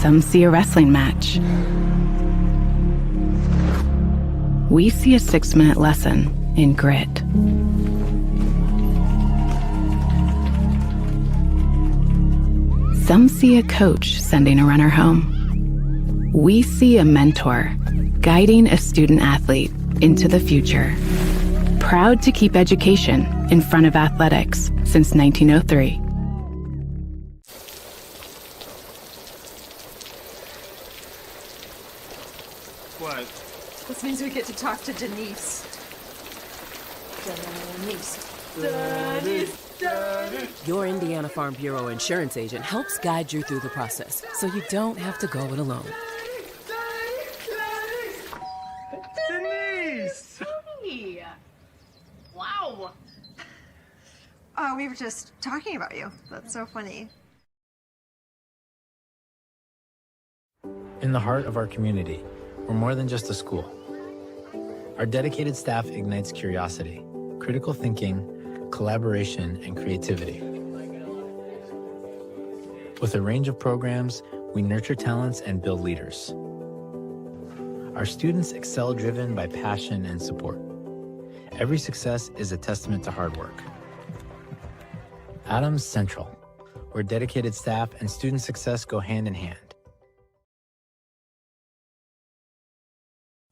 Some see a wrestling match. We see a 6-minute lesson in grit. Some see a coach sending a runner home. We see a mentor guiding a student athlete into the future. Proud to keep education in front of athletics since 1903. What? This means we get to talk to Denise. Denise. Your Indiana Farm Bureau insurance agent helps guide you through the process, so you don't have to go it alone. Denise! Hey. Wow. Oh, we were just talking about you. That's so funny. In the heart of our community, we're more than just a school. Our dedicated staff ignites curiosity, critical thinking, collaboration, and creativity. With a range of programs, we nurture talents and build leaders. Our students excel driven by passion and support. Every success is a testament to hard work. Adams Central, where dedicated staff and student success go hand in hand.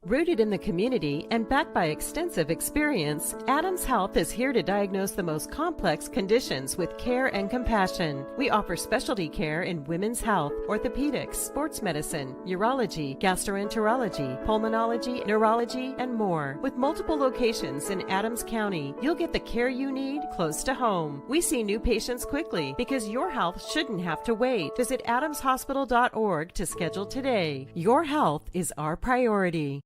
Rooted in the community and backed by extensive experience, Adams Health is here to diagnose the most complex conditions with care and compassion. We offer specialty care in women's health, orthopedics, sports medicine, urology, gastroenterology, pulmonology, neurology, and more. With multiple locations in Adams County, you'll get the care you need close to home. We see new patients quickly because your health shouldn't have to wait. Visit adamshospital.org to schedule today. Your health is our priority.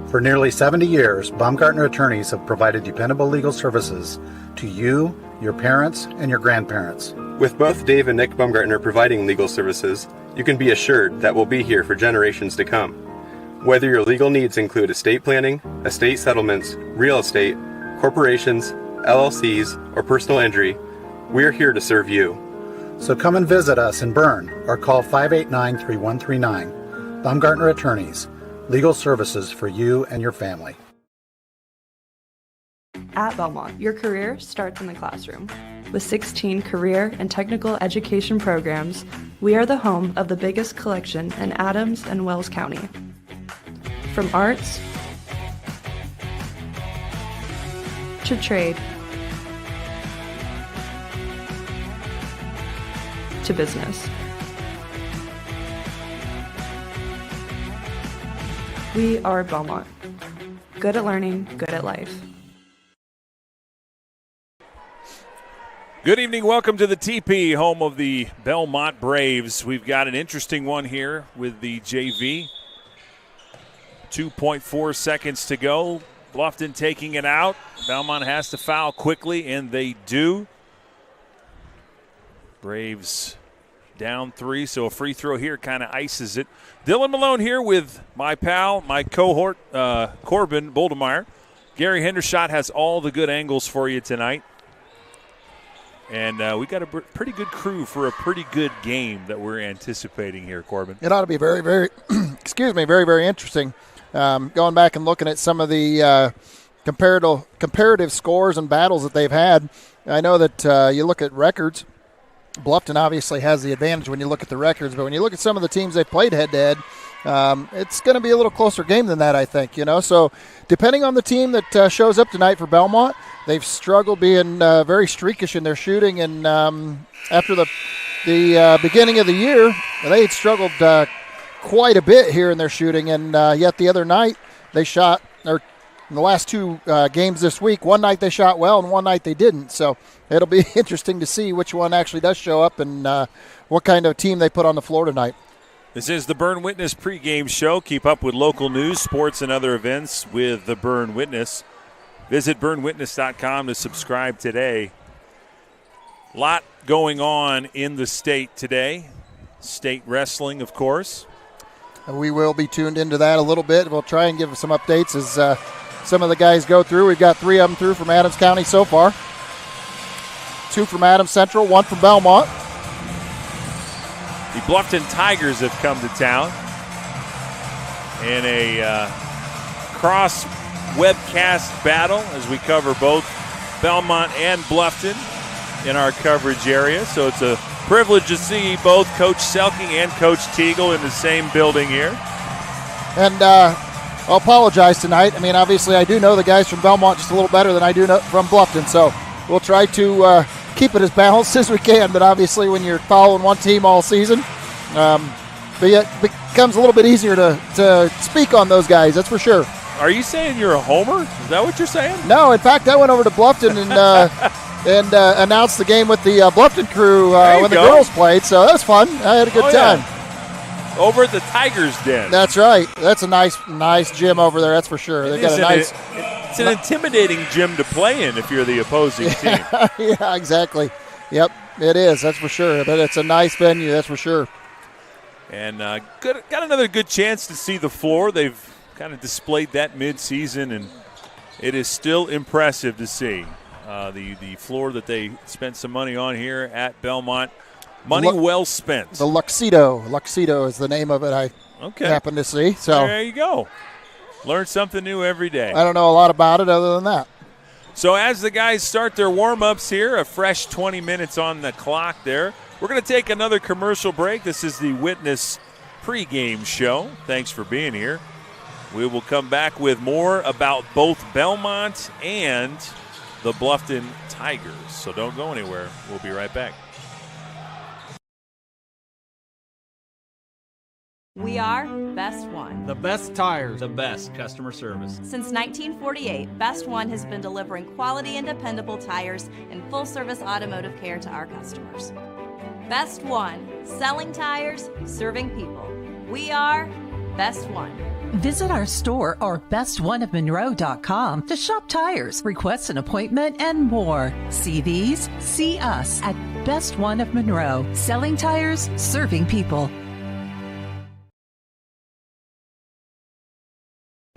For nearly 70 years, Baumgartner attorneys have provided dependable legal services to you, your parents, and your grandparents. With both Dave and Nick Baumgartner providing legal services, you can be assured that we'll be here for generations to come. Whether your legal needs include estate planning, estate settlements, real estate, corporations, LLCs, or personal injury, we're here to serve you. So come and visit us in Berne or call 589-3139. Baumgartner Attorneys. Legal services for you and your family. At Bellmont, your career starts in the classroom. With 16 career and technical education programs, we are the home of the biggest collection in Adams and Wells County. From arts to trade to business. We are Bellmont. Good at learning, good at life. Good evening. Welcome to the TP, home of the Belmont Braves. We've got an interesting one here with the JV. 2.4 seconds to go. Bluffton taking it out. Belmont has to foul quickly, and they do. Braves down 3, so a free throw here kind of ices it. Dylan Malone here with my pal, my cohort, Corbin Boldemeyer. Gary Hendershot has all the good angles for you tonight. And we got a pretty good crew for a pretty good game that we're anticipating here, Corbin. It ought to be very, very, very, very interesting. Going back and looking at some of the comparative scores and battles that they've had, I know that you look at records. Bluffton obviously has the advantage when you look at the records, but when you look at some of the teams they've played head-to-head, it's going to be a little closer game than that, I think. So depending on the team that shows up tonight for Belmont, they've struggled being very streakish in their shooting, and after the beginning of the year, they had struggled quite a bit here in their shooting, and yet the other night they shot, or in the last two games this week, one night they shot well and one night they didn't. So it'll be interesting to see which one actually does show up and what kind of team they put on the floor tonight. This is the Berne Witness pregame show. Keep up with local news, sports, and other events with the Berne Witness. Visit BerneWitness.com to subscribe today. A lot going on in the state today. State wrestling, of course. We will be tuned into that a little bit. We'll try and give some updates as some of the guys go through. We've got 3 of them through from Adams County so far. 2 from Adams Central, 1 from Belmont. The Bluffton Tigers have come to town in a cross webcast battle as we cover both Bellmont and Bluffton in our coverage area. So it's a privilege to see both Coach Selke and Coach Teagle in the same building here. And I'll apologize tonight. I mean, obviously I do know the guys from Bellmont just a little better than I do know from Bluffton, so we'll try to keep it as balanced as we can. But obviously when you're following one team all season, but it becomes a little bit easier to speak on those guys, that's for sure. Are you saying you're a homer? Is that what you're saying? No, in fact, I went over to Bluffton and announced the game with the Bluffton crew when the girls played, so that was fun. I had a good time. Yeah. Over at the Tigers Den. That's right. That's a nice gym over there, that's for sure. They've got a nice... It's an intimidating gym to play in if you're the opposing team. Yeah, exactly. Yep, it is, that's for sure. But it's a nice venue, that's for sure. And got another good chance to see the floor. They've kind of displayed that mid-season, and it is still impressive to see the floor that they spent some money on here at Bellmont. Money well spent. The Luxido is the name of it. I happen to see. So there you go. Learn something new every day. I don't know a lot about it other than that. So as the guys start their warm-ups here, a fresh 20 minutes on the clock there. We're going to take another commercial break. This is the Witness pregame show. Thanks for being here. We will come back with more about both Bellmont and the Bluffton Tigers. So don't go anywhere. We'll be right back. We are Best One. The best tires. The best customer service. Since 1948, Best One has been delivering quality and dependable tires and full-service automotive care to our customers. Best One, selling tires, serving people. We are Best One. Visit our store or bestoneofmonroe.com to shop tires, request an appointment, and more. See these? See us at Best One of Monroe. Selling tires, serving people.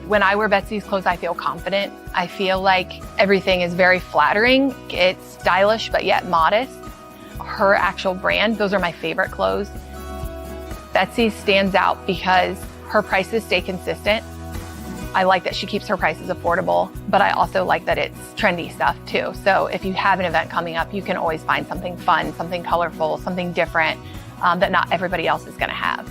When I wear Betsy's clothes, I feel confident. I feel like everything is very flattering. It's stylish, but yet modest. Her actual brand, those are my favorite clothes. Betsy stands out because her prices stay consistent. I like that she keeps her prices affordable, but I also like that it's trendy stuff too. So if you have an event coming up, you can always find something fun, something colorful, something different that not everybody else is going to have.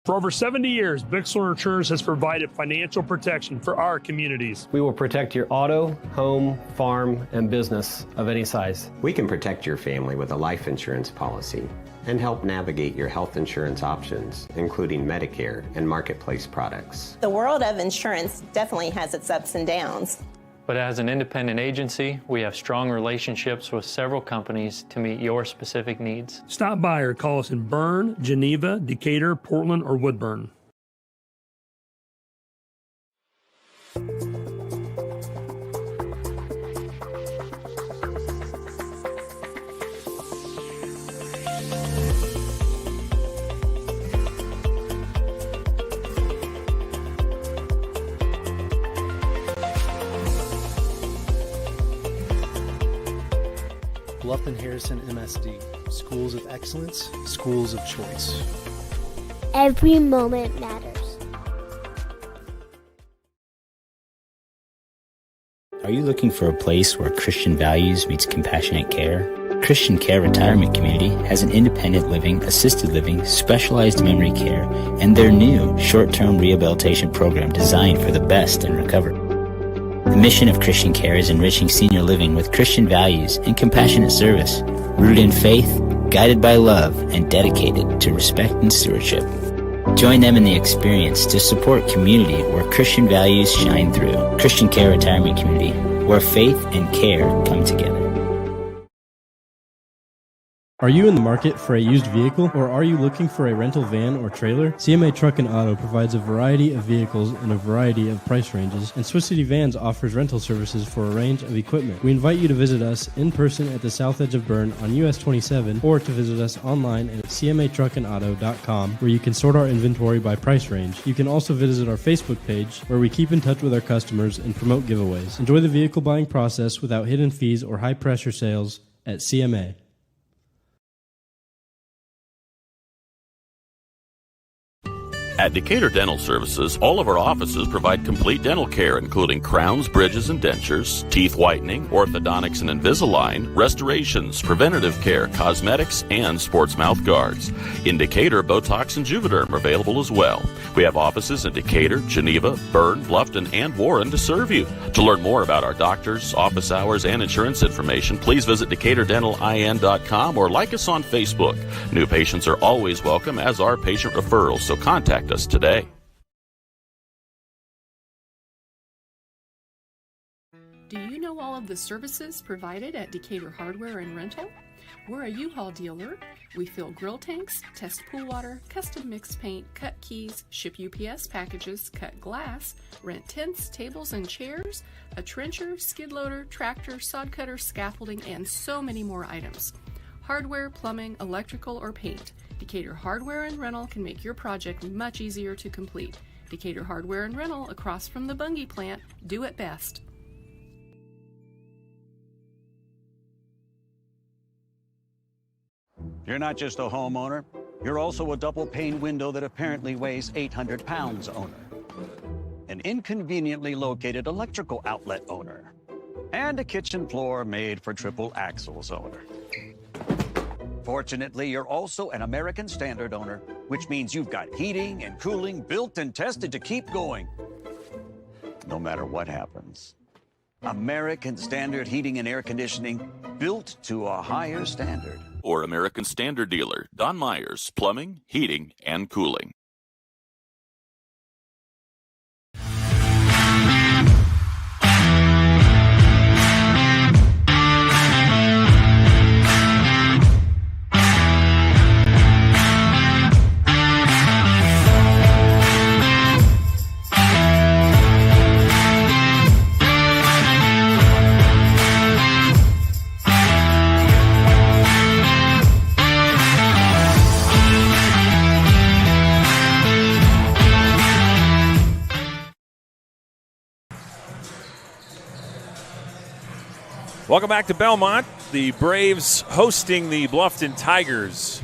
For over 70 years, Bixler Insurance has provided financial protection for our communities. We will protect your auto, home, farm, and business of any size. We can protect your family with a life insurance policy and help navigate your health insurance options, including Medicare and marketplace products. The world of insurance definitely has its ups and downs. But as an independent agency, we have strong relationships with several companies to meet your specific needs. Stop by or call us in Berne, Geneva, Decatur, Portland, or Woodburn. Bluffton Harrison MSD, schools of excellence, schools of choice. Every moment matters. Are you looking for a place where Christian values meets compassionate care? Christian Care Retirement Community has an independent living, assisted living, specialized memory care, and their new short-term rehabilitation program designed for the best in recovery. The mission of Christian Care is enriching senior living with Christian values and compassionate service, rooted in faith, guided by love, and dedicated to respect and stewardship. Join them in the experience to support community where Christian values shine through. Christian Care Retirement Community, where faith and care come together. Are you in the market for a used vehicle, or are you looking for a rental van or trailer? CMA Truck and Auto provides a variety of vehicles in a variety of price ranges, and Swiss City Vans offers rental services for a range of equipment. We invite you to visit us in person at the south edge of Berne on US 27, or to visit us online at cmatruckandauto.com, where you can sort our inventory by price range. You can also visit our Facebook page, where we keep in touch with our customers and promote giveaways. Enjoy the vehicle buying process without hidden fees or high-pressure sales at CMA. At Decatur Dental Services, all of our offices provide complete dental care, including crowns, bridges, and dentures, teeth whitening, orthodontics and Invisalign, restorations, preventative care, cosmetics, and sports mouth guards. In Decatur, Botox and Juvederm are available as well. We have offices in Decatur, Geneva, Berne, Bluffton, and Warren to serve you. To learn more about our doctors, office hours, and insurance information, please visit DecaturDentalIN.com or like us on Facebook. New patients are always welcome, as are patient referrals, so contact us today. Do you know all of the services provided at Decatur Hardware and Rental? We're a U-Haul dealer. We fill grill tanks, test pool water, custom mix paint, cut keys, ship UPS packages, cut glass, rent tents, tables, and chairs, a trencher, skid loader, tractor, sod cutter, scaffolding, and so many more items. Hardware, plumbing, electrical, or paint. Decatur Hardware and Rental can make your project much easier to complete. Decatur Hardware and Rental, across from the Bungie plant, do it best. You're not just a homeowner, you're also a double pane window that apparently weighs 800 pounds owner, an inconveniently located electrical outlet owner, and a kitchen floor made for triple axles owner. Fortunately, you're also an American Standard owner, which means you've got heating and cooling built and tested to keep going, no matter what happens. American Standard Heating and Air Conditioning, built to a higher standard. Or American Standard dealer, Don Myers, Plumbing, Heating, and Cooling. Welcome back to Bellmont. The Braves hosting the Bluffton Tigers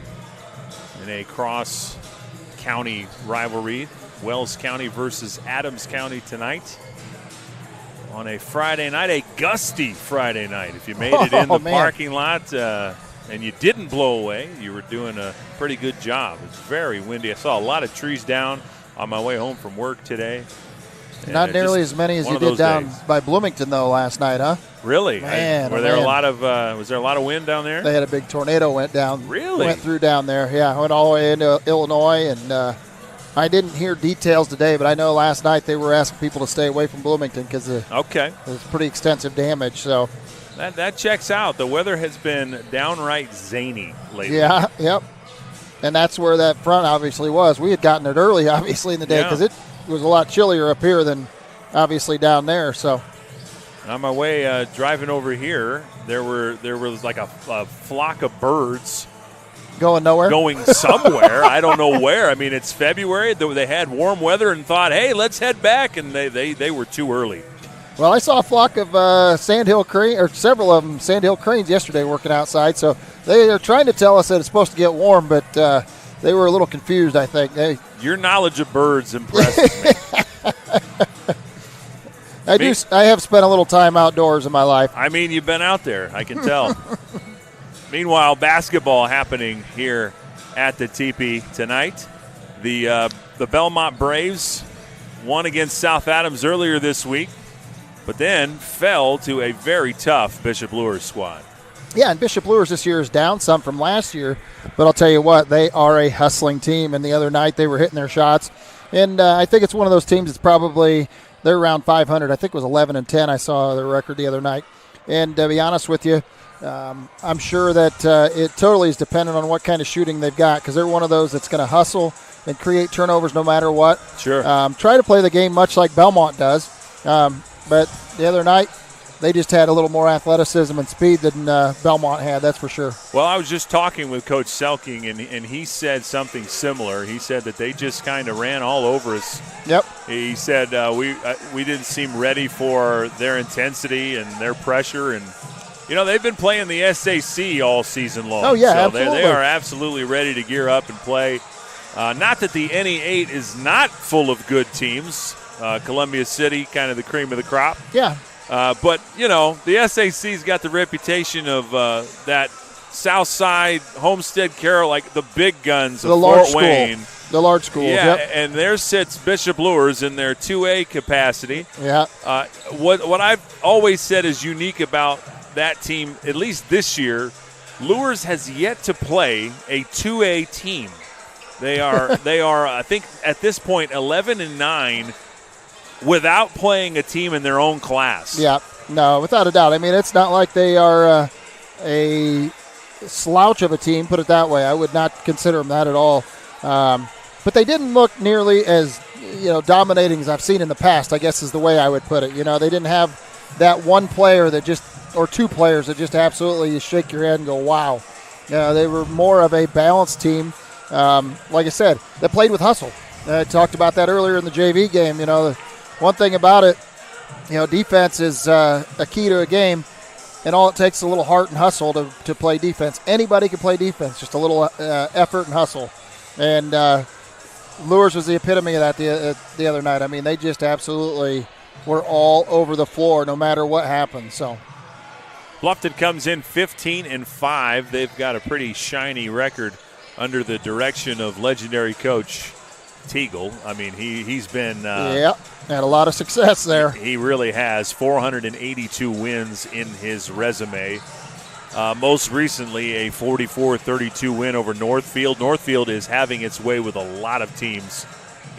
in a cross-county rivalry. Wells County versus Adams County tonight on a Friday night, a gusty Friday night. If you made it in the parking lot and you didn't blow away, you were doing a pretty good job. It's very windy. I saw a lot of trees down on my way home from work today. Not nearly as many as you did down by Bloomington, though, last night, huh? Really? Man, was there a lot of wind down there? They had a big tornado went down. Really? Went through down there. Yeah, went all the way into Illinois, and I didn't hear details today, but I know last night they were asking people to stay away from Bloomington because there's pretty extensive damage. So that checks out. The weather has been downright zany lately. Yeah, yep. And that's where that front obviously was. We had gotten it early, obviously, in the day because it was a lot chillier up here than obviously down there. So on my way driving over here, there was like a flock of birds going nowhere, going somewhere. I don't know where. I mean, it's February. They had warm weather and thought, hey, let's head back, and they were too early. Well, I saw a flock of sandhill crane, or several of them sandhill cranes yesterday working outside. So they are trying to tell us that it's supposed to get warm, but they were a little confused, I think. Your knowledge of birds impresses me. I have spent a little time outdoors in my life. I mean, you've been out there. I can tell. Meanwhile, basketball happening here at the Teepee tonight. The Bellmont Braves won against South Adams earlier this week, but then fell to a very tough Bishop Luers squad. Yeah, and Bishop Luers this year is down some from last year, but I'll tell you what, they are a hustling team, and the other night they were hitting their shots. And I think it's one of those teams that's probably – they're around 500. I think it was 11-10 I saw their record the other night. And to be honest with you, I'm sure that it totally is dependent on what kind of shooting they've got, because they're one of those that's going to hustle and create turnovers no matter what. Sure. Try to play the game much like Bellmont does. But the other night, they just had a little more athleticism and speed than Bellmont had, that's for sure. Well, I was just talking with Coach Selking, and he said something similar. He said that they just kind of ran all over us. Yep. He said we didn't seem ready for their intensity and their pressure. And, they've been playing the SAC all season long. Oh, yeah, so absolutely. They are absolutely ready to gear up and play. Not that the NE8 is not full of good teams. Columbia City, kind of the cream of the crop. Yeah. But, the SAC's got the reputation of that South Side, Homestead, Carroll, like the big guns of Fort Wayne. The large schools, yeah, yep. And there sits Bishop Lures in their 2A capacity. Yeah. What I've always said is unique about that team, at least this year, Lures has yet to play a 2A team. They are I think at this point 11-9 without playing a team in their own class. Yeah, no, without a doubt. I mean, it's not like they are a slouch of a team, put it that way. I would not consider them that at all. But they didn't look nearly as dominating as I've seen in the past, I guess is the way I would put it. They didn't have that one player or two players that just absolutely shake your head and go, wow. They were more of a balanced team. Like I said, they played with hustle. I talked about that earlier in the JV game. One thing about it, defense is a key to a game, and all it takes is a little heart and hustle to play defense. Anybody can play defense, just a little effort and hustle. And Lures was the epitome of that the other night. I mean, they just absolutely were all over the floor no matter what happened. So Bluffton comes in 15-5. They've got a pretty shiny record under the direction of legendary coach Teagle. I mean, he's been had a lot of success there. He really has. 482 wins in his resume. Most recently, a 44-32 win over Northfield. Northfield is having its way with a lot of teams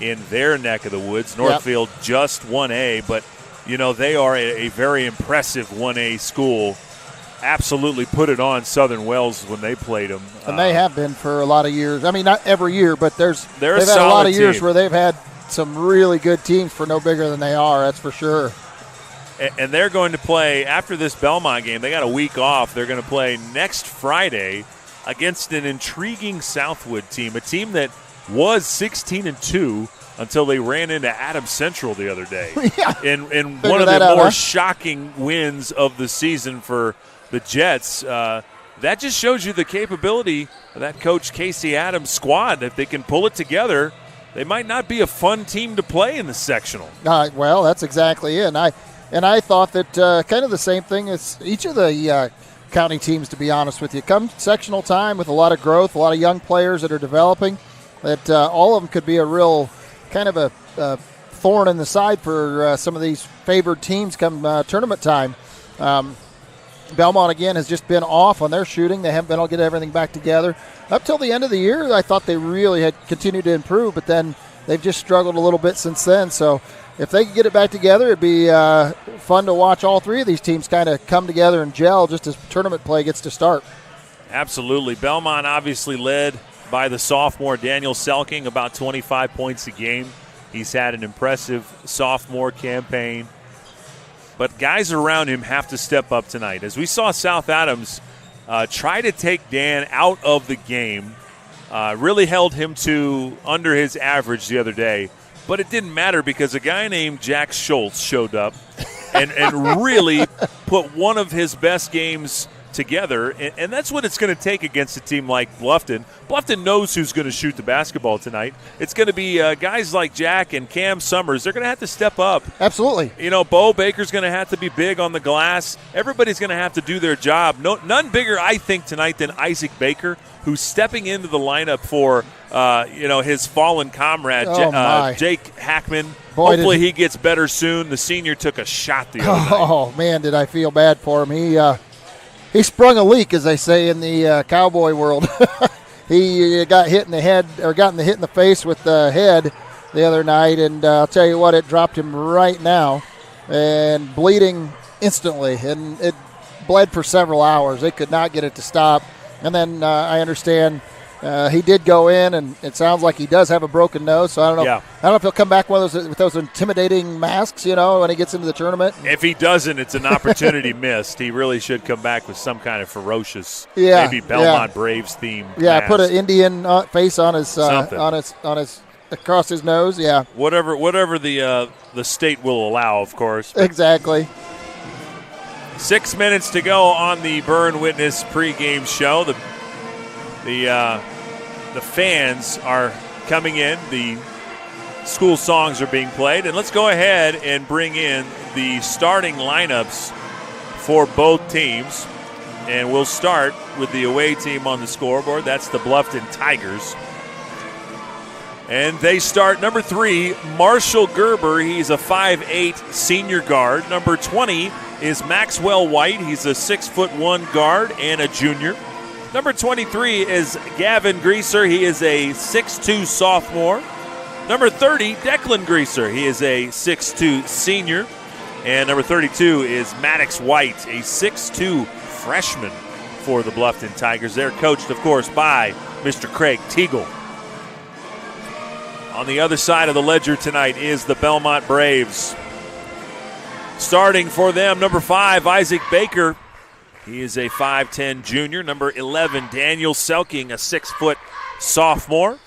in their neck of the woods. Northfield just 1A, but they are a very impressive 1A school. Absolutely put it on Southern Wells when they played them. And they have been for a lot of years. I mean, not every year, but they've had a lot of years where they've had some really good teams for no bigger than they are, that's for sure. And they're going to play, after this Bellmont game, they got a week off. They're going to play next Friday against an intriguing Southwood team, a team that was 16-2 until they ran into Adams Central the other day. in one of the more shocking wins of the season for the Jets. That just shows you the capability of that coach Casey Adams squad. If they can pull it together, they might not be a fun team to play in the sectional. Well, that's exactly it. And I thought that kind of the same thing as each of the county teams, to be honest with you. Come sectional time with a lot of growth, a lot of young players that are developing, that all of them could be a real kind of a thorn in the side for some of these favored teams come tournament time. Bellmont, again, has just been off on their shooting. They haven't been able to get everything back together. Up till the end of the year, I thought they really had continued to improve, but then they've just struggled a little bit since then. So if they could get it back together, it'd be fun to watch all three of these teams kind of come together and gel just as tournament play gets to start. Absolutely. Bellmont obviously led by the sophomore Daniel Selking, about 25 points a game. He's had an impressive sophomore campaign. But guys around him have to step up tonight. As we saw South Adams try to take Dan out of the game, really held him to under his average the other day. But it didn't matter because a guy named Jack Schultz showed up and really put one of his best games together. And that's what it's going to take against a team like Bluffton. Bluffton knows who's going to shoot the basketball tonight. It's going to be guys like Jack and Cam Summers. They're going to have to step up. Absolutely. Bo Baker's going to have to be big on the glass. Everybody's going to have to do their job. None bigger, I think, tonight than Isaac Baker, who's stepping into the lineup for his fallen comrade, Jake Hackman. Boy, hopefully he gets better soon. The senior took a shot the other night. Oh, man, did I feel bad for him. He sprung a leak, as they say in the cowboy world. He got hit in the head, or got hit in the face with the head the other night, and I'll tell you what, it dropped him right now and bleeding instantly. And bled for several hours. They could not get it to stop. And then I understand he did go in, and it sounds like he does have a broken nose. So I don't know. Yeah. I don't know if he'll come back with those intimidating masks, when he gets into the tournament. If he doesn't, it's an opportunity missed. He really should come back with some kind of ferocious, maybe Belmont Braves theme. Yeah, mask. Put an Indian face on his across his nose. Yeah. Whatever the state will allow, of course. Exactly. 6 minutes to go on the Berne Witness pregame show. The fans are coming in. The school songs are being played. And let's go ahead and bring in the starting lineups for both teams. And we'll start with the away team on the scoreboard. That's the Bluffton Tigers. And they start number 3, Marshall Gerber. He's a 5'8" senior guard. Number 20 is Maxwell White. He's a 6'1" guard and a junior. Number 23 is Gavin Greaser. He is a 6'2" sophomore. Number 30, Declan Greaser. He is a 6'2" senior. And number 32 is Maddox White, a 6'2" freshman for the Bluffton Tigers. They're coached, of course, by Mr. Craig Teagle. On the other side of the ledger tonight is the Bellmont Braves. Starting for them, number 5, Isaac Baker. He is a 5'10" junior. Number 11, Daniel Selking, a 6' sophomore.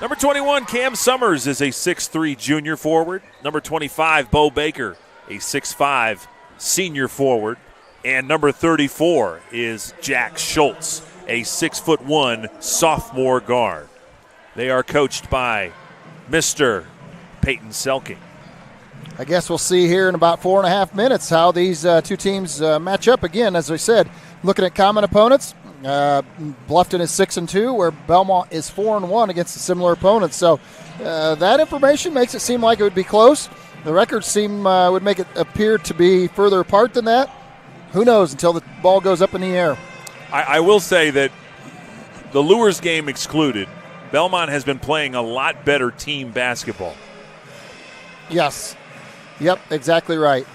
Number 21, Cam Summers is a 6'3" junior forward. Number 25, Bo Baker, a 6'5" senior forward. And number 34 is Jack Schultz, a 6'1" sophomore guard. They are coached by Mr. Peyton Selking. I guess we'll see here in about 4.5 minutes how these two teams match up again. As I said, looking at common opponents, Bluffton is 6-2, where Bellmont is 4-1 against a similar opponent. So that information makes it seem like it would be close. The records would make it appear to be further apart than that. Who knows until the ball goes up in the air. I will say that the Lures game excluded, Bellmont has been playing a lot better team basketball. Yes. Yep, exactly right.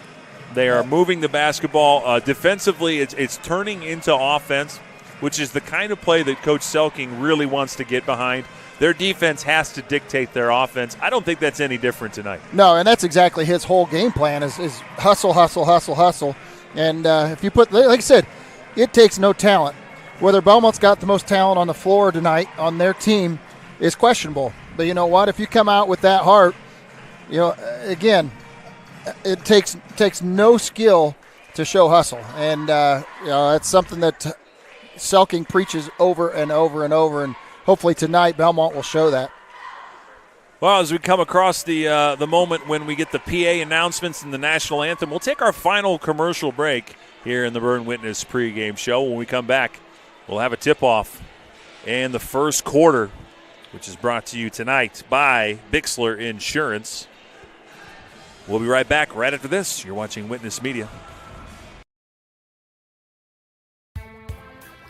They are moving the basketball. Defensively, it's turning into offense, which is the kind of play that Coach Selking really wants to get behind. Their defense has to dictate their offense. I don't think that's any different tonight. No, and that's exactly his whole game plan is hustle, hustle, hustle, hustle. And if you put, like I said, it takes no talent. Whether Belmont's got the most talent on the floor tonight on their team is questionable. But you know what? If you come out with that heart, again, it takes no skill to show hustle. And, that's something that Selking preaches over and over and over. And hopefully tonight Bellmont will show that. Well, as we come across the moment when we get the PA announcements and the national anthem, we'll take our final commercial break here in the Berne Witness pregame show. When we come back, we'll have a tip-off and the first quarter, which is brought to you tonight by Bixler Insurance. We'll be right back right after this. You're watching Witness Media.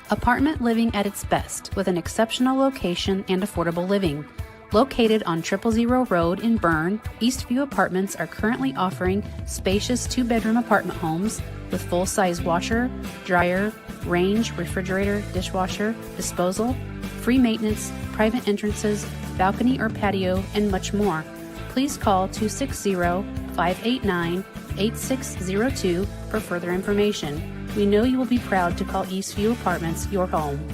Apartment living at its best with an exceptional location and affordable living. Located on 000 Road in Berne, Eastview Apartments are currently offering spacious 2-bedroom apartment homes with full-size washer, dryer, range, refrigerator, dishwasher, disposal, free maintenance, private entrances, balcony or patio, and much more. Please call 260-589-8602 for further information. We know you will be proud to call Eastview Apartments your home.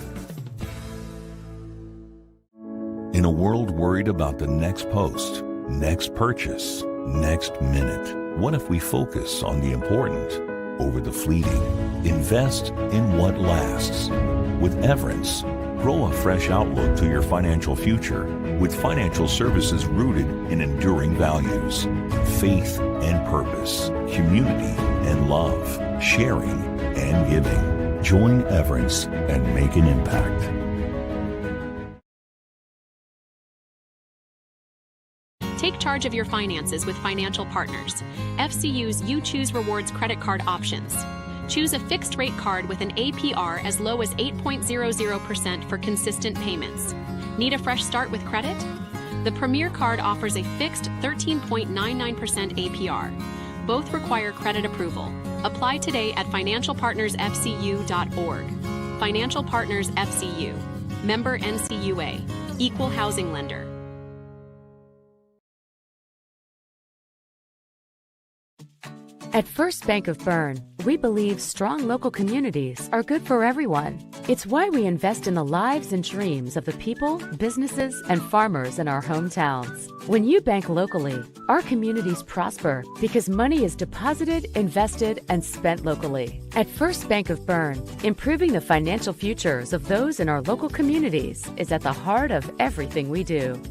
In a world worried about the next post, next purchase, next minute, what if we focus on the important over the fleeting? Invest in what lasts. With Everence, grow a fresh outlook to your financial future with financial services rooted in enduring values, faith and purpose, community and love, sharing and giving. Join Everence and make an impact. Take charge of your finances with Financial Partners, FCU's You Choose Rewards credit card options. Choose a fixed rate card with an APR as low as 8.00% for consistent payments. Need a fresh start with credit? The Premier card offers a fixed 13.99% APR. Both require credit approval. Apply today at financialpartnersfcu.org. Financial Partners FCU. Member NCUA. Equal housing lender. At First Bank of Berne, we believe strong local communities are good for everyone. It's why we invest in the lives and dreams of the people, businesses, and farmers in our hometowns. When you bank locally, our communities prosper because money is deposited, invested, and spent locally. At First Bank of Berne, improving the financial futures of those in our local communities is at the heart of everything we do.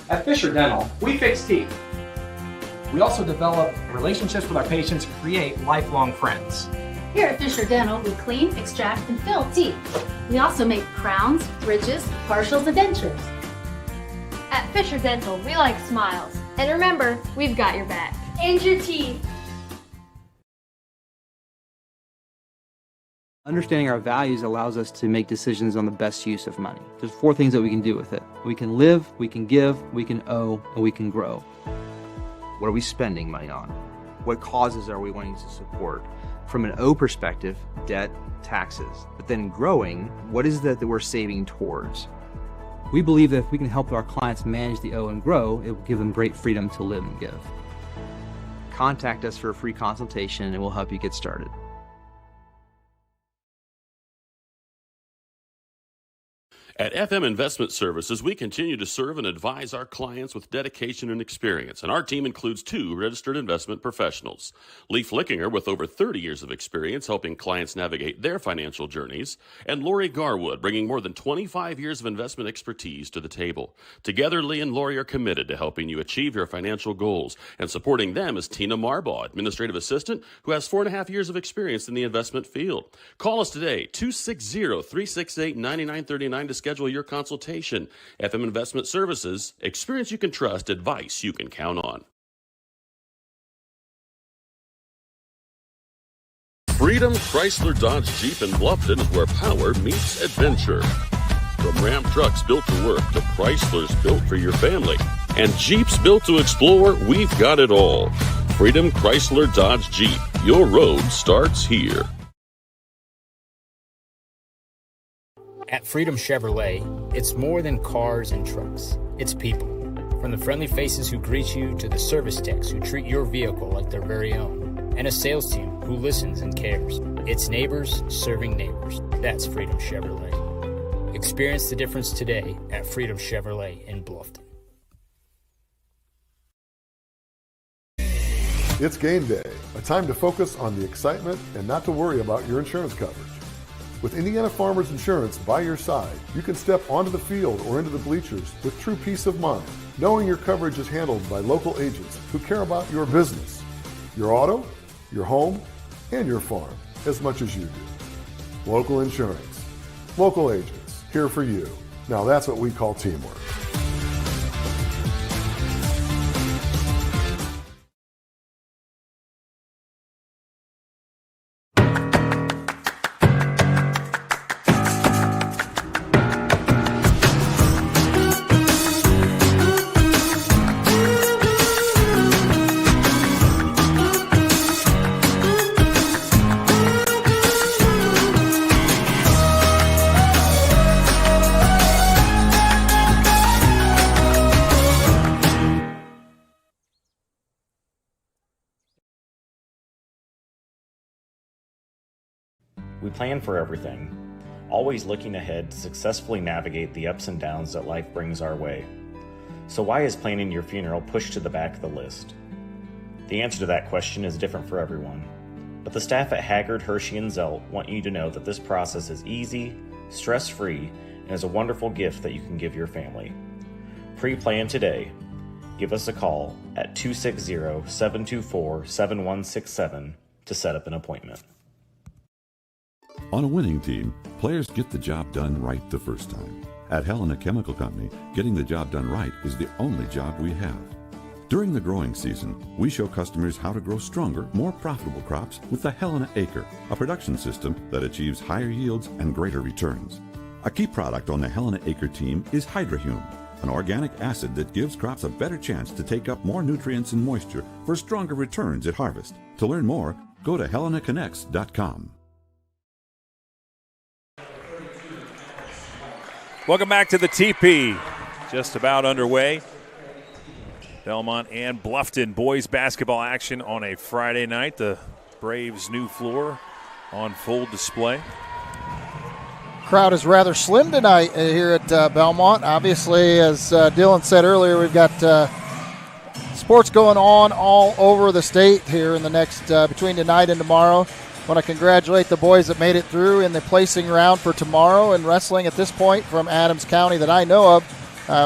At Fisher Dental, we fix teeth. We also develop relationships with our patients and create lifelong friends. Here at Fisher Dental, we clean, extract, and fill teeth. We also make crowns, bridges, partials, and dentures. At Fisher Dental, we like smiles. And remember, we've got your back. And your teeth. Understanding our values allows us to make decisions on the best use of money. There's 4 things that we can do with it. We can live, we can give, we can owe, and we can grow. What are we spending money on? What causes are we wanting to support? From an O perspective, debt, taxes. But then growing, what is that we're saving towards? We believe that if we can help our clients manage the O and grow, it will give them great freedom to live and give. Contact us for a free consultation and we'll help you get started. At FM Investment Services, we continue to serve and advise our clients with dedication and experience, and our team includes 2 registered investment professionals. Lee Flickinger, with over 30 years of experience helping clients navigate their financial journeys, and Lori Garwood, bringing more than 25 years of investment expertise to the table. Together, Lee and Lori are committed to helping you achieve your financial goals, and supporting them is Tina Marbaugh, administrative assistant, who has 4.5 years of experience in the investment field. Call us today, 260-368-9939 to schedule your consultation. FM Investment Services, experience you can trust, advice you can count on. Freedom Chrysler Dodge Jeep in Bluffton is where power meets adventure. From Ram trucks built to work to Chryslers built for your family and Jeeps built to explore, we've got it all. Freedom Chrysler Dodge Jeep. Your road starts here. At Freedom Chevrolet, it's more than cars and trucks. It's people. From the friendly faces who greet you to the service techs who treat your vehicle like their very own. And a sales team who listens and cares. It's neighbors serving neighbors. That's Freedom Chevrolet. Experience the difference today at Freedom Chevrolet in Bluffton. It's game day, a time to focus on the excitement and not to worry about your insurance coverage. With Indiana Farmers Insurance by your side, you can step onto the field or into the bleachers with true peace of mind, knowing your coverage is handled by local agents who care about your business, your auto, your home, and your farm as much as you do. Local insurance, local agents, here for you. Now that's what we call teamwork. We plan for everything, always looking ahead to successfully navigate the ups and downs that life brings our way. So why is planning your funeral pushed to the back of the list? The answer to that question is different for everyone, but the staff at Haggard, Hershey, and Zelt want you to know that this process is easy, stress-free, and is a wonderful gift that you can give your family. Pre-plan today. Give us a call at 260-724-7167 to set up an appointment. On a winning team, players get the job done right the first time. At Helena Chemical Company, getting the job done right is the only job we have. During the growing season, we show customers how to grow stronger, more profitable crops with the Helena Acre, a production system that achieves higher yields and greater returns. A key product on the Helena Acre team is Hydrahume, an organic acid that gives crops a better chance to take up more nutrients and moisture for stronger returns at harvest. To learn more, go to helenaconnects.com. Welcome back to the TP. Just about underway. Bellmont and Bluffton boys basketball action on a Friday night. The Braves' new floor on full display. Crowd is rather slim tonight here at Bellmont. Obviously, as Dylan said earlier, we've got sports going on all over the state here in the next between tonight and tomorrow. I want to congratulate the boys that made it through in the placing round for tomorrow in wrestling at this point from Adams County that I know of.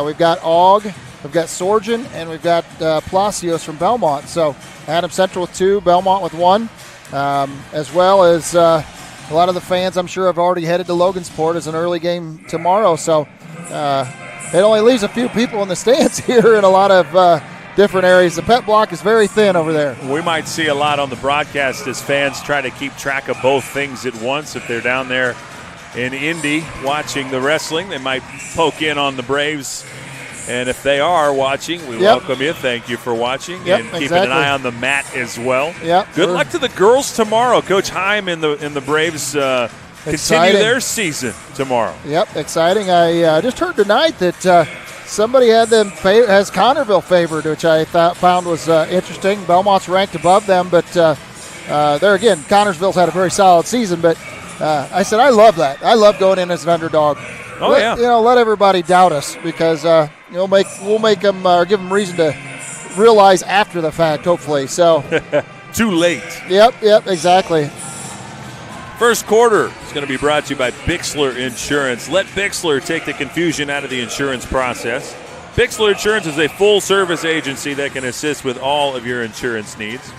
We've got Aug, we've got Sorgen, and we've got Palacios from Bellmont. So Adams Central with 2, Bellmont with 1, as well as a lot of the fans I'm sure have already headed to Logansport as an early game tomorrow. So it only leaves a few people in the stands here in a lot of different areas. The pet block is very thin over there. We might see a lot on the broadcast as fans try to keep track of both things at once. If they're down there in Indy watching the wrestling, they might poke in on the Braves. And if they are watching, we welcome you. Thank you for watching. And keeping an eye on the mat as well. Good luck to the girls tomorrow. Coach Heim and the Braves continue their season tomorrow. Exciting. I just heard tonight that somebody had them has Connerville favored, which I found was interesting. Belmont's ranked above them, but there again, Connersville's had a very solid season. But I said I love that. I love going in as an underdog. Let everybody doubt us because we'll make them or give them reason to realize after the fact. Hopefully, so too late. Yep, exactly. First quarter is going to be brought to you by Bixler Insurance. Let Bixler take the confusion out of the insurance process. Bixler Insurance is a full-service agency that can assist with all of your insurance needs.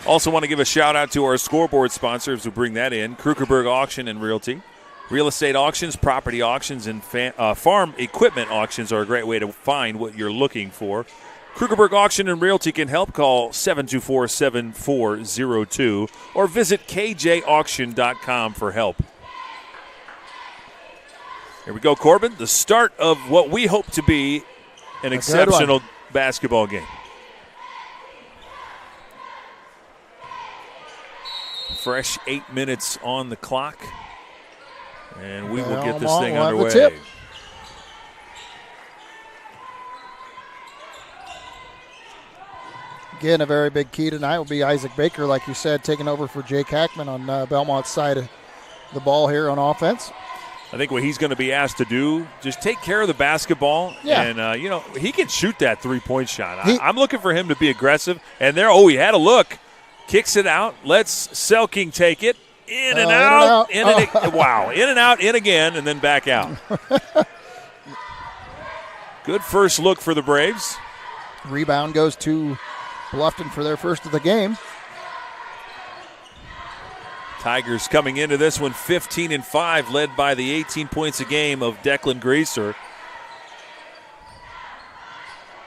Also want to give a shout-out to our scoreboard sponsors who bring that in, Krugerberg Auction and Realty. Real estate auctions, property auctions, and farm equipment auctions are a great way to find what you're looking for. Krugerberg Auction and Realty can help. Call 724-7402 or visit kjauction.com for help. Here we go, Corbin. The start of what we hope to be an exceptional basketball game. Fresh 8 minutes on the clock. And we will get this thing underway. Again, a very big key tonight will be Isaac Baker, like you said, taking over for Jake Hackman on Belmont's side of the ball here on offense. I think what he's going to be asked to do, just take care of the basketball. Yeah. And, he can shoot that three-point shot. I'm looking for him to be aggressive. And he had a look. Kicks it out. Lets Selking take it. In and out. Wow. In and out, in again, and then back out. Good first look for the Braves. Rebound goes to Bluffton for their first of the game. Tigers coming into this one 15-5, led by the 18 points a game of Declan Greaser.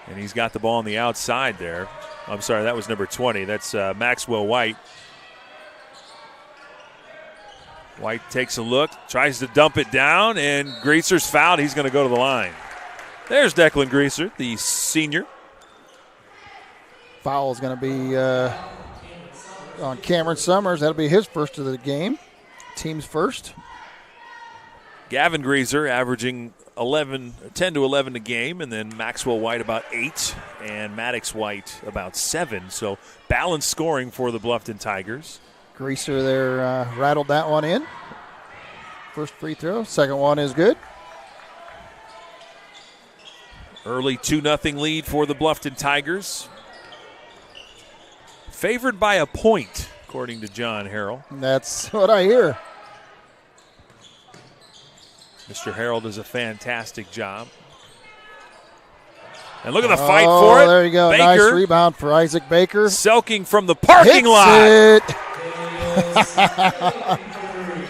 And he's got the ball on the outside there. I'm sorry, that was number 20. That's Maxwell White. White takes a look, tries to dump it down, and Greaser's fouled. He's going to go to the line. There's Declan Greaser, the senior. Foul is going to be on Cameron Summers. That'll be his first of the game. Team's first. Gavin Greaser averaging 10 to 11 a game, and then Maxwell White about 8, and Maddox White about 7. So balanced scoring for the Bluffton Tigers. Greaser there rattled that one in. First free throw. Second one is good. Early 2-0 lead for the Bluffton Tigers. Favored by a point, according to John Harrell. That's what I hear. Mr. Harrell does a fantastic job. And look at the fight for it. There you go. Baker. Nice rebound for Isaac Baker. Selking from the parking lot. It.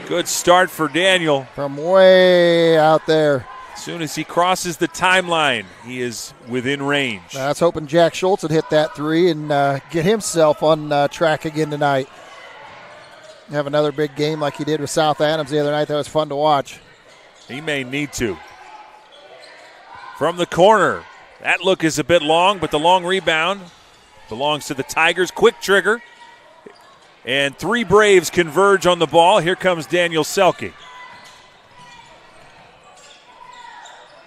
Good start for Daniel. From way out there. As soon as he crosses the timeline, he is within range. I was hoping Jack Schultz would hit that three and get himself on track again tonight. Have another big game like he did with South Adams the other night. That was fun to watch. He may need to. From the corner. That look is a bit long, but the long rebound belongs to the Tigers. Quick trigger. And 3 Braves converge on the ball. Here comes Daniel Selking.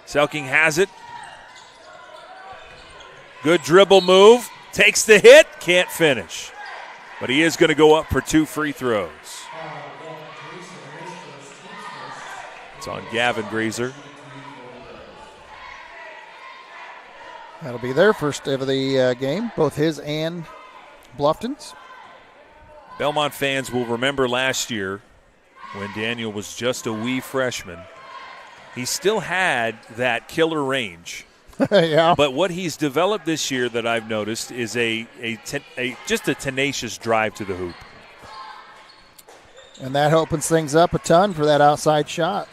Selking has it. Good dribble move. Takes the hit. Can't finish. But he is going to go up for 2 free throws. It's on Gavin Greaser. That'll be their first of the game, both his and Bluffton's. Bellmont fans will remember last year when Daniel was just a wee freshman. He still had that killer range. Yeah. But what he's developed this year that I've noticed is just a tenacious drive to the hoop. And that opens things up a ton for that outside shot.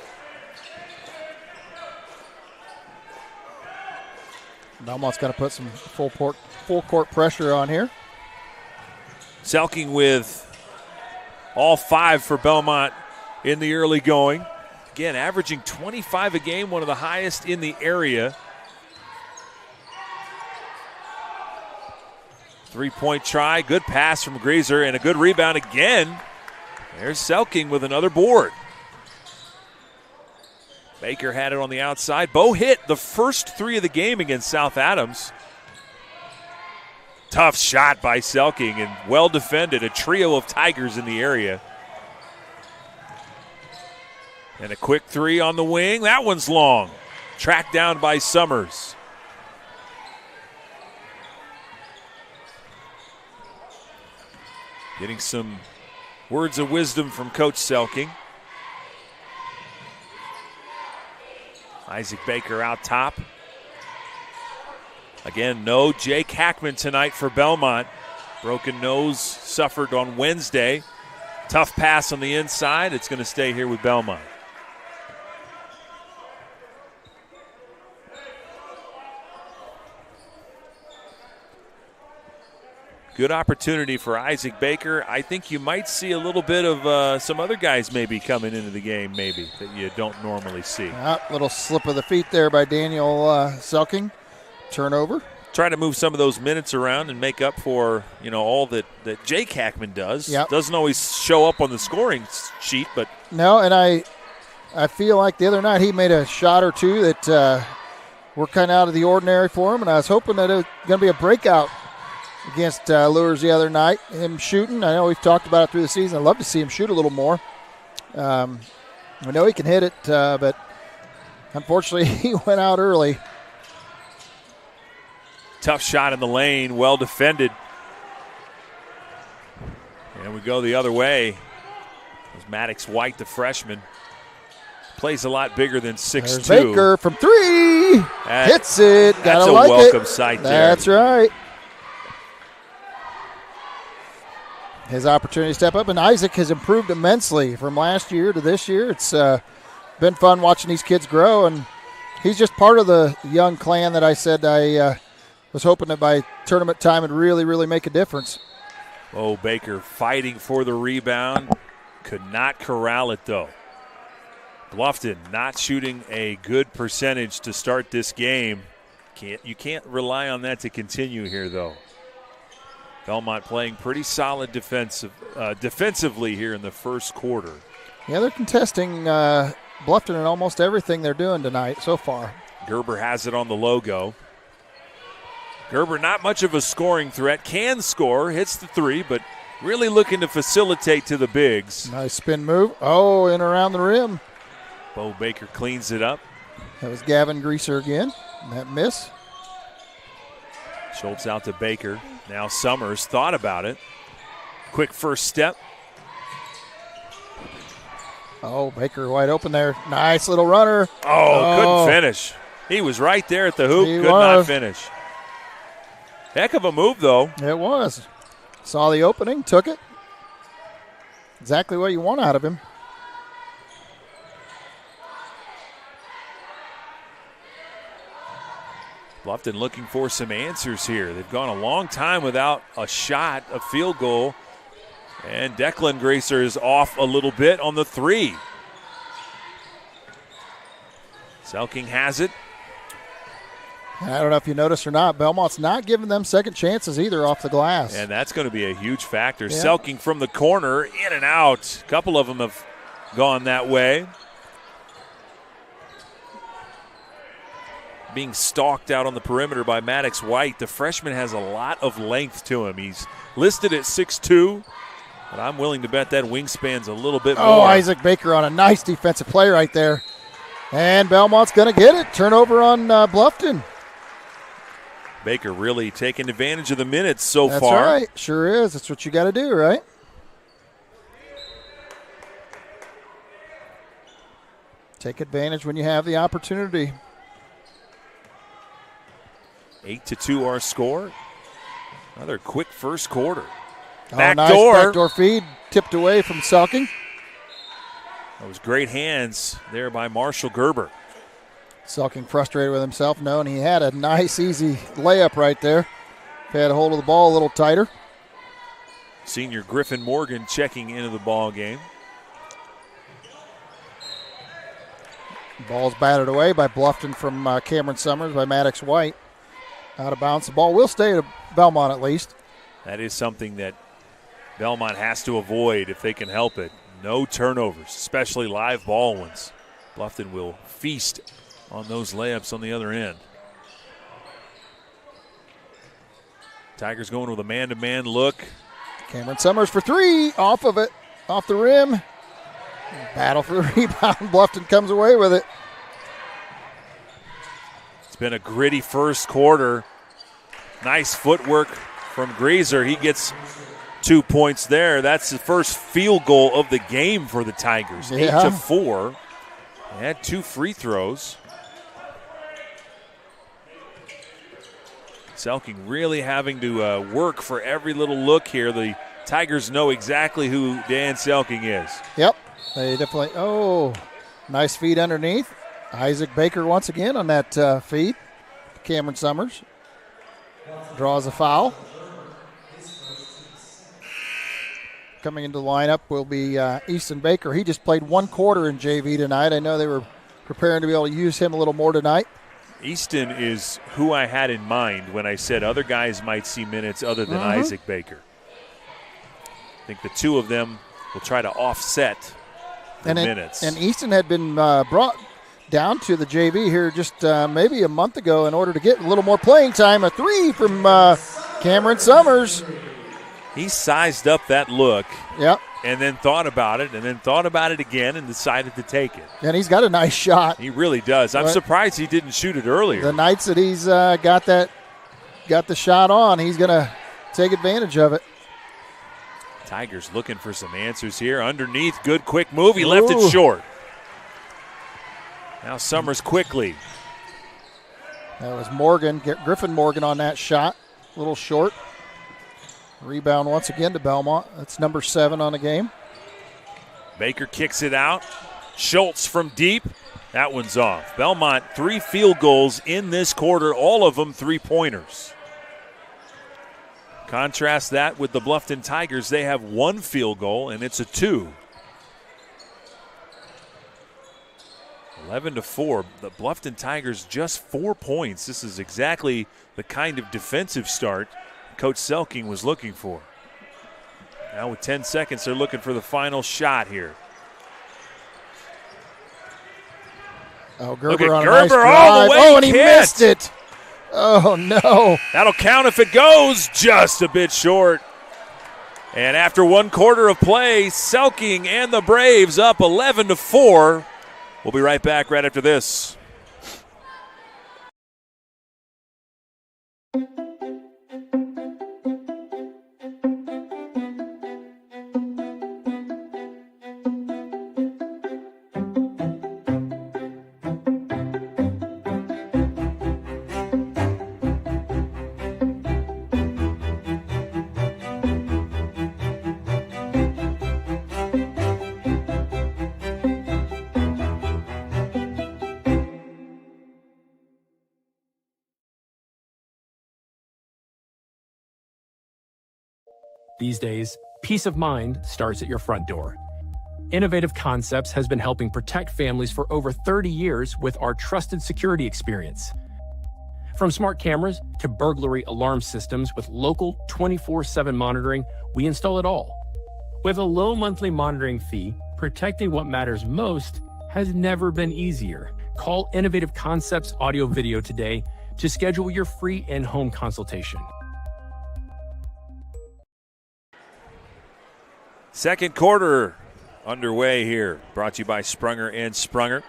Belmont's going to put some full court pressure on here. Selking with all 5 for Bellmont in the early going. Again, averaging 25 a game, one of the highest in the area. 3-point try, good pass from Greaser, and a good rebound again. There's Selking with another board. Baker had it on the outside. Bo hit the first 3 of the game against South Adams. Tough shot by Selking and well defended. A trio of Tigers in the area. And a quick 3 on the wing. That one's long. Tracked down by Summers. Getting some words of wisdom from Coach Selking. Isaac Baker out top. Again, no Jake Hackman tonight for Bellmont. Broken nose suffered on Wednesday. Tough pass on the inside. It's going to stay here with Bellmont. Good opportunity for Isaac Baker. I think you might see a little bit of some other guys maybe coming into the game maybe that you don't normally see. Little slip of the feet there by Daniel Selking. Turnover. Try to move some of those minutes around and make up for, all that Jake Hackman does. Yep. Doesn't always show up on the scoring sheet, but. No, and I feel like the other night he made a shot or two that were kind of out of the ordinary for him, and I was hoping that it was going to be a breakout against Lures the other night. Him shooting, I know we've talked about it through the season. I'd love to see him shoot a little more. We know he can hit it, but unfortunately he went out early. Tough shot in the lane, well defended. And we go the other way. There's Maddox White, the freshman. Plays a lot bigger than 6'2". Baker from 3. Hits it. That's Gotta a like welcome it. sight there. That's right. His opportunity to step up. And Isaac has improved immensely from last year to this year. It's been fun watching these kids grow. And he's just part of the young clan that I said I was hoping that by tournament time would really, really make a difference. Oh, Baker fighting for the rebound. Could not corral it, though. Bluffton not shooting a good percentage to start this game. You can't rely on that to continue here, though. Bellmont playing pretty solid defensively here in the first quarter. Yeah, they're contesting Bluffton in almost everything they're doing tonight so far. Gerber has it on the logo. Gerber not much of a scoring threat. Can score, hits the 3, but really looking to facilitate to the bigs. Nice spin move. Oh, in around the rim. Bo Baker cleans it up. That was Gavin Greaser again. That miss. Schultz out to Baker. Now Summers thought about it. Quick first step. Oh, Baker wide open there. Nice little runner. Oh, couldn't finish. He was right there at the hoop. Could not finish. Heck of a move, though. It was. Saw the opening, took it. Exactly what you want out of him. Bluffton looking for some answers here. They've gone a long time without a shot, a field goal. And Declan Gracer is off a little bit on the 3. Selking has it. I don't know if you noticed or not, Belmont's not giving them second chances either off the glass. And that's going to be a huge factor. Yeah. Selking from the corner, in and out. A couple of them have gone that way. Being stalked out on the perimeter by Maddox White. The freshman has a lot of length to him. He's listed at 6'2", but I'm willing to bet that wingspan's a little bit more. Oh, Isaac Baker on a nice defensive play right there. And Belmont's going to get it. Turnover on Bluffton. Baker really taking advantage of the minutes so That's far. That's right. Sure is. That's what you got to do, right? Take advantage when you have the opportunity. 8-2 our score. Another quick first quarter. Nice backdoor feed tipped away from Selking. That was great hands there by Marshall Gerber. Selking frustrated with himself, knowing he had a nice, easy layup right there. Had a hold of the ball a little tighter. Senior Griffin Morgan checking into the ball game. Ball's batted away by Bluffton from Cameron Summers by Maddox White. Out of bounds. The ball will stay to Belmont at least. That is something that Belmont has to avoid if they can help it. No turnovers, especially live ball ones. Bluffton will feast on those layups on the other end. Tigers going with a man-to-man look. Cameron Summers for 3. Off of it. Off the rim. Battle for the rebound. Bluffton comes away with it. It's been a gritty first quarter. Nice footwork from Grazer. He gets 2 points there. That's the first field goal of the game for the Tigers. Yeah. 8-4. They had 2 free throws. Selking really having to work for every little look here. The Tigers know exactly who Dan Selking is. Yep. They definitely. Oh, nice feed underneath. Isaac Baker once again on that feed. Cameron Summers draws a foul. Coming into the lineup will be Easton Baker. He just played 1 quarter in JV tonight. I know they were preparing to be able to use him a little more tonight. Easton is who I had in mind when I said other guys might see minutes other than Isaac Baker. I think the two of them will try to offset the minutes. And Easton had been brought down to the JV here just maybe a month ago in order to get a little more playing time. A 3 from Cameron Summers. He sized up that look. Yep. And then thought about it, and then thought about it again and decided to take it. And he's got a nice shot. He really does. I'm surprised he didn't shoot it earlier. The nights that he's got the shot on, he's going to take advantage of it. Tigers looking for some answers here. Underneath, good quick move. He left it short. Now Summers quickly. That was Morgan, Griffin Morgan on that shot. A little short. Rebound once again to Bellmont. That's number 7 on the game. Baker kicks it out. Schultz from deep. That one's off. Bellmont 3 field goals in this quarter, all of them 3-pointers. Contrast that with the Bluffton Tigers. They have 1 field goal, and it's a 2. 11-4. The Bluffton Tigers just 4 points. This is exactly the kind of defensive start Coach Selking was looking for. Now with 10 seconds, they're looking for the final shot here. Oh, Gerber Look at on Gerber a nice drive. all the way. Oh, and he missed it. Oh, no. That'll count if it goes. Just a bit short. And after 1 quarter of play, Selking and the Braves up 11-4. We'll be right back right after this. These days, peace of mind starts at your front door. Innovative Concepts has been helping protect families for over 30 years with our trusted security experience. From smart cameras to burglary alarm systems with local 24/7 monitoring, we install it all. With a low monthly monitoring fee, protecting what matters most has never been easier. Call Innovative Concepts Audio Video today to schedule your free in-home consultation. Second quarter underway here. Brought to you by Sprunger and Sprunger.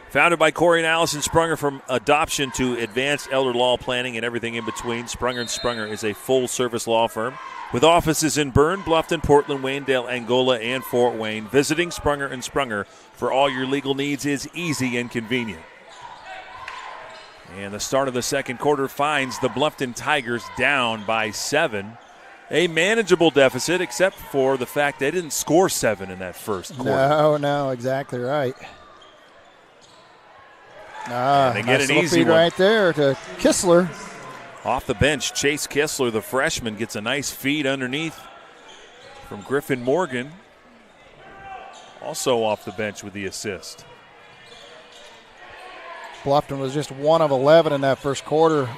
Founded by Corey and Allison Sprunger, from adoption to advanced elder law planning and everything in between, Sprunger & Sprunger is a full-service law firm with offices in Berne, Bluffton, Portland, Waynedale, Angola, and Fort Wayne. Visiting Sprunger & Sprunger for all your legal needs is easy and convenient. And the start of the second quarter finds the Bluffton Tigers down by 7. A manageable deficit, except for the fact they didn't score 7 in that first quarter. No, exactly right. They get nice an easy feed one right there to Kistler. Off the bench, Chase Kistler, the freshman, gets a nice feed underneath from Griffin Morgan. Also off the bench with the assist. Bluffton was just 1 of 11 in that first quarter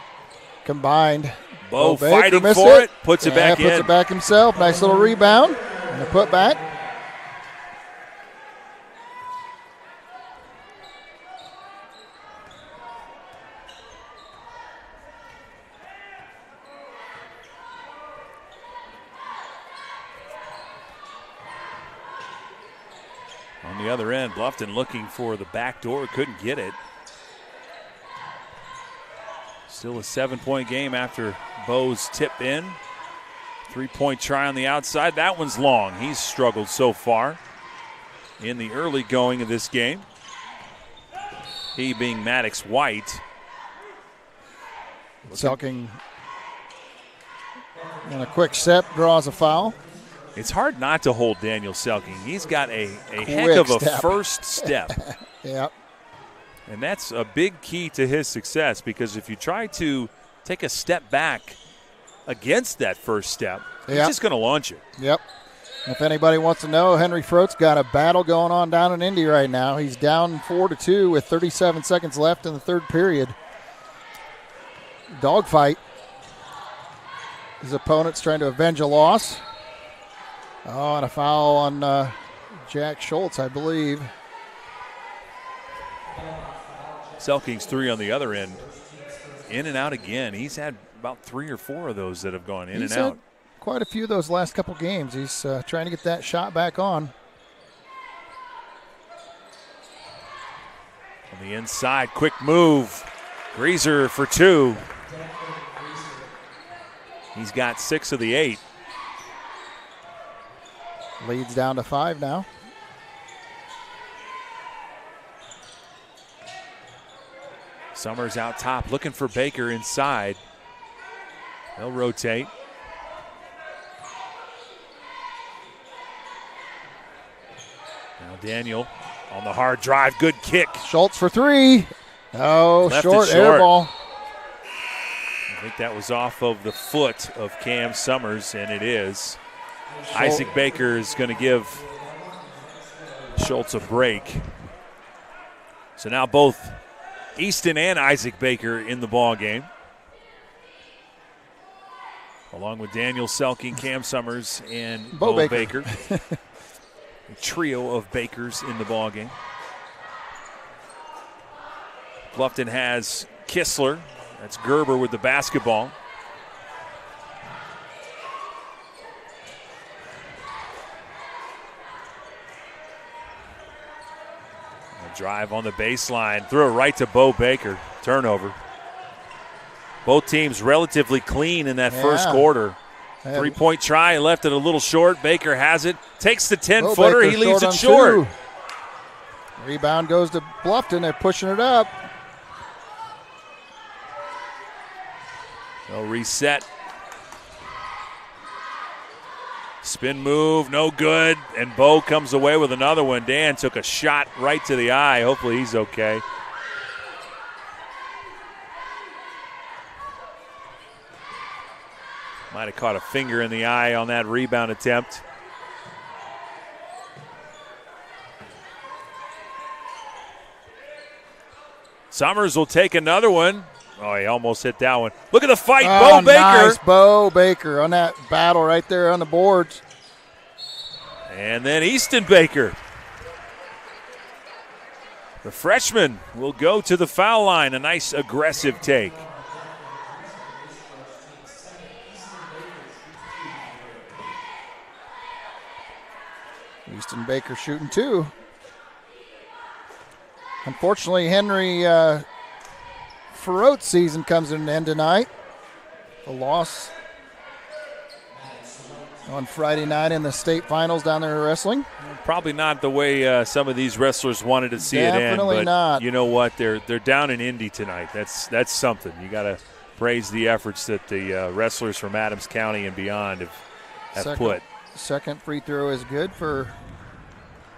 combined. Bo Baker fighting missed for it, puts it back in. Puts it back himself. Nice little rebound and a put back. On the other end, Bluffton looking for the back door, couldn't get it. Still a 7-point game after Bo's tip in. 3-point try on the outside. That one's long. He's struggled so far in the early going of this game. He being Maddox White. Selking on a quick step draws a foul. It's hard not to hold Daniel Selking. He's got a heck of a first step. Yep. And that's a big key to his success, because if you try to take a step back against that first step, he's just going to launch it. Yep. If anybody wants to know, Henry Frote's got a battle going on down in Indy right now. He's down 4-2 with 37 seconds left in the third period. Dogfight. His opponent's trying to avenge a loss. Oh, and a foul on Jack Schultz, I believe. Selking's 3 on the other end. In and out again. He's had about 3 or 4 of those that have gone in and out. Had quite a few of those last couple games. He's trying to get that shot back on. On the inside, quick move. Greaser for 2. He's got 6 of the 8. Leads down to 5 now. Summers out top, looking for Baker inside. They'll rotate. Now Daniel on the hard drive, good kick. Schultz for 3. Oh, Left short it air ball. I think that was off of the foot of Cam Summers, and it is. Isaac Baker is going to give Schultz a break. So now both Easton and Isaac Baker in the ball game, along with Daniel Selking, Cam Summers, and Bo Baker. A trio of Bakers in the ball game. Bluffton has Kistler. That's Gerber with the basketball. Drive on the baseline, throw it right to Bo Baker. Turnover. Both teams relatively clean in that first quarter. 3-point try, left it a little short. Baker has it, takes the 10-footer, he leaves it short. Rebound goes to Bluffton, they're pushing it up. They'll reset. Spin move, no good, and Bo comes away with another one. Dan took a shot right to the eye. Hopefully he's okay. Might have caught a finger in the eye on that rebound attempt. Summers will take another one. Oh, he almost hit that one. Look at the fight, Bo Baker. Nice, Bo Baker on that battle right there on the boards. And then Easton Baker. The freshman will go to the foul line. A nice aggressive take. Easton Baker shooting 2. Unfortunately, Henry Ferrot's season comes to an end tonight. A loss on Friday night in the state finals down there wrestling. Probably not the way some of these wrestlers wanted to see it end. Definitely not. You know what? They're down in Indy tonight. That's something. You got to praise the efforts that the wrestlers from Adams County and beyond have put. Second free throw is good for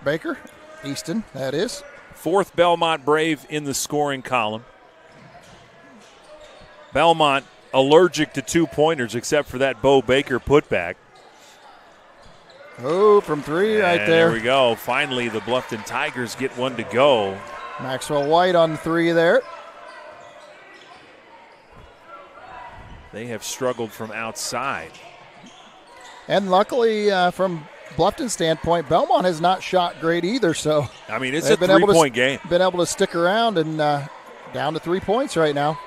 Baker. Easton, that is. 4th Bellmont Brave in the scoring column. Bellmont allergic to 2-pointers except for that Bo Baker putback. Oh, from 3 right there. There we go. Finally, the Bluffton Tigers get one to go. Maxwell White on 3 there. They have struggled from outside. And luckily, from Bluffton's standpoint, Bellmont has not shot great either. So I mean, it's a 3-point game. Been able to stick around and down to 3 points right now.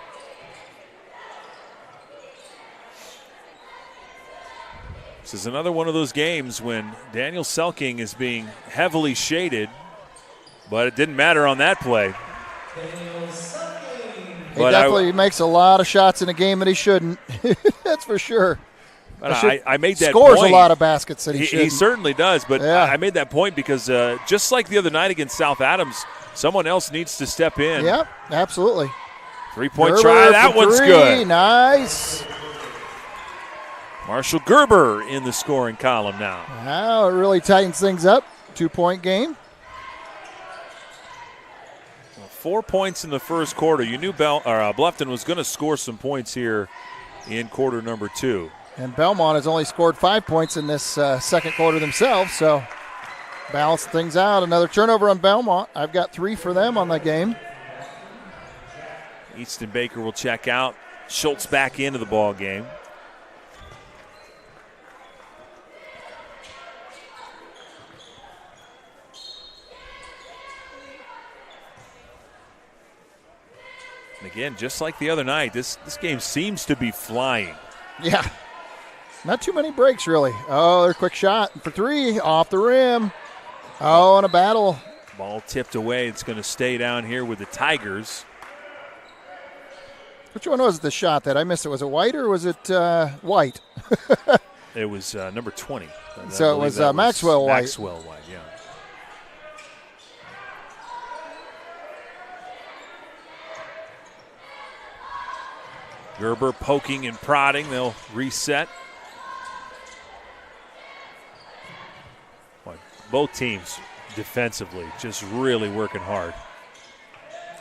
This is another one of those games when Daniel Selking is being heavily shaded, but it didn't matter on that play. He definitely makes a lot of shots in a game that he shouldn't. That's for sure. But I made that scores point. A lot of baskets that he shouldn't. He certainly does, but yeah. I made that point because just like the other night against South Adams, someone else needs to step in. Yep, absolutely. 3-point try, that one's good. Nice. Marshall Gerber in the scoring column now. Wow, it really tightens things up. 2-point game. 4 points in the first quarter. You knew Bluffton was going to score some points here in quarter number 2. And Bellmont has only scored 5 points in this second quarter themselves, so balance things out. Another turnover on Bellmont. I've got 3 for them on the game. Easton Baker will check out. Schultz back into the ball game. And again, just like the other night, this game seems to be flying. Yeah. Not too many breaks, really. Oh, there's a quick shot for 3 off the rim. Oh, and a battle. Ball tipped away. It's going to stay down here with the Tigers. Which one was the shot that I missed? Was it White or was it White? It was number 20. So it was Maxwell White. Maxwell White, yeah. Gerber poking and prodding. They'll reset. Both teams defensively just really working hard.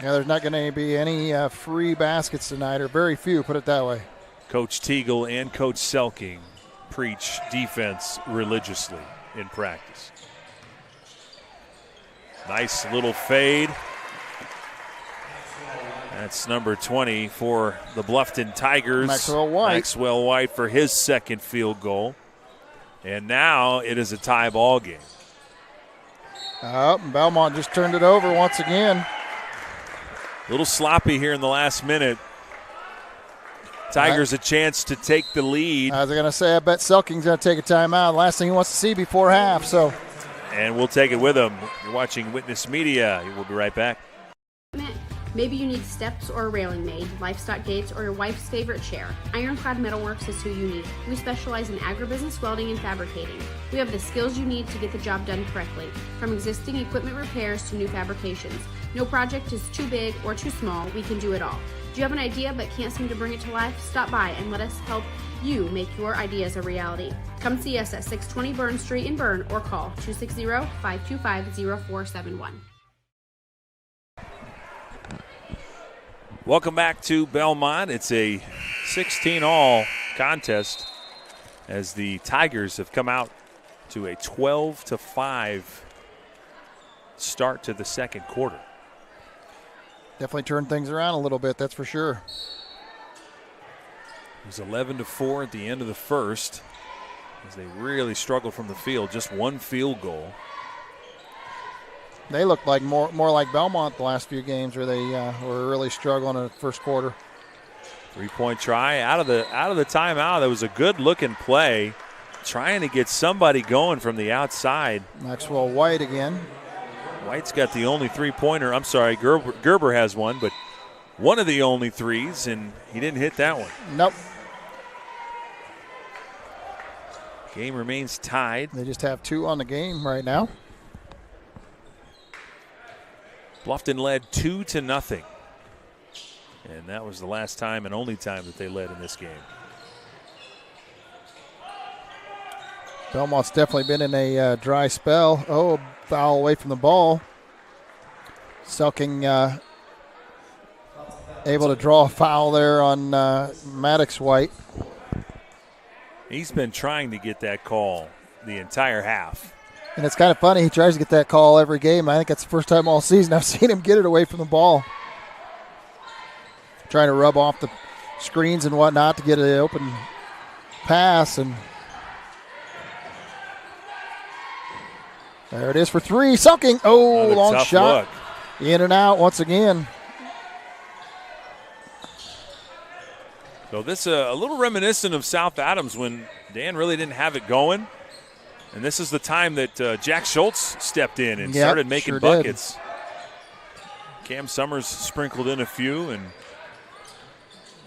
Yeah, there's not going to be any free baskets tonight, or very few, put it that way. Coach Teagle and Coach Selking preach defense religiously in practice. Nice little fade. That's number 20 for the Bluffton Tigers. Maxwell White. Maxwell White for his second field goal. And now it is a tie ball game. Bellmont just turned it over once again. A little sloppy here in the last minute. Tigers a chance to take the lead. I was going to say, I bet Selking's going to take a timeout. Last thing he wants to see before half. So, and we'll take it with him. You're watching Witness Media. We'll be right back. Maybe you need steps or a railing made, livestock gates, or your wife's favorite chair. Ironclad Metalworks is who you need. We specialize in agribusiness welding and fabricating. We have the skills you need to get the job done correctly, from existing equipment repairs to new fabrications. No project is too big or too small. We can do it all. Do you have an idea but can't seem to bring it to life? Stop by and let us help you make your ideas a reality. Come see us at 620 Berne Street in Berne or call 260-525-0471. Welcome back to Bellmont. It's a 16-all contest as the Tigers have come out to a 12-5 start to the second quarter. Definitely turned things around a little bit, that's for sure. It was 11-4 at the end of the first as they really struggled from the field. Just one field goal. They looked like more like Bellmont the last few games where they were really struggling in the first quarter. 3-point try out of the timeout. That was a good looking play, trying to get somebody going from the outside. Maxwell White again. White's got the only three-pointer. I'm sorry, Gerber has one, but one of the only threes, and he didn't hit that one. Nope. Game remains tied. They just have 2 on the game right now. Bluffton led 2-0. And that was the last time and only time that they led in this game. Belmont's definitely been in a dry spell. Oh, foul away from the ball. Selking able to draw a foul there on Maddox White. He's been trying to get that call the entire half. And it's kind of funny. He tries to get that call every game. I think that's the first time all season I've seen him get it away from the ball. Trying to rub off the screens and whatnot to get an open pass. And there it is for 3. Selking. Oh, another long tough shot. look. In and out once again. So this a little reminiscent of South Adams when Dan really didn't have it going. And this is the time that Jack Schultz stepped in and started making buckets. Cam Summers sprinkled in a few, and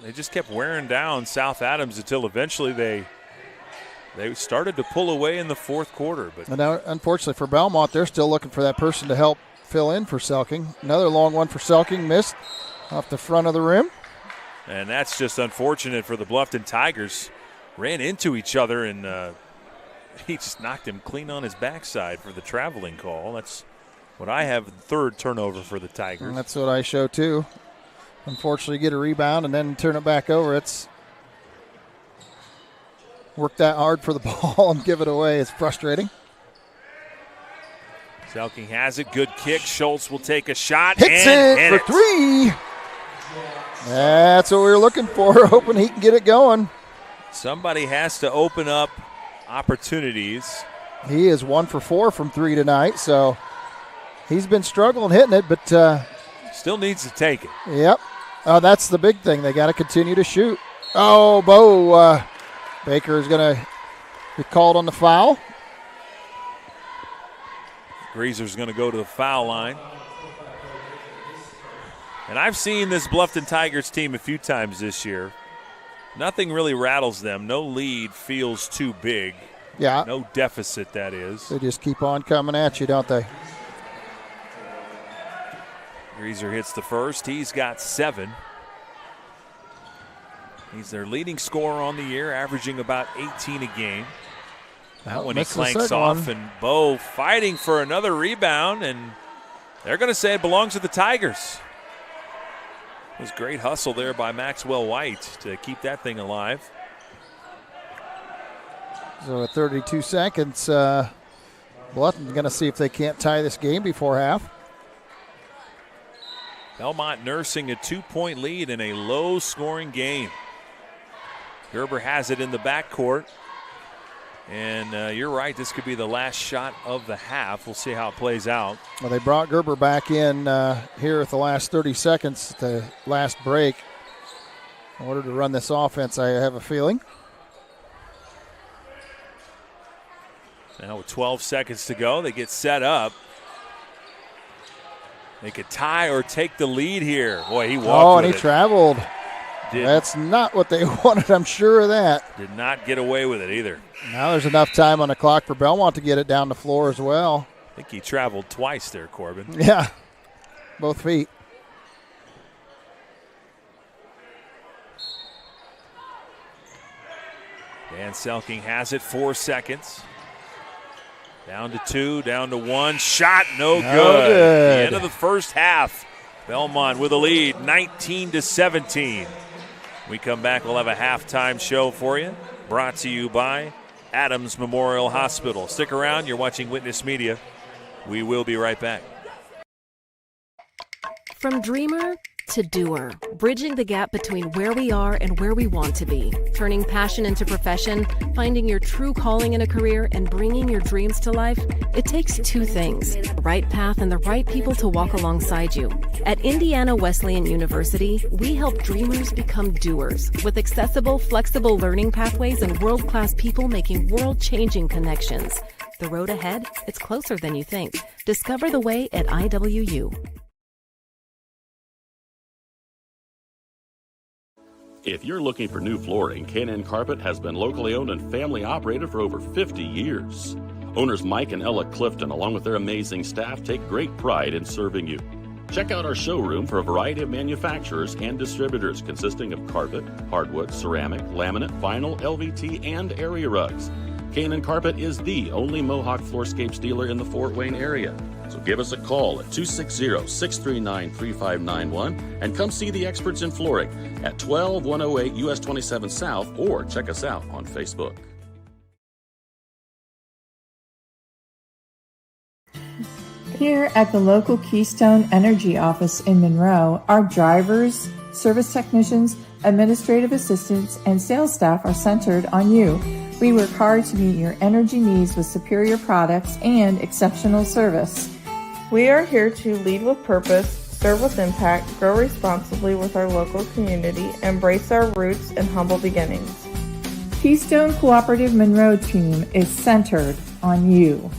they just kept wearing down South Adams until eventually they started to pull away in the fourth quarter. But now, unfortunately for Bellmont, they're still looking for that person to help fill in for Selking. Another long one for Selking, missed off the front of the rim. And that's just unfortunate for the Bluffton Tigers. Ran into each other, and he just knocked him clean on his backside for the traveling call. That's what I have, third turnover for the Tigers. And that's what I show too. Unfortunately, get a rebound and then turn it back over. It's work that hard for the ball and give it away. It's frustrating. Selking has it. Good kick. Schultz will take a shot. Hits and it for 3. That's what we were looking for, hoping he can get it going. Somebody has to open up opportunities. He is 1 for 4 from 3 tonight, so he's been struggling hitting it, but still needs to take it. Yep. That's the big thing. They got to continue to shoot. Oh, Bo Baker is going to be called on the foul. Greaser's going to go to the foul line. And I've seen this Bluffton Tigers team a few times this year. Nothing really rattles them. No lead feels too big. Yeah. No deficit, that is. They just keep on coming at you, don't they? Greaser hits the first. He's got 7. He's their leading scorer on the year, averaging about 18 a game. That one he clanks off, and Bo fighting for another rebound, and they're going to say it belongs to the Tigers. It was great hustle there by Maxwell White to keep that thing alive. So at 32 seconds, Bluffton's going to see if they can't tie this game before half. Bellmont nursing a 2-point lead in a low-scoring game. Gerber has it in the backcourt. And you're right, this could be the last shot of the half. We'll see how it plays out. Well, they brought Gerber back in here at the last 30 seconds, the last break, in order to run this offense, I have a feeling. Now with 12 seconds to go, they get set up. They could tie or take the lead here. Boy, he walked and with he it. traveled. That's not what they wanted, I'm sure of that. Did not get away with it either. Now there's enough time on the clock for Bellmont to get it down the floor as well. I think he traveled twice there, Corbin. Yeah, both feet. Dan Selking has it, 4 seconds. Down to 2, down to 1. Shot, no good. The end of the first half. Bellmont with a lead, 19-17. We come back, we'll have a halftime show for you. brought to you by Adams Memorial Hospital. Stick around. You're watching Witness Media. We will be right back. From dreamer to doer, bridging the gap between where we are and where we want to be, turning passion into profession, finding your true calling in a career, and bringing your dreams to life, it takes two things: the right path and the right people to walk alongside you. At Indiana Wesleyan University, we help dreamers become doers with accessible, flexible learning pathways and world-class people making world-changing connections. The road ahead, it's closer than you think. Discover the way at IWU. If you're looking for new flooring, K&N Carpet has been locally owned and family operated for over 50 years. Owners Mike and Ella Clifton, along with their amazing staff, take great pride in serving you. Check out our showroom for a variety of manufacturers and distributors consisting of carpet, hardwood, ceramic, laminate, vinyl, LVT, and area rugs. K&N Carpet is the only Mohawk Floorscapes dealer in the Fort Wayne area. So give us a call at 260-639-3591 and come see the experts in flooring at 12108 US 27 South, or check us out on Facebook. Here at the local Keystone Energy office in Monroe, our drivers, service technicians, administrative assistants, and sales staff are centered on you. We work hard to meet your energy needs with superior products and exceptional service. We are here to lead with purpose, serve with impact, grow responsibly with our local community, embrace our roots and humble beginnings. Keystone Cooperative Monroe team is centered on you.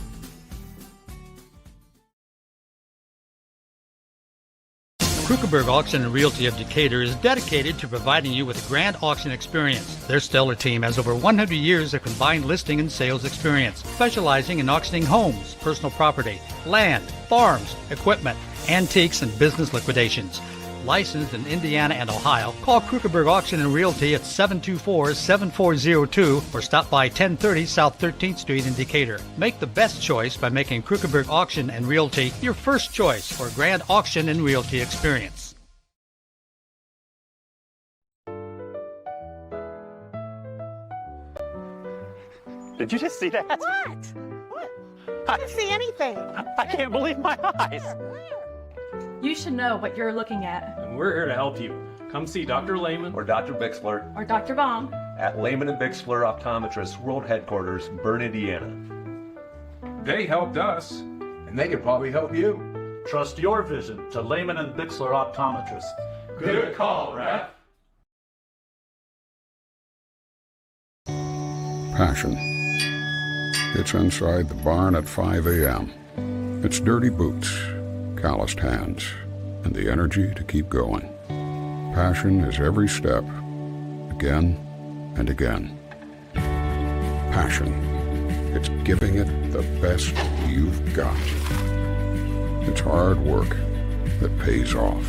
Krukeberg Auction and Realty of Decatur is dedicated to providing you with a grand auction experience. Their stellar team has over 100 years of combined listing and sales experience, specializing in auctioning homes, personal property, land, farms, equipment, antiques, and business liquidations. Licensed in Indiana and Ohio, call Krukeberg Auction and Realty at 724-7402 or stop by 1030 South 13th Street in Decatur. Make the best choice by making Krukeberg Auction and Realty your first choice for a grand auction and realty experience. Did you just see that? What? I didn't see anything. I can't believe my eyes. You should know what you're looking at. And we're here to help you. Come see Dr. Lehman or Dr. Bixler or Dr. Baum at Lehman and Bixler Optometrists World Headquarters, Berne, Indiana. They helped us, and they could probably help you. Trust your vision to Lehman and Bixler Optometrists. Good call, Rap. Passion. It's inside the barn at 5 a.m. It's dirty boots, calloused hands, and the energy to keep going. Passion is every step, again and again. Passion. It's giving it the best you've got. It's hard work that pays off.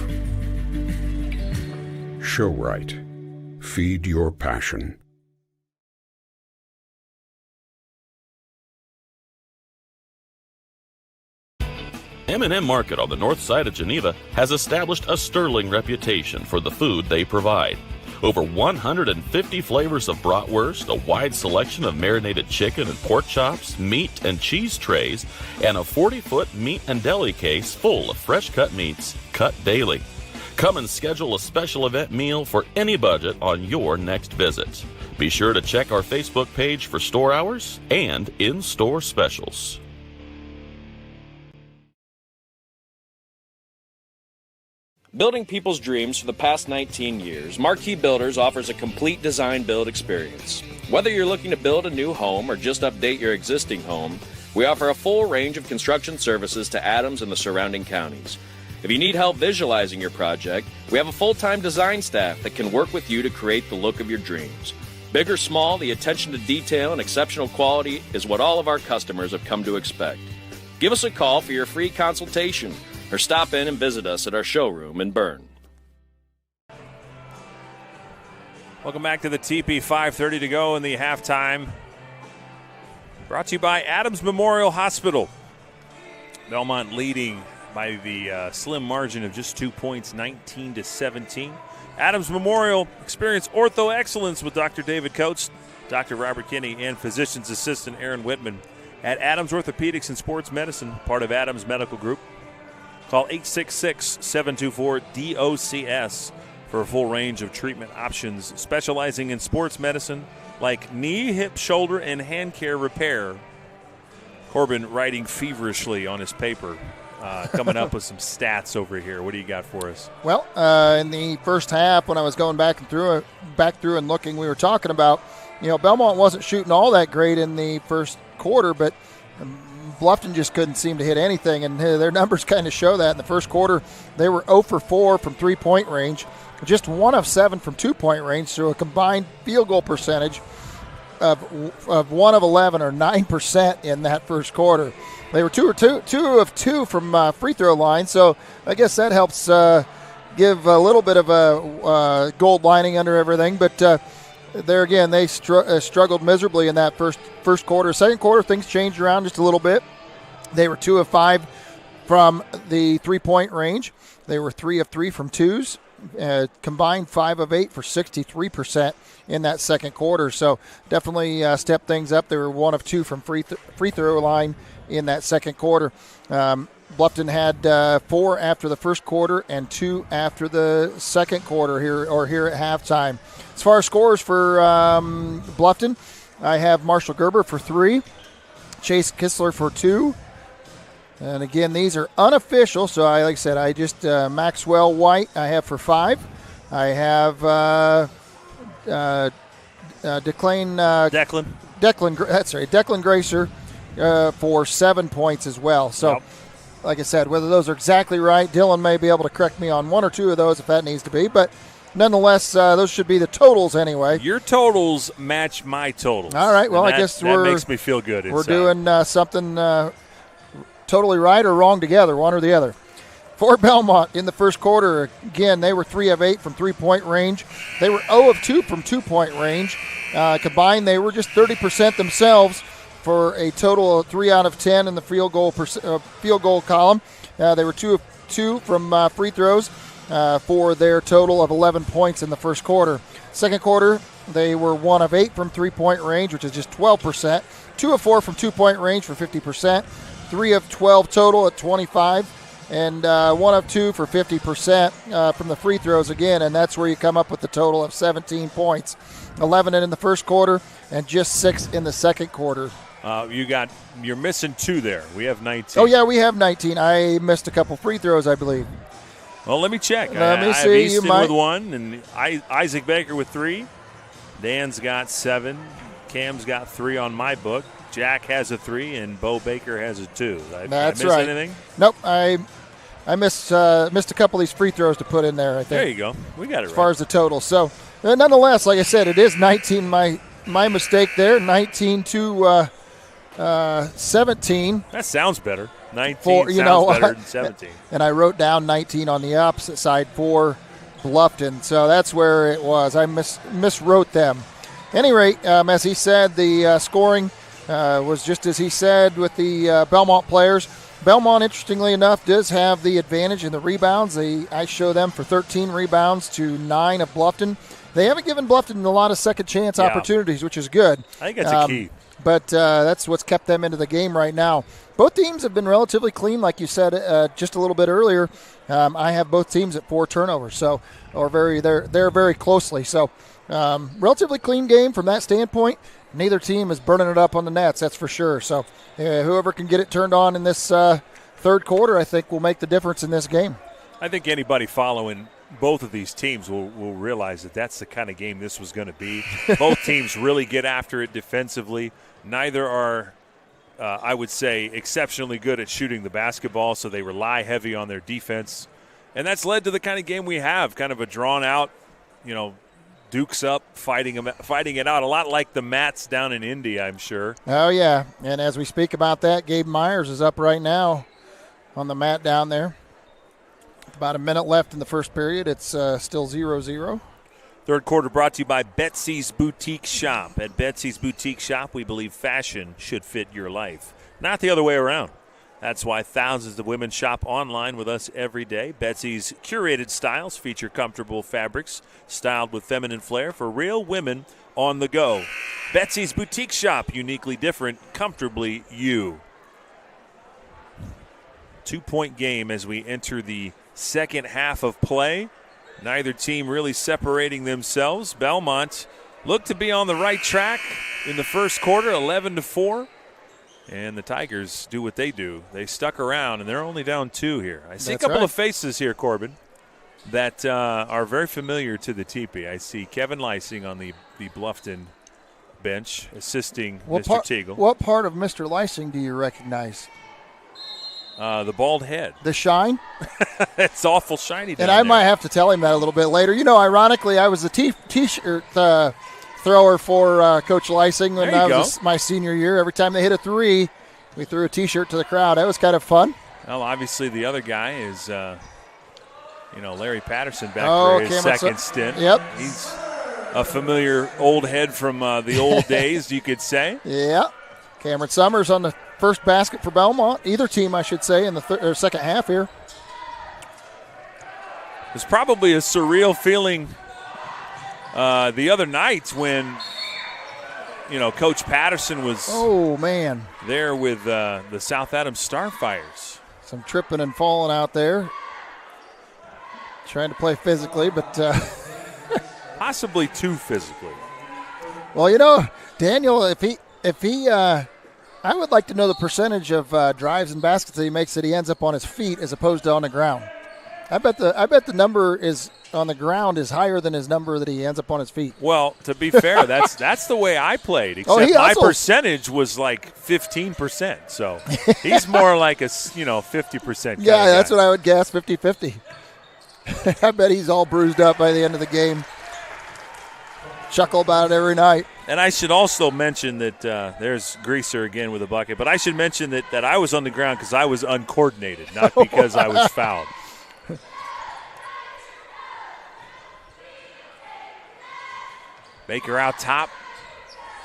Show right. Feed your passion. M&M Market on the north side of Geneva has established a sterling reputation for the food they provide. Over 150 flavors of bratwurst, a wide selection of marinated chicken and pork chops, meat and cheese trays, and a 40-foot meat and deli case full of fresh-cut meats, cut daily. Come and schedule a special event meal for any budget on your next visit. Be sure to check our Facebook page for store hours and in-store specials. Building people's dreams for the past 19 years, Marquee Builders offers a complete design build experience. Whether you're looking to build a new home or just update your existing home, we offer a full range of construction services to Adams and the surrounding counties. If you need help visualizing your project, we have a full-time design staff that can work with you to create the look of your dreams. Big or small, the attention to detail and exceptional quality is what all of our customers have come to expect. Give us a call for your free consultation, or stop in and visit us at our showroom in Berne. Welcome back to the TP. 5:30 to go in the halftime. Brought to you by Adams Memorial Hospital. Bellmont leading by the slim margin of just 2 points, 19-17. Adams Memorial, experience ortho excellence with Dr. David Coates, Dr. Robert Kinney, and physician's assistant Aaron Whitman at Adams Orthopedics and Sports Medicine, part of Adams Medical Group. Call 866-724-DOCS for a full range of treatment options, specializing in sports medicine like knee, hip, shoulder, and hand care repair. Corbin writing feverishly on his paper, coming up with some stats over here. What do you got for us? Well, in the first half, when I was going back through and looking, we were talking about, Bellmont wasn't shooting all that great in the first quarter, but Bluffton just couldn't seem to hit anything, and their numbers kind of show that. In the first quarter, they were 0 for 4 from three-point range, just 1 of 7 from two-point range, so a combined field goal percentage of 1 of 11, or 9% in that first quarter. They were 2 of 2 from free throw line, so I guess that helps give a little bit of a gold lining under everything. But there again, they struggled miserably in that first quarter. Second quarter, things changed around just a little bit. They were 2 of 5 from the three-point range. They were 3 of 3 from twos. Combined 5 of 8 for 63% in that second quarter. So definitely stepped things up. They were 1 of 2 from free throw line in that second quarter. Bluffton had 4 after the first quarter and 2 after the second quarter here at halftime. As far as scores for Bluffton, I have Marshall Gerber for 3, Chase Kistler for 2. And again, these are unofficial, so like I said, I just Maxwell White I have for 5. I have Declan Gracer for 7 points as well. So, Like I said, whether those are exactly right, Dylan may be able to correct me on 1 or 2 of those if that needs to be, but nonetheless, those should be the totals anyway. Your totals match my totals. All right, well, I guess that makes me feel good. We're doing something totally right or wrong together, one or the other. For Bellmont in the first quarter, again, they were 3 of 8 from three-point range. They were 0 of 2 from two-point range. Combined, they were just 30% themselves for a total of 3 out of 10 in the field goal column. They were 2 of 2 from free throws for their total of 11 points in the first quarter. Second quarter, they were 1 of 8 from three-point range, which is just 12%. 2 of 4 from two-point range for 50%. 3 of 12 total at 25, and 1 of 2 for 50% from the free throws again, and that's where you come up with the total of 17 points. 11 in the first quarter and just 6 in the second quarter. You're missing 2 there. We have 19. Oh, yeah, we have 19. I missed a couple free throws, I believe. Well, let me check. Let me I see. have Easton You might. with 1, and Isaac Baker with 3. Dan's got 7. Cam's got 3 on my book. Jack has a 3, and Bo Baker has a 2. That's I miss right. anything? Nope. I missed a couple of these free throws to put in there, I think. There you go. We got it as far as the total. So, nonetheless, like I said, it is 19. My mistake there. 19 to 17. That sounds better. 19 sounds better than 17. And I wrote down 19 on the opposite side for Bluffton. So that's where it was. I miswrote them. At any rate, as he said, the scoring was just as he said with the Bellmont players. Bellmont, interestingly enough, does have the advantage in the rebounds. I show them for 13 rebounds to 9 of Bluffton. They haven't given Bluffton a lot of second chance opportunities, which is good. I think that's a key. But that's what's kept them into the game right now. Both teams have been relatively clean, like you said just a little bit earlier. I have both teams at 4 turnovers, they're very closely. So relatively clean game from that standpoint. Neither team is burning it up on the nets, that's for sure. So whoever can get it turned on in this third quarter, I think, will make the difference in this game. I think anybody following both of these teams will realize that that's the kind of game this was going to be. Both teams really get after it defensively. Neither are, I would say, exceptionally good at shooting the basketball, so they rely heavy on their defense. And that's led to the kind of game we have, kind of a drawn-out, Dukes up, fighting it out, a lot like the Mats down in Indy, I'm sure. Oh, yeah. And as we speak about that, Gabe Myers is up right now on the mat down there. About a minute left in the first period. It's still 0-0. Third quarter brought to you by Betsy's Boutique Shop. At Betsy's Boutique Shop, we believe fashion should fit your life, not the other way around. That's why thousands of women shop online with us every day. Betsy's curated styles feature comfortable fabrics styled with feminine flair for real women on the go. Betsy's Boutique Shop, uniquely different, comfortably you. 2-point game as we enter the second half of play. Neither team really separating themselves. Bellmont looked to be on the right track in the first quarter, 11-4. And the Tigers do what they do. They stuck around, and they're only down 2 here. I see a couple of faces here, Corbin, that are very familiar to the teepee. I see Kevin Lysing on the Bluffton bench assisting Mr. Teagle. What part of Mr. Lysing do you recognize? The bald head. The shine? It's awful shiny down And I there. might have to tell him that a little bit later. You know, ironically, I was the T-shirt thrower for Coach Lysing when I was my senior year. Every time they hit a 3, we threw a T-shirt to the crowd. That was kind of fun. Well, obviously the other guy is, Larry Patterson back for his second stint. Yep. He's a familiar old head from the old days, you could say. Yeah. Cameron Summers on the first basket for Bellmont. Either team, I should say, in the second half here. It was probably a surreal feeling the other night when, Coach Patterson was there with the South Adams Starfires. Some tripping and falling out there. Trying to play physically, but possibly too physically. Well, Daniel, if he I would like to know the percentage of drives and baskets that he makes that he ends up on his feet as opposed to on the ground. I bet the number is on the ground is higher than his number that he ends up on his feet. Well, to be fair, that's the way I played, except my percentage was like 15%. So he's more like a 50%. Yeah, that's what I would guess, 50-50. I bet he's all bruised up by the end of the game. Chuckle about it every night. And I should also mention that there's Greaser again with a bucket, but I should mention that I was on the ground because I was uncoordinated, not because I was fouled. Baker out top.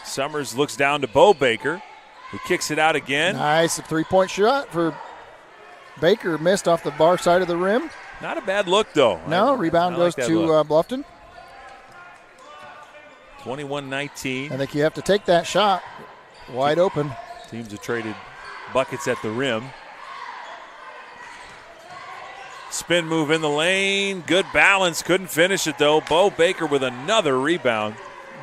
Summers looks down to Bo Baker, who kicks it out again. Nice, a three-point shot for Baker. Missed off the bar side of the rim. Not a bad look, though. No, rebound goes to Bluffton. 21-19. I think you have to take that shot. Wide open. Teams have traded buckets at the rim. Spin move in the lane. Good balance. Couldn't finish it, though. Bo Baker with another rebound.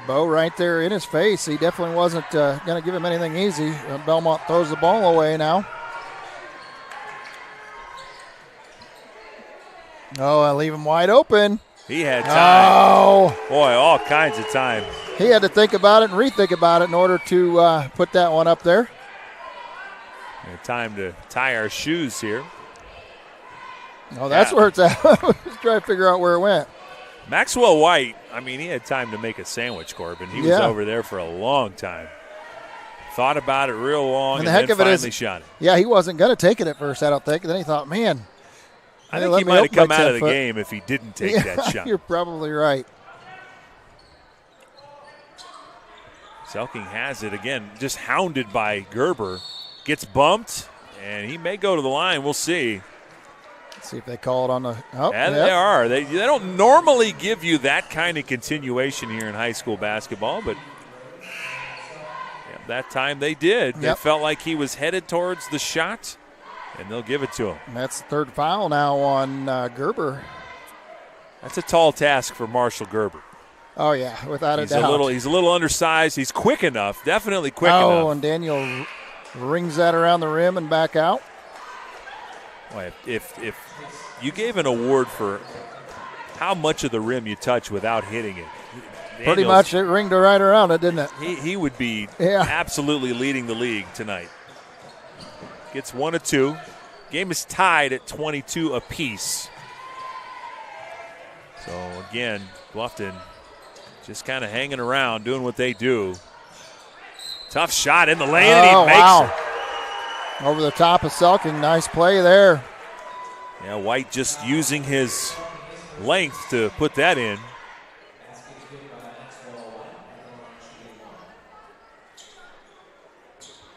Bo right there in his face. He definitely wasn't going to give him anything easy. Bellmont throws the ball away now. Oh, I leave him wide open. He had time. Oh. Boy, all kinds of time. He had to think about it and rethink about it in order to put that one up there. Time to tie our shoes here. Oh, that's where it's at. I was trying to figure out where it went. Maxwell White, he had time to make a sandwich, Corbin. He was over there for a long time. Thought about it real long and then finally shot it. Yeah, he wasn't going to take it at first, I don't think. And then he thought, man. I think he might have come out of the game if he didn't take that shot. You're probably right. Selking has it again, just hounded by Gerber. Gets bumped, and he may go to the line. We'll see. Let's see if they call it on the. Oh, they are. They don't normally give you that kind of continuation here in high school basketball, but that time they did. They felt like he was headed towards the shot, and they'll give it to him. And that's the third foul now on Gerber. That's a tall task for Marshall Gerber. Oh, yeah, without a doubt. He's a little undersized. He's quick enough, definitely quick enough. Oh, and Daniel rings that around the rim and back out. Boy, if you gave an award for how much of the rim you touch without hitting it, pretty much it ringed right around it, didn't it? He would be absolutely leading the league tonight. Gets 1 of 2. Game is tied at 22 apiece. So, again, Bluffton just kind of hanging around, doing what they do. Tough shot in the lane, and he makes it. Over the top of Selking. Nice play there. Yeah, White just using his length to put that in.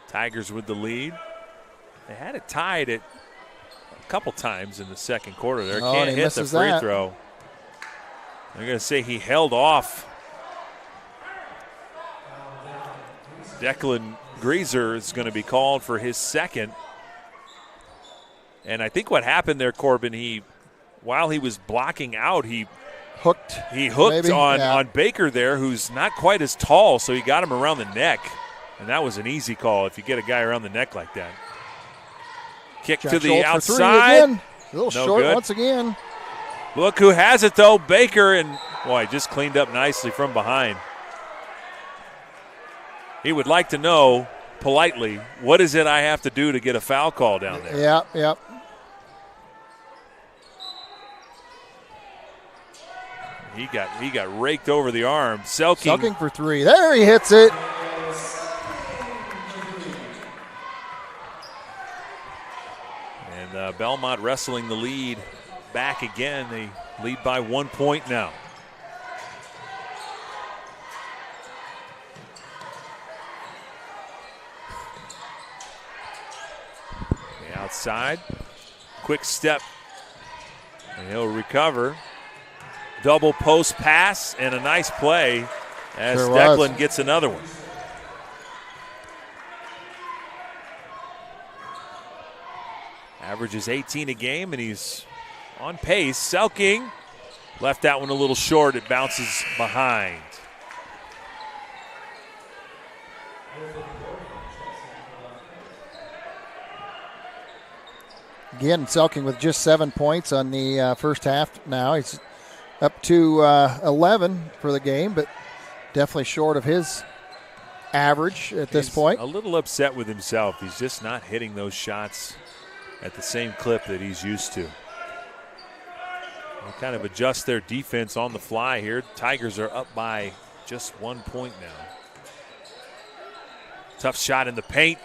Tigers with the lead. They had it tied at a couple times in the second quarter there. Oh, Can't and he hit the misses free that. throw. They're going to say he held off. Declan Greaser is going to be called for his second. And I think what happened there, Corbin, while he was blocking out, he hooked maybe? on Baker there, who's not quite as tall, so he got him around the neck. And that was an easy call if you get a guy around the neck like that. Kick Jack to the Schultz for three outside. again. A little short good. once again. Look who has it, though, Baker. And, boy, just cleaned up nicely from behind. He would like to know, politely, what is it I have to do to get a foul call down there? Yep. He got raked over the arm. Selking for three. There he hits it. And Bellmont wrestling the lead back again. They lead by 1 point now. The outside. Quick step. And he'll recover. Double post pass and a nice play as Sure Declan was. gets another one. Averages 18 a game, and he's on pace. Selking left that one a little short. It bounces behind. Again, Selking with just 7 points on the first half now. He's up to 11 for the game, but definitely short of his average at this point. A little upset with himself. He's just not hitting those shots at the same clip that he's used to. They kind of adjust their defense on the fly here. Tigers are up by just 1 point now. Tough shot in the paint.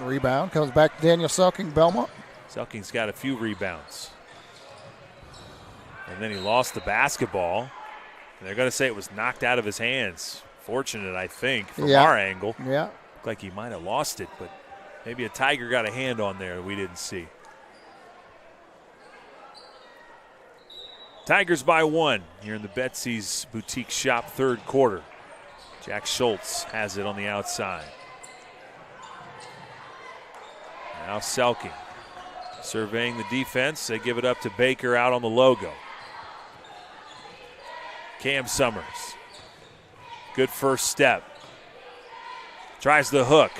Rebound comes back to Daniel Selking, Bellmont. Selking's got a few rebounds. And then he lost the basketball. And they're going to say it was knocked out of his hands. Fortunate, I think, from our angle. Yeah. Looked like he might have lost it, but maybe a Tiger got a hand on there that we didn't see. Tigers by 1 here in the Betsy's Boutique Shop third quarter. Jack Schultz has it on the outside. Now Selking surveying the defense. They give it up to Baker out on the logo. Cam Summers. Good first step. Tries the hook.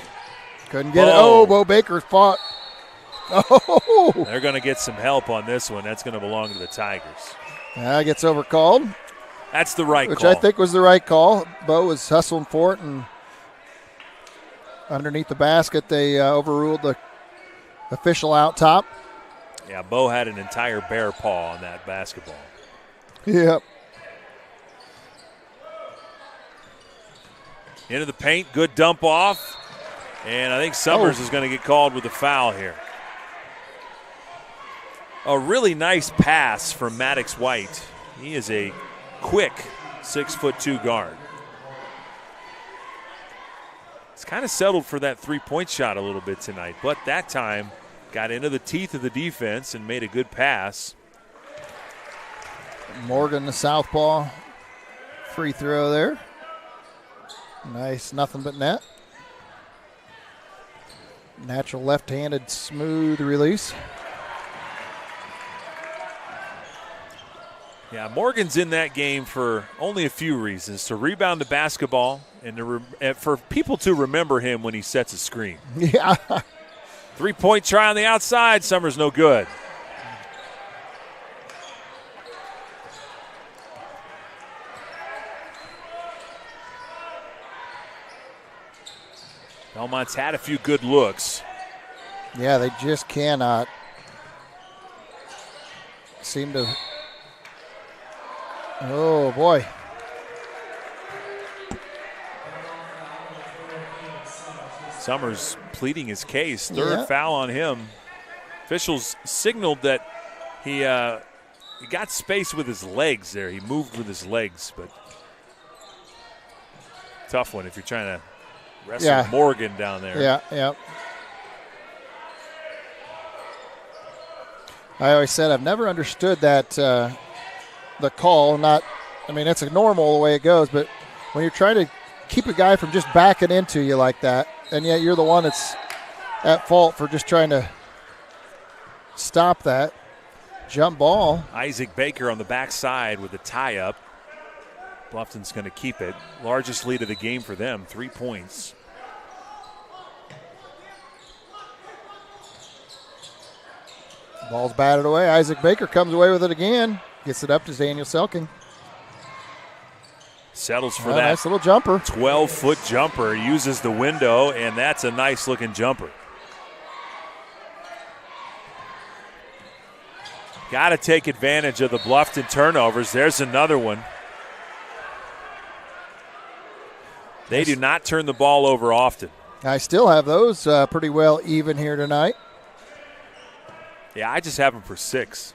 Couldn't get it. Oh, Bo Baker's fought. Oh. They're going to get some help on this one. That's going to belong to the Tigers. Gets overcalled. That's the right which call. I think was the right call. Bo was hustling for it, and underneath the basket, they overruled the official out top. Yeah, Bo had an entire bare paw on that basketball. Yep. Into the paint, good dump off. And I think Summers is going to get called with a foul here. A really nice pass from Maddox White. He is a quick 6'2" guard. It's kind of settled for that three-point shot a little bit tonight, but that time got into the teeth of the defense and made a good pass. Morgan, the southpaw, free throw there. Nice, nothing but net. Natural left-handed smooth release. Yeah, Morgan's in that game for only a few reasons: to rebound the basketball and for people to remember him when he sets a screen. Yeah. Three-point try on the outside. Summers no good. Belmont's had a few good looks. Yeah, they just cannot seem to. Oh, boy. Summers pleading his case. Third foul on him. Officials signaled that he got space with his legs there. He moved with his legs, but tough one if you're trying to wrestle Morgan down there. Yeah. I always said I've never understood that the call. It's a normal the way it goes, but when you're trying to keep a guy from just backing into you like that, and yet you're the one that's at fault for just trying to stop that. Jump ball. Isaac Baker on the backside with the tie-up. Bluffton's going to keep it. Largest lead of the game for them, 3 points. Ball's batted away. Isaac Baker comes away with it again. Gets it up to Daniel Selking. Settles for that nice little jumper. 12-foot jumper. Uses the window, and that's a nice-looking jumper. Got to take advantage of the Bluffton turnovers. There's another one. They do not turn the ball over often. I still have those pretty well even here tonight. Yeah, I just have them for 6,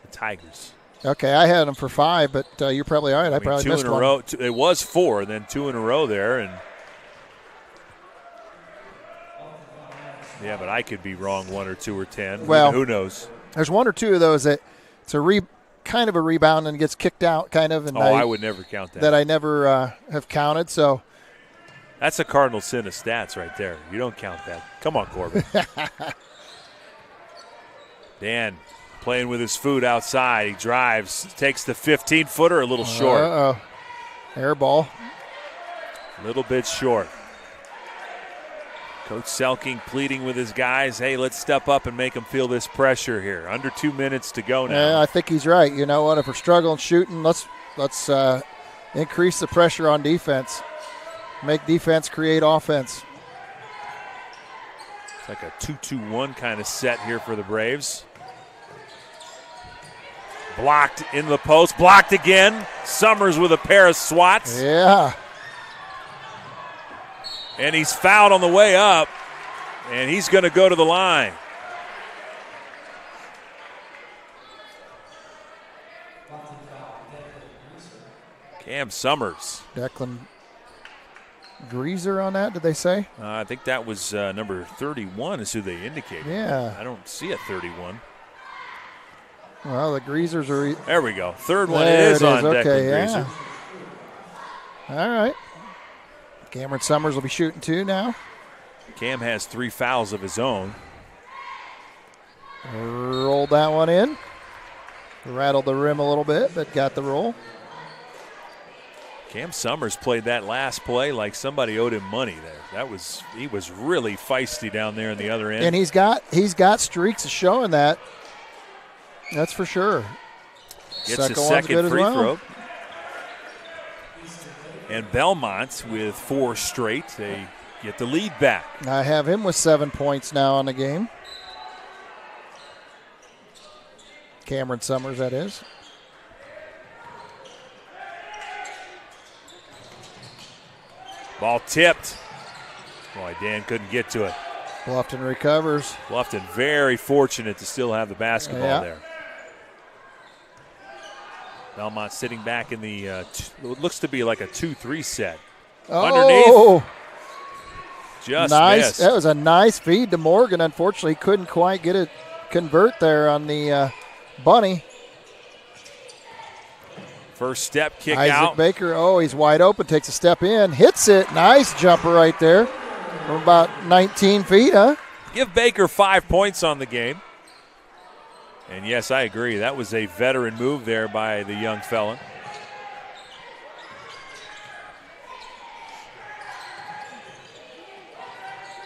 the Tigers. Okay, I had them for 5, but you're probably all right. I probably missed 2 in a one. row. It was 4, and then 2 in a row there. And yeah, but I could be wrong 1 or 2 or 10. Well, who knows? There's 1 or 2 of those that it's a kind of a rebound and gets kicked out, kind of. And I would never count that. That I never have counted. So that's a cardinal sin of stats right there. You don't count that. Come on, Corbin. Dan playing with his food outside. He drives, takes the 15-footer a little short. Uh-oh. Air ball. A little bit short. Coach Selking pleading with his guys, hey, let's step up and make them feel this pressure here. Under 2 minutes to go now. Yeah, I think he's right. You know what? If we're struggling shooting, let's increase the pressure on defense. Make defense create offense. It's like a 2-2-1 kind of set here for the Braves. Blocked in the post. Blocked again. Summers with a pair of swats. Yeah. And he's fouled on the way up, and he's going to go to the line. Cam Summers. Declan Greaser on that, did they say? I think that was number 31 is who they indicated. Yeah. I don't see a 31. Well, the Greasers are... There we go. Third one there is on okay, Declan Greaser. All right. Cameron Summers will be shooting 2 now. Cam has 3 fouls of his own. Rolled that one in. Rattled the rim a little bit, but got the roll. Cam Summers played that last play like somebody owed him money there. He was really feisty down there in the other end. And he's got streaks showing that. That's for sure. Gets his second free throw. And Bellmont with 4 straight. They get the lead back. I have him with 7 points now on the game. Cameron Summers, that is. Ball tipped. Boy, Dan couldn't get to it. Bluffton recovers. Bluffton very fortunate to still have the basketball there. Bellmont sitting back in the, what looks to be like a 2-3 set. Oh! Underneath. Just nice. missed. That was a nice feed to Morgan. Unfortunately, couldn't quite get it convert there on the bunny. First step kick Isaac out. Baker, he's wide open, takes a step in, hits it. Nice jumper right there from about 19 feet, huh? Give Baker 5 points on the game. And yes, I agree. That was a veteran move there by the young fella.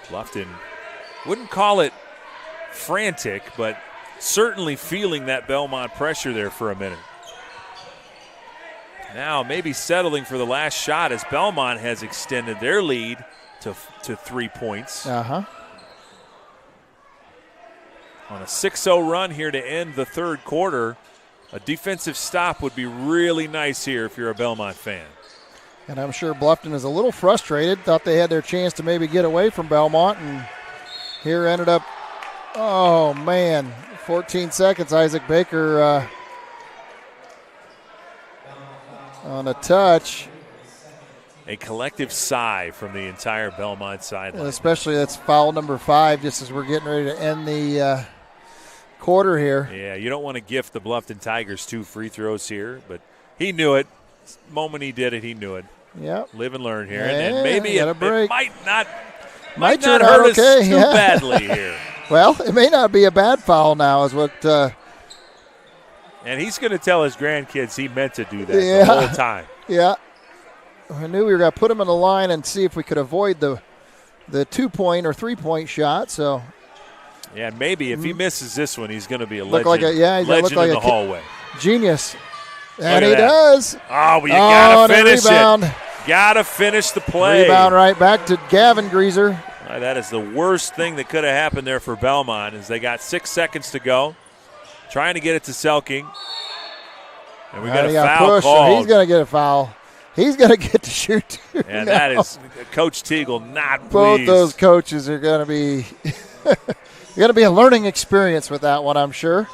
Bluffton wouldn't call it frantic, but certainly feeling that Bellmont pressure there for a minute. Now maybe settling for the last shot as Bellmont has extended their lead to 3 points. Uh-huh. On a 6-0 run here to end the third quarter, a defensive stop would be really nice here if you're a Bellmont fan. And I'm sure Bluffton is a little frustrated, thought they had their chance to maybe get away from Bellmont, and here ended up, 14 seconds. Isaac Baker on a touch. A collective sigh from the entire Bellmont sideline. Especially that's foul number 5, just as we're getting ready to end the quarter here. Yeah, you don't want to gift the Bluffton Tigers 2 free throws here, but he knew it. The moment he did it, he knew it. Yep. Live and learn here. Yeah, And maybe it might not turn hurt out okay. us too badly here. Well, it may not be a bad foul now is what and he's going to tell his grandkids he meant to do that the whole time. Yeah. I knew we were going to put him in the line and see if we could avoid the 2-point or 3-point shot. So, yeah, maybe if he misses this one, he's going to be a legend. He's legend like in the hallway. Genius. And he does. Oh, but you got to finish rebound. it. Got to finish the play. Rebound right back to Gavin Greaser. That is the worst thing that could have happened there for Bellmont is they got 6 seconds to go. Trying to get it to Selking. And we got a foul called. So he's going to get a foul. He's going to get to shoot too. And that is Coach Teagle not pleased. Both those coaches are going to be going to be a learning experience with that one, I'm sure.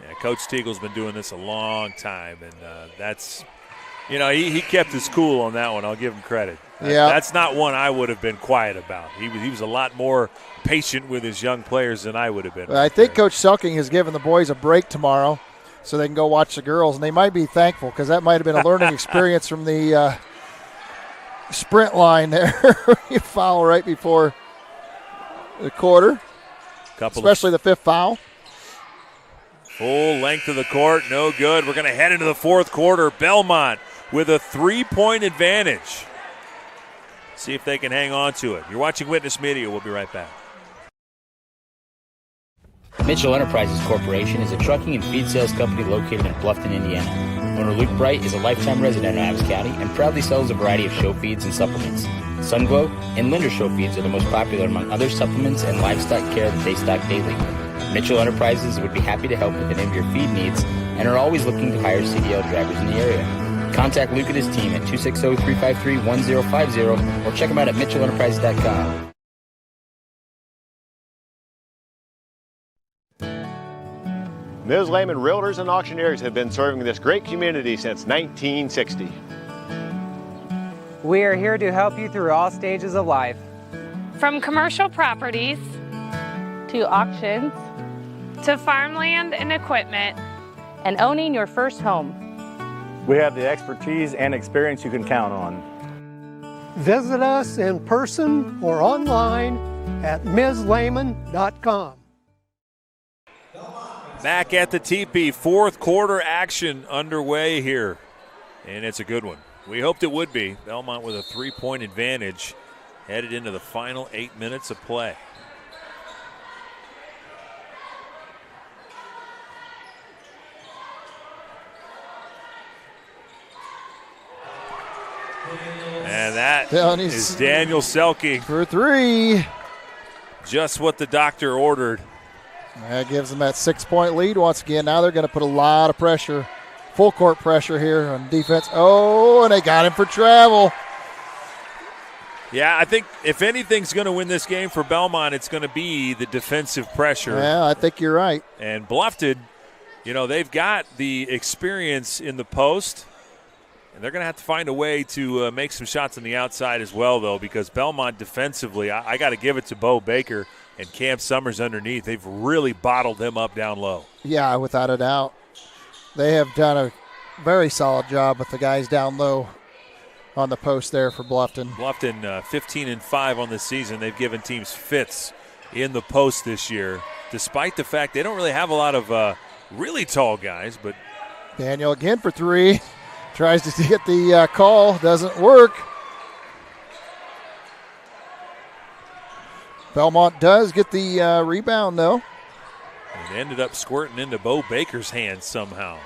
Yeah, Coach Teagle's been doing this a long time, and that's, he kept his cool on that one. I'll give him credit. Yeah, that's not one I would have been quiet about. He was a lot more patient with his young players than I would have been. I think Coach Selking has given the boys a break tomorrow so they can go watch the girls, and they might be thankful because that might have been a learning experience from the sprint line there. You foul right before the quarter, especially the 5th foul. Full length of the court, no good. We're going to head into the 4th quarter. Bellmont with a 3-point advantage. See if they can hang on to it. You're watching Witness Media. We'll be right back. Mitchell Enterprises Corporation is a trucking and feed sales company located in Bluffton, Indiana. Owner Luke Bright is a lifetime resident of Adams County and proudly sells a variety of show feeds and supplements. Sunglow and Linder show feeds are the most popular among other supplements and livestock care that they stock daily. Mitchell Enterprises would be happy to help with any of your feed needs and are always looking to hire CDL drivers in the area. Contact Luke and his team at 260-353-1050 or check them out at mitchellenterprises.com. Ms. Lehman Realtors and Auctioneers have been serving this great community since 1960. We are here to help you through all stages of life. From commercial properties to auctions to farmland and equipment and owning your first home. We have the expertise and experience you can count on. Visit us in person or online at MsLehman.com. Back at the teepee, 4th quarter action underway here, and it's a good one. We hoped it would be. Bellmont with a 3-point advantage headed into the final 8 minutes of play. And that is Daniel Selke for 3. Just what the doctor ordered. That gives them that 6-point lead once again. Now they're going to put a lot of pressure, full court pressure here on defense. Oh, and they got him for travel. Yeah, I think if anything's going to win this game for Bellmont, it's going to be the defensive pressure. Yeah, I think you're right. And Bluffton, they've got the experience in the post. And they're going to have to find a way to make some shots on the outside as well, though, because Bellmont defensively, I got to give it to Bo Baker and Cam Summers underneath. They've really bottled them up down low. Yeah, without a doubt. They have done a very solid job with the guys down low on the post there for Bluffton. Bluffton 15-5 on the season. They've given teams fits in the post this year, despite the fact they don't really have a lot of really tall guys. But Daniel again for 3. Tries to get the call. Doesn't work. Bellmont does get the rebound, though. It ended up squirting into Bo Baker's hands somehow.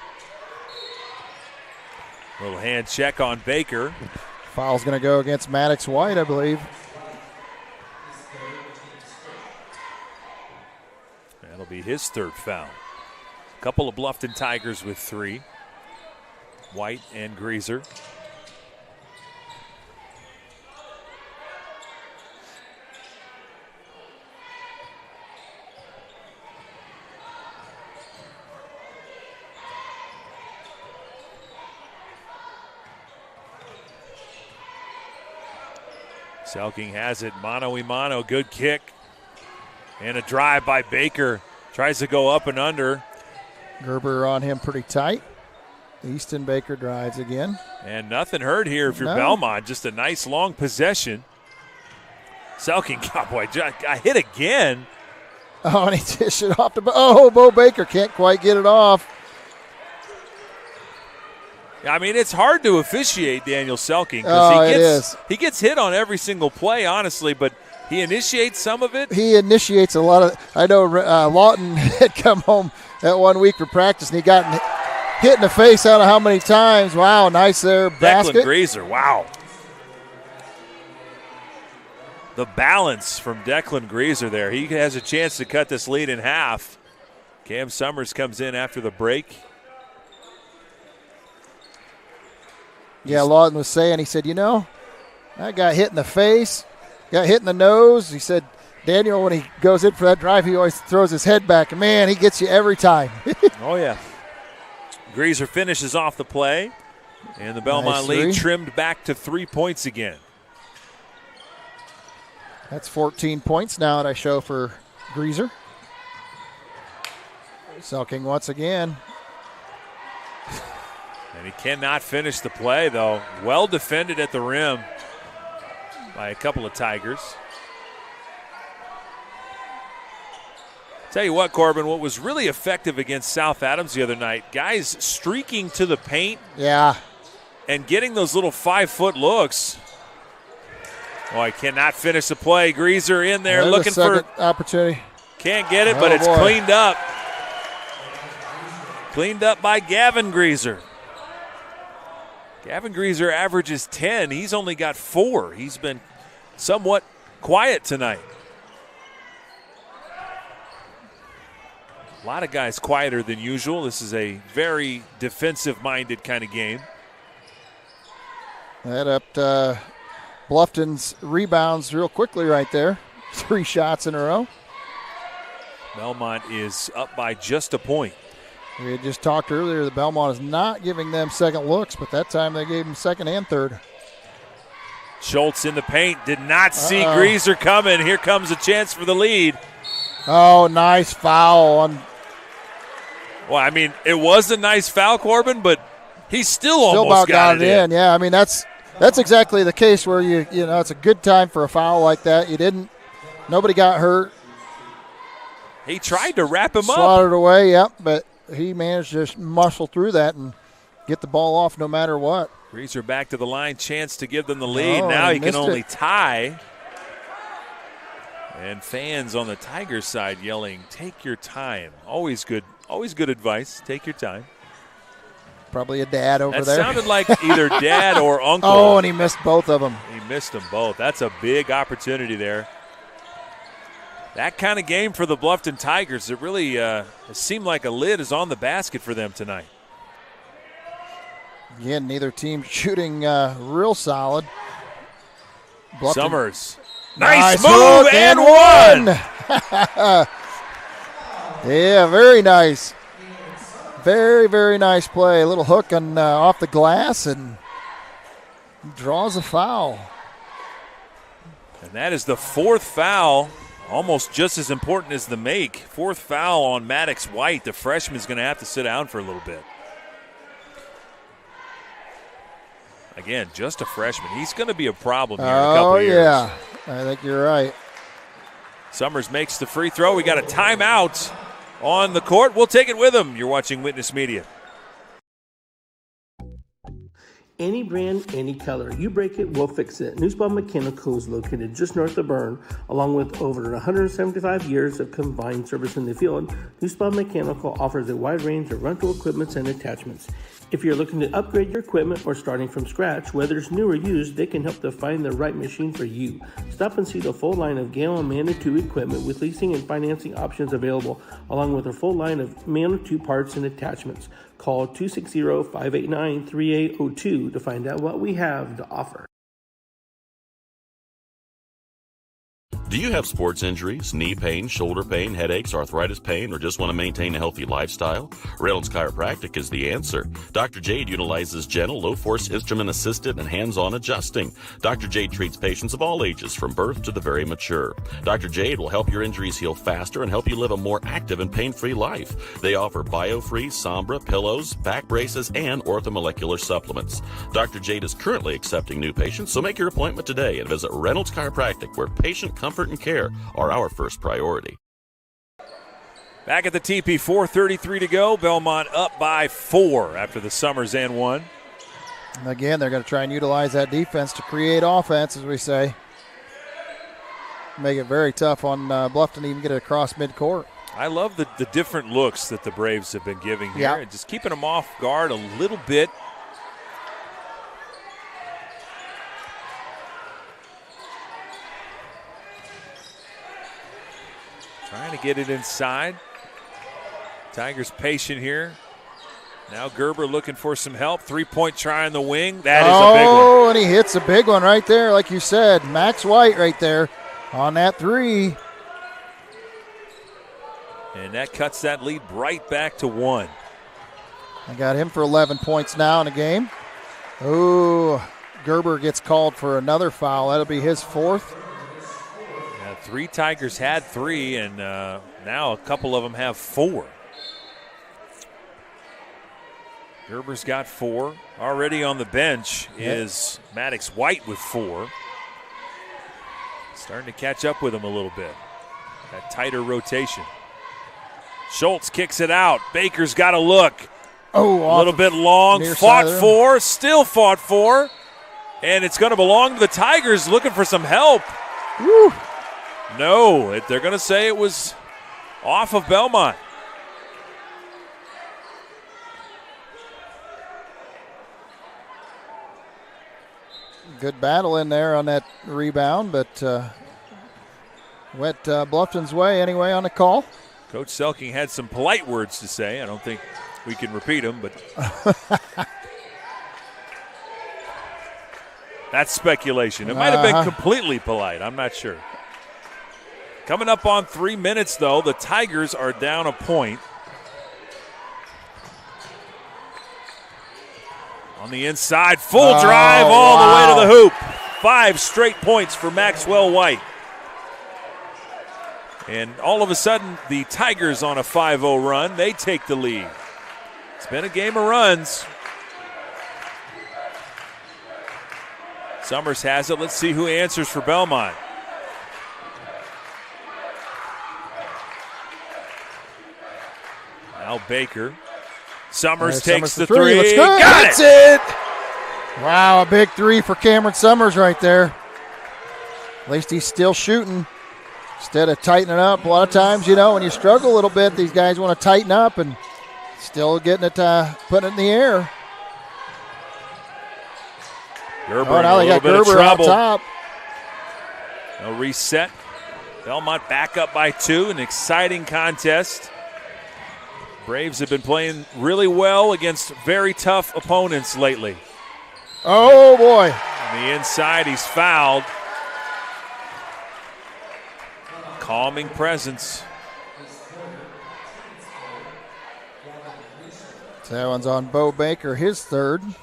Little hand check on Baker. Foul's going to go against Maddox White, I believe. That'll be his 3rd foul. A couple of Bluffton Tigers with 3. White and Greaser. Selking has it, mano-a-mano, good kick. And a drive by Baker. Tries to go up and under. Gerber on him pretty tight. Easton Baker drives again. And nothing hurt here if you're Bellmont. Just a nice long possession. Selking, boy, got hit again. Oh, and he dished it off to Bo Baker can't quite get it off. I mean, it's hard to officiate Daniel Selking because he gets hit on every single play, honestly, but he initiates some of it. He initiates a lot of – I know Lawton had come home that 1 week for practice, and he got hit in the face I don't know how many times. Wow, nice there. Basket. Declan Grazer, wow. The balance from Declan Grazer there. He has a chance to cut this lead in half. Cam Summers comes in after the break. Yeah, Lawton was saying, he said, I got hit in the face, got hit in the nose. He said, Daniel, when he goes in for that drive, he always throws his head back. And, man, he gets you every time. Oh, yeah. Grazer finishes off the play, and the Bellmont lead trimmed back to 3 points again. That's 14 points now that I show for Grazer. Selking once again. And he cannot finish the play, though. Well defended at the rim by a couple of Tigers. Tell you what, Corbin, what was really effective against South Adams the other night, guys streaking to the paint. Yeah. And getting those little 5-foot looks. Oh, I cannot finish the play. Greaser in there There's looking for opportunity. Can't get it, but it's cleaned up. Cleaned up by Gavin Greaser. Gavin Greaser averages 10. He's only got 4. He's been somewhat quiet tonight. A lot of guys quieter than usual. This is a very defensive-minded kind of game. That upped Bluffton's rebounds real quickly right there. 3 shots in a row. Bellmont is up by just a point. We had just talked earlier that Bellmont is not giving them second looks, but that time they gave them second and third. Schultz in the paint. Did not see Greaser coming. Here comes a chance for the lead. Oh, nice foul on. Well, I mean, it was a nice foul, Corbin, but he still almost about got it in. Yeah, I mean, that's exactly the case where it's a good time for a foul like that. Nobody got hurt. He tried to wrap him up. Swatted away, yep, but he managed to just muscle through that and get the ball off no matter what. Greaser back to the line, chance to give them the lead. Now he can only tie. And fans on the Tigers side yelling, "Take your time." Always good advice. Take your time. Probably a dad over there. That sounded like either dad or uncle. Oh, and he missed both of them. He missed them both. That's a big opportunity there. That kind of game for the Bluffton Tigers, it really seemed like a lid is on the basket for them tonight. Again, neither team shooting real solid. Bluffton. Summers. Nice move and one. Yeah, very nice. Very, very nice play. A little hook on off the glass and draws a foul. And that is the 4th foul. Almost just as important as the make. 4th foul on Maddox White. The freshman's going to have to sit down for a little bit. Again, just a freshman. He's going to be a problem here in a couple years. Oh, yeah. I think you're right. Summers makes the free throw. We got a timeout on the court. We'll take it with him. You're watching Witness Media. Any brand, any color. You break it, we'll fix it. Newspawn Mechanical is located just north of Berne. Along with over 175 years of combined service in the field, Newspawn Mechanical offers a wide range of rental equipment and attachments. If you're looking to upgrade your equipment or starting from scratch, whether it's new or used, they can help to find the right machine for you. Stop and see the full line of Gale and Manitou equipment with leasing and financing options available, along with a full line of Manitou parts and attachments. Call 260-589-3802 to find out what we have to offer. Do you have sports injuries, knee pain, shoulder pain, headaches, arthritis pain, or just want to maintain a healthy lifestyle? Reynolds Chiropractic is the answer. Dr. Jade utilizes gentle, low-force, instrument-assisted, and hands-on adjusting. Dr. Jade treats patients of all ages, from birth to the very mature. Dr. Jade will help your injuries heal faster and help you live a more active and pain-free life. They offer BioFree, Sombra, pillows, back braces, and orthomolecular supplements. Dr. Jade is currently accepting new patients, so make your appointment today and visit Reynolds Chiropractic, where patient comfort and care are our first priority. Back at the TP, 4:33 to go. Bellmont up by 4 after the Summers and 1. Again, they're going to try and utilize that defense to create offense, as we say. Make it very tough on Bluffton to even get it across midcourt. I love the different looks that the Braves have been giving here. Yeah. And just keeping them off guard a little bit. Trying to get it inside. Tigers patient here. Now Gerber looking for some help. 3-point try on the wing. That is a big one. Oh, and he hits a big one right there, like you said. Max White right there on that 3. And that cuts that lead right back to 1. I got him for 11 points now in the game. Oh, Gerber gets called for another foul. That'll be his 4th. 3 Tigers had 3, and now a couple of them have 4. Gerber's got 4. Already on the bench is Maddox White with 4. Starting to catch up with him a little bit. That tighter rotation. Schultz kicks it out. Baker's got a look. Oh, a little bit long. Fought for, still fought for. And it's going to belong to the Tigers looking for some help. Woo. No, they're going to say it was off of Bellmont. Good battle in there on that rebound, but went Bluffton's way anyway on the call. Coach Selking had some polite words to say. I don't think we can repeat them, but that's speculation. It might have been completely polite. I'm not sure. Coming up on 3 minutes, though, the Tigers are down a point. On the inside, full drive all the way to the hoop. 5 straight points for Maxwell White. And all of a sudden, the Tigers on a 5-0 run. They take the lead. It's been a game of runs. Summers has it. Let's see who answers for Bellmont. Now Baker. Summers takes the 3. Let's go. Got That's it. Wow, a big 3 for Cameron Summers right there. At least he's still shooting instead of tightening up. A lot of times, when you struggle a little bit, these guys want to tighten up and still getting it, putting it in the air. Gerber now they got Gerber on top. A reset. Bellmont back up by 2. An exciting contest. Braves have been playing really well against very tough opponents lately. Oh, boy. On the inside, he's fouled. Calming presence. So that one's on Bo Baker, his 3rd.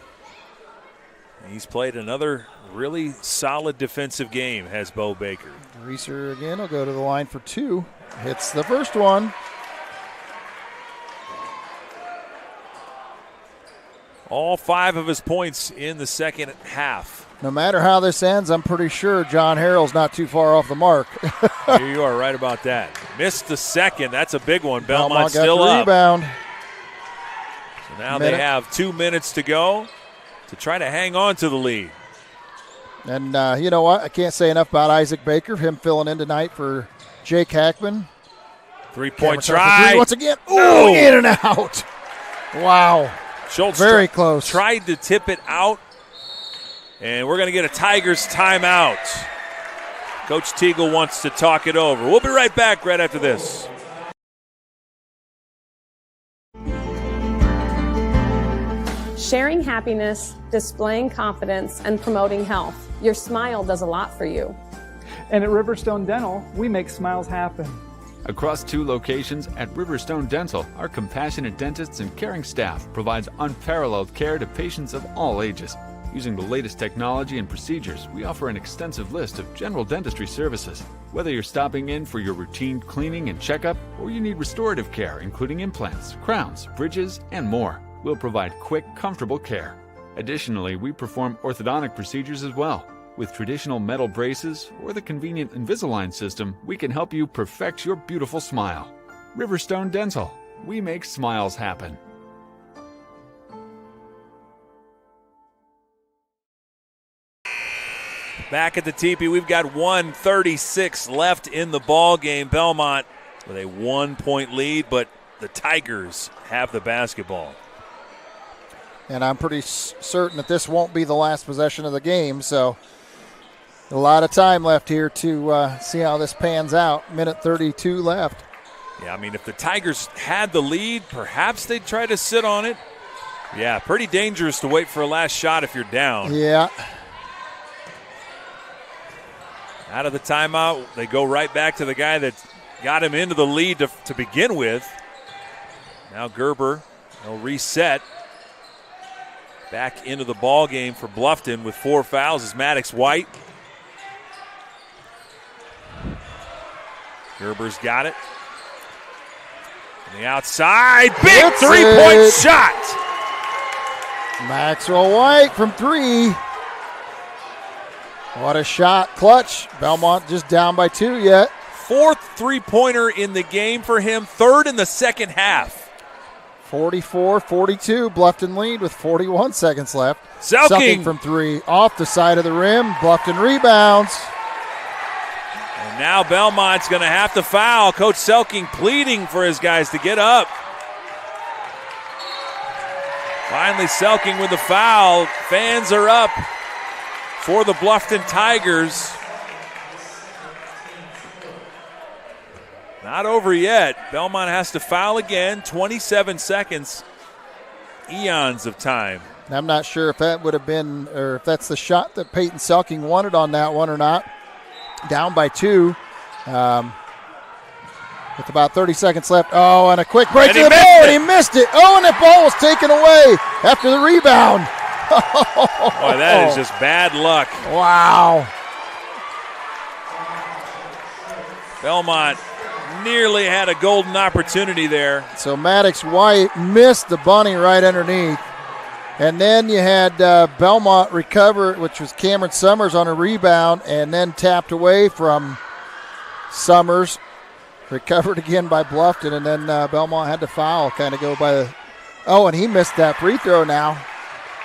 He's played another really solid defensive game, has Bo Baker. Reeser again will go to the line for 2. Hits the first one. All 5 of his points in the second half. No matter how this ends, I'm pretty sure John Harrell's not too far off the mark. Here you are, right about that. Missed the second. That's a big one. Bellmont still got the up. Rebound. So now they have 2 minutes to go to try to hang on to the lead. And you know what? I can't say enough about Isaac Baker, him filling in tonight for Jake Hackman. 3-point try. Once again. Oh, in and out. Wow. Schultz very close. Tried to tip it out, and we're going to get a Tigers timeout. Coach Teagle wants to talk it over. We'll be right back right after this. Sharing happiness, displaying confidence, and promoting health. Your smile does a lot for you. And at Riverstone Dental, we make smiles happen. Across 2 locations at Riverstone Dental, our compassionate dentists and caring staff provides unparalleled care to patients of all ages. Using the latest technology and procedures, we offer an extensive list of general dentistry services. Whether you're stopping in for your routine cleaning and checkup, or you need restorative care, including implants, crowns, bridges, and more, we'll provide quick, comfortable care. Additionally, we perform orthodontic procedures as well. With traditional metal braces or the convenient Invisalign system, we can help you perfect your beautiful smile. Riverstone Dental. We make smiles happen. Back at the teepee, we've got 1:36 left in the ball game. Bellmont with a 1-point lead, but the Tigers have the basketball. And I'm pretty certain that this won't be the last possession of the game, so a lot of time left here to see how this pans out. Minute 32 left. Yeah, I mean, if the Tigers had the lead, perhaps they'd try to sit on it. Yeah, pretty dangerous to wait for a last shot if you're down. Yeah. Out of the timeout, they go right back to the guy that got him into the lead to begin with. Now Gerber will reset. Back into the ball game for Bluffton with 4 fouls is Maddox White. Gerber's got it. On the outside, big three-point shot. Maxwell White from 3. What a shot. Clutch. Bellmont just down by 2 yet. 4th three-pointer in the game for him, 3rd in the second half. 44-42. Bluffton lead with 41 seconds left. Selking from 3. Off the side of the rim. Bluffton rebounds. And now Belmont's going to have to foul. Coach Selking pleading for his guys to get up. Finally Selking with the foul. Fans are up for the Bluffton Tigers. Not over yet. Bellmont has to foul again. 27 seconds. Eons of time. I'm not sure if that would have been, or if that's the shot that Peyton Selking wanted on that one or not. Down by 2. With about 30 seconds left. Oh, and a quick break to the ball, and he missed it. Oh, and the ball was taken away after the rebound. Boy, that is just bad luck. Wow. Bellmont nearly had a golden opportunity there. So Maddox White missed the bunny right underneath. And then you had Bellmont recover, which was Cameron Summers on a rebound, and then tapped away from Summers. Recovered again by Bluffton, and then Bellmont had to foul, kind of go by the. Oh, and he missed that free throw now.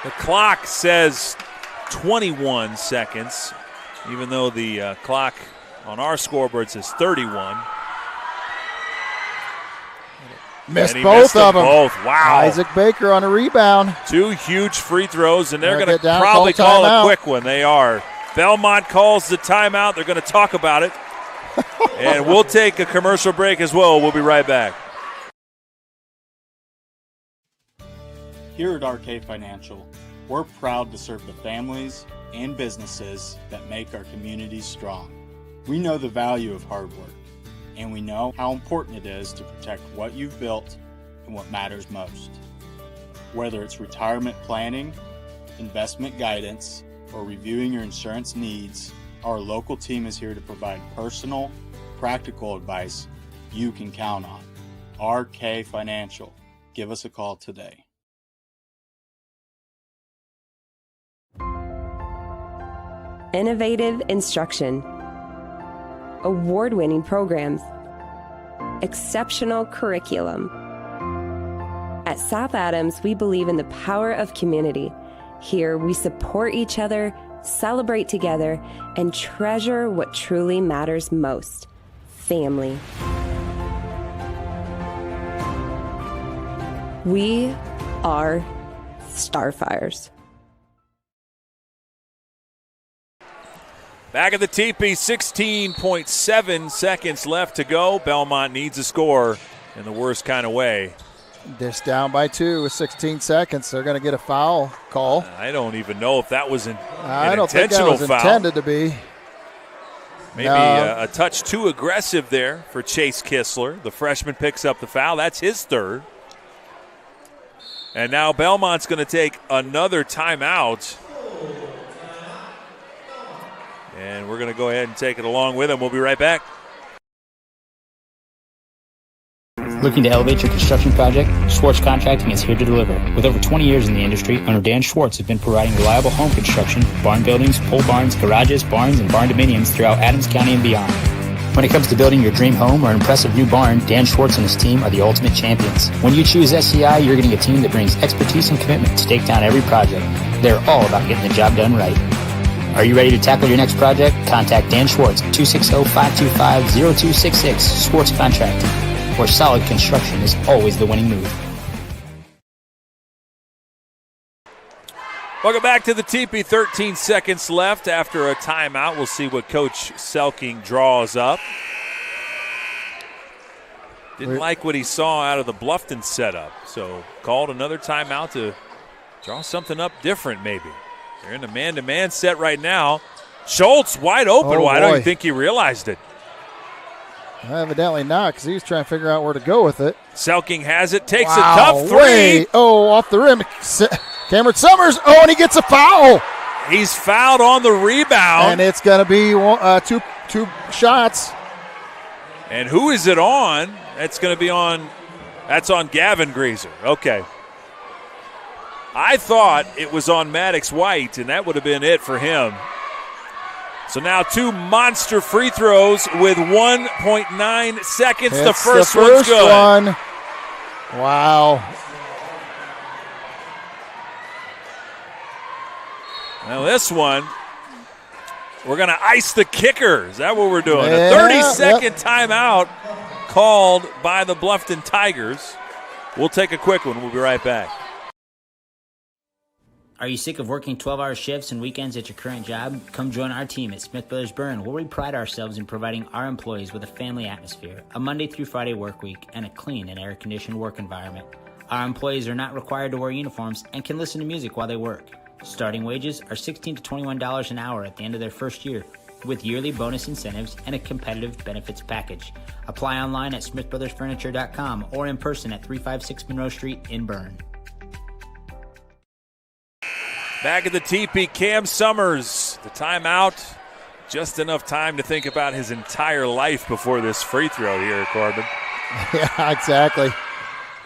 The clock says 21 seconds, even though the clock on our scoreboard says 31. Missed both of them. Both. Wow. Isaac Baker on a rebound. 2 huge free throws, and they're going to down, probably call a quick one. They are. Bellmont calls the timeout. They're going to talk about it. And we'll take a commercial break as well. We'll be right back. Here at RK Financial, we're proud to serve the families and businesses that make our communities strong. We know the value of hard work, and we know how important it is to protect what you've built and what matters most. Whether it's retirement planning, investment guidance, or reviewing your insurance needs, our local team is here to provide personal, practical advice you can count on. RK Financial. Give us a call today. Innovative instruction, award-winning programs, exceptional curriculum. At South Adams, we believe in the power of community. Here, we support each other, celebrate together, and treasure what truly matters most: family. We are Starfires. Back at the teepee, 16.7 seconds left to go. Bellmont needs a score in the worst kind of way. Dish down by 2 with 16 seconds. They're going to get a foul call. I don't even know if that was an I don't intentional think that was foul. intended to be. Maybe a touch too aggressive there for Chase Kistler. The freshman picks up the foul. That's his third. And now Belmont's going to take another timeout. And we're going to go ahead and take it along with him. We'll be right back. Looking to elevate your construction project? Schwartz Contracting is here to deliver. With over 20 years in the industry, owner Dan Schwartz has been providing reliable home construction, barn buildings, pole barns, garages, barns, and barn dominiums throughout Adams County and beyond. When it comes to building your dream home or an impressive new barn, Dan Schwartz and his team are the ultimate champions. When you choose SCI, you're getting a team that brings expertise and commitment to take down every project. They're all about getting the job done right. Are you ready to tackle your next project? Contact Dan Schwartz at 260-525-0266, Schwartz Contracting, where solid construction is always the winning move. Welcome back to the Teepee. 13 seconds left after a timeout. We'll see what Coach Selking draws up. Didn't like what he saw out of the Bluffton setup, so called another timeout to draw something up different maybe. They're in a man-to-man set right now. Schultz wide open. Why don't you think he realized it? Evidently not, because he was trying to figure out where to go with it. Selking has it, takes a tough three. Off the rim. Cameron Summers. And he gets a foul. He's fouled on the rebound. And it's going to be two shots. And who is it on? That's going to be on. That's on Gavin Greaser. Okay. I thought it was on Maddox White, and that would have been it for him. So now two monster free throws with 1.9 seconds. The first one's good. Wow. Now this one, we're going to ice the kicker. Is that what we're doing? A 30-second timeout called by the Bluffton Tigers. We'll take a quick one. We'll be right back. Are you sick of working 12-hour shifts and weekends at your current job? Come join our team at Smith Brothers Berne, where we pride ourselves in providing our employees with a family atmosphere, a Monday through Friday work week, and a clean and air-conditioned work environment. Our employees are not required to wear uniforms and can listen to music while they work. Starting wages are $16 to $21 an hour at the end of their first year, with yearly bonus incentives and a competitive benefits package. Apply online at smithbrothersfurniture.com or in person at 356 Monroe Street in Berne. Back at the Teepee, Cam Summers. The timeout. Just enough time to think about his entire life before this free throw here, Corbin. Yeah, exactly.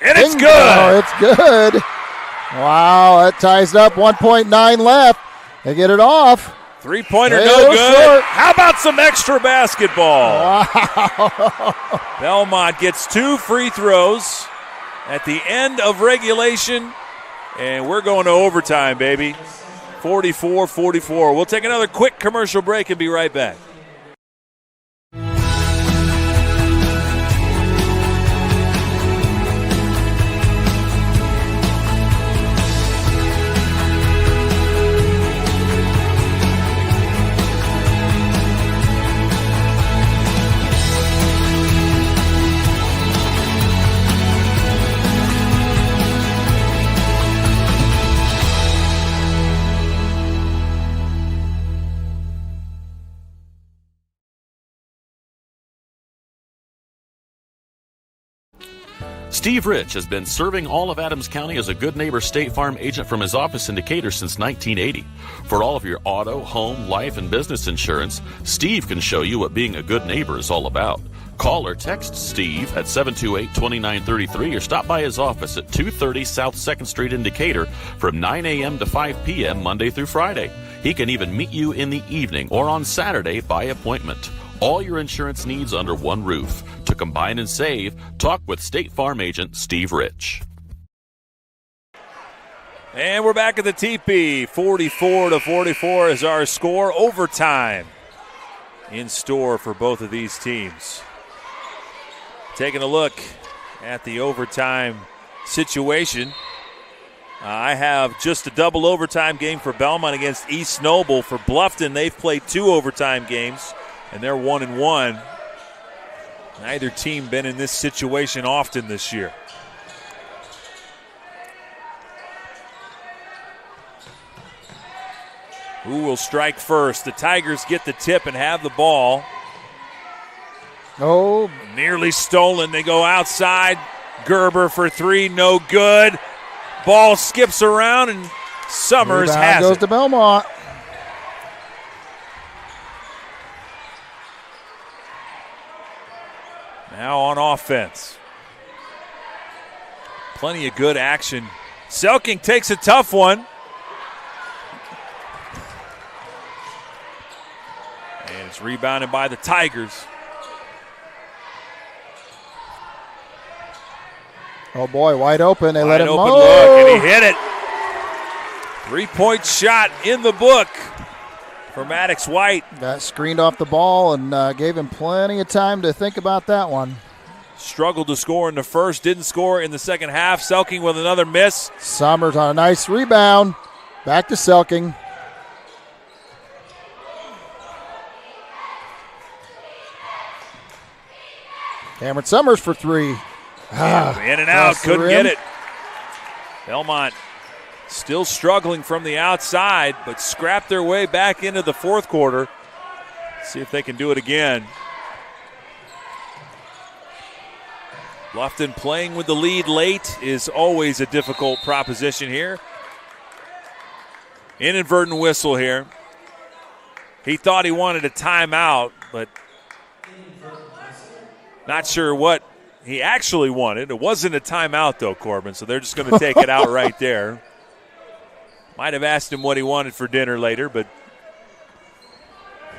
And it's good. It's good. Wow, that ties it up. 1.9 left. They get it off. Three-pointer, no good. Short. How about some extra basketball? Wow. Belmont gets two free throws at the end of regulation. And we're going to overtime, baby. 44-44. We'll take another quick commercial break and be right back. Steve Rich has been serving all of Adams County as a Good Neighbor State Farm agent from his office in Decatur since 1980. For all of your auto, home, life, and business insurance, Steve can show you what being a good neighbor is all about. Call or text Steve at 728-2933 or stop by his office at 230 South 2nd Street in Decatur from 9 a.m. to 5 p.m. Monday through Friday. He can even meet you in the evening or on Saturday by appointment. All your insurance needs under one roof. To combine and save, talk with State Farm agent Steve Rich. And we're back at the Teepee. 44-44 is our score. Overtime in store for both of these teams. Taking a look at the overtime situation. I have just a double overtime game for Bellmont against East Noble. For Bluffton, they've played two overtime games, and they're 1-1. Neither team been in this situation often this year. Who will strike first? The Tigers get the tip and have the ball. Oh. Nearly stolen. They go outside. Gerber for three, no good. Ball skips around, and Summers Rebound has goes it. to Bellmont. Now on offense. Plenty of good action. Selking takes a tough one. And it's rebounded by the Tigers. Oh, boy, wide open. They let him open look, and he hit it. 3-point shot in the book for Maddox White. Got screened off the ball and gave him plenty of time to think about that one. Struggled to score in the first, didn't score in the second half. Selking with another miss. Summers on a nice rebound. Back to Selking. Cameron Summers for three. In and out, couldn't get it. Bellmont still struggling from the outside, but scrapped their way back into the fourth quarter. See if they can do it again. Bluffton playing with the lead late is always a difficult proposition here. Inadvertent whistle here. He thought he wanted a timeout, but not sure what he actually wanted. It wasn't a timeout, though, Corbin, so they're just going to take it out right there. Might have asked him what he wanted for dinner later, but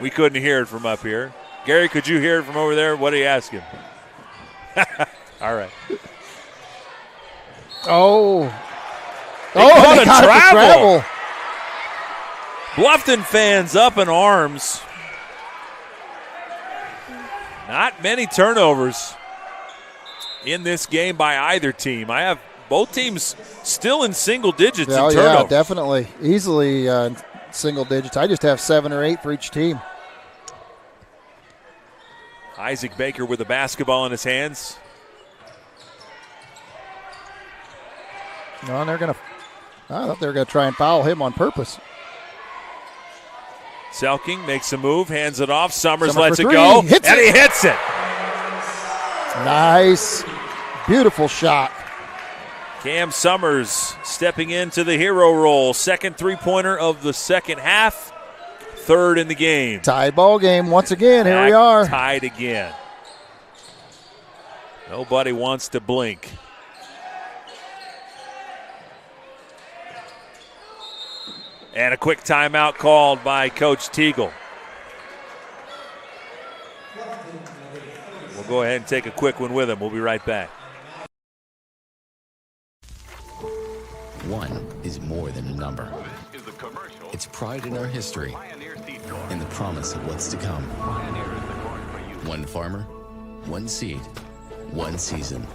we couldn't hear it from up here. Gary, could you hear it from over there? What did he ask him? All right. Oh. They called a got travel. Bluffton fans up in arms. Not many turnovers in this game by either team. I have both teams still in single digits in turnovers. Yeah, definitely. Easily single digits. I just have 7 or 8 for each team. Isaac Baker with the basketball in his hands. No, I thought they were going to try and foul him on purpose. Selking makes a move, hands it off. Summers Summers lets it for go, three. Hits and it. he hits it. Nice. Beautiful shot. Cam Summers stepping into the hero role. Second three-pointer of the second half. Third in the game. Tied ball game once again. Here we are. Tied again. Nobody wants to blink. And a quick timeout called by Coach Teagle. We'll go ahead and take a quick one with him. We'll be right back. One is more than a number. It's pride in our history and the promise of what's to come. One farmer, one seed, one season.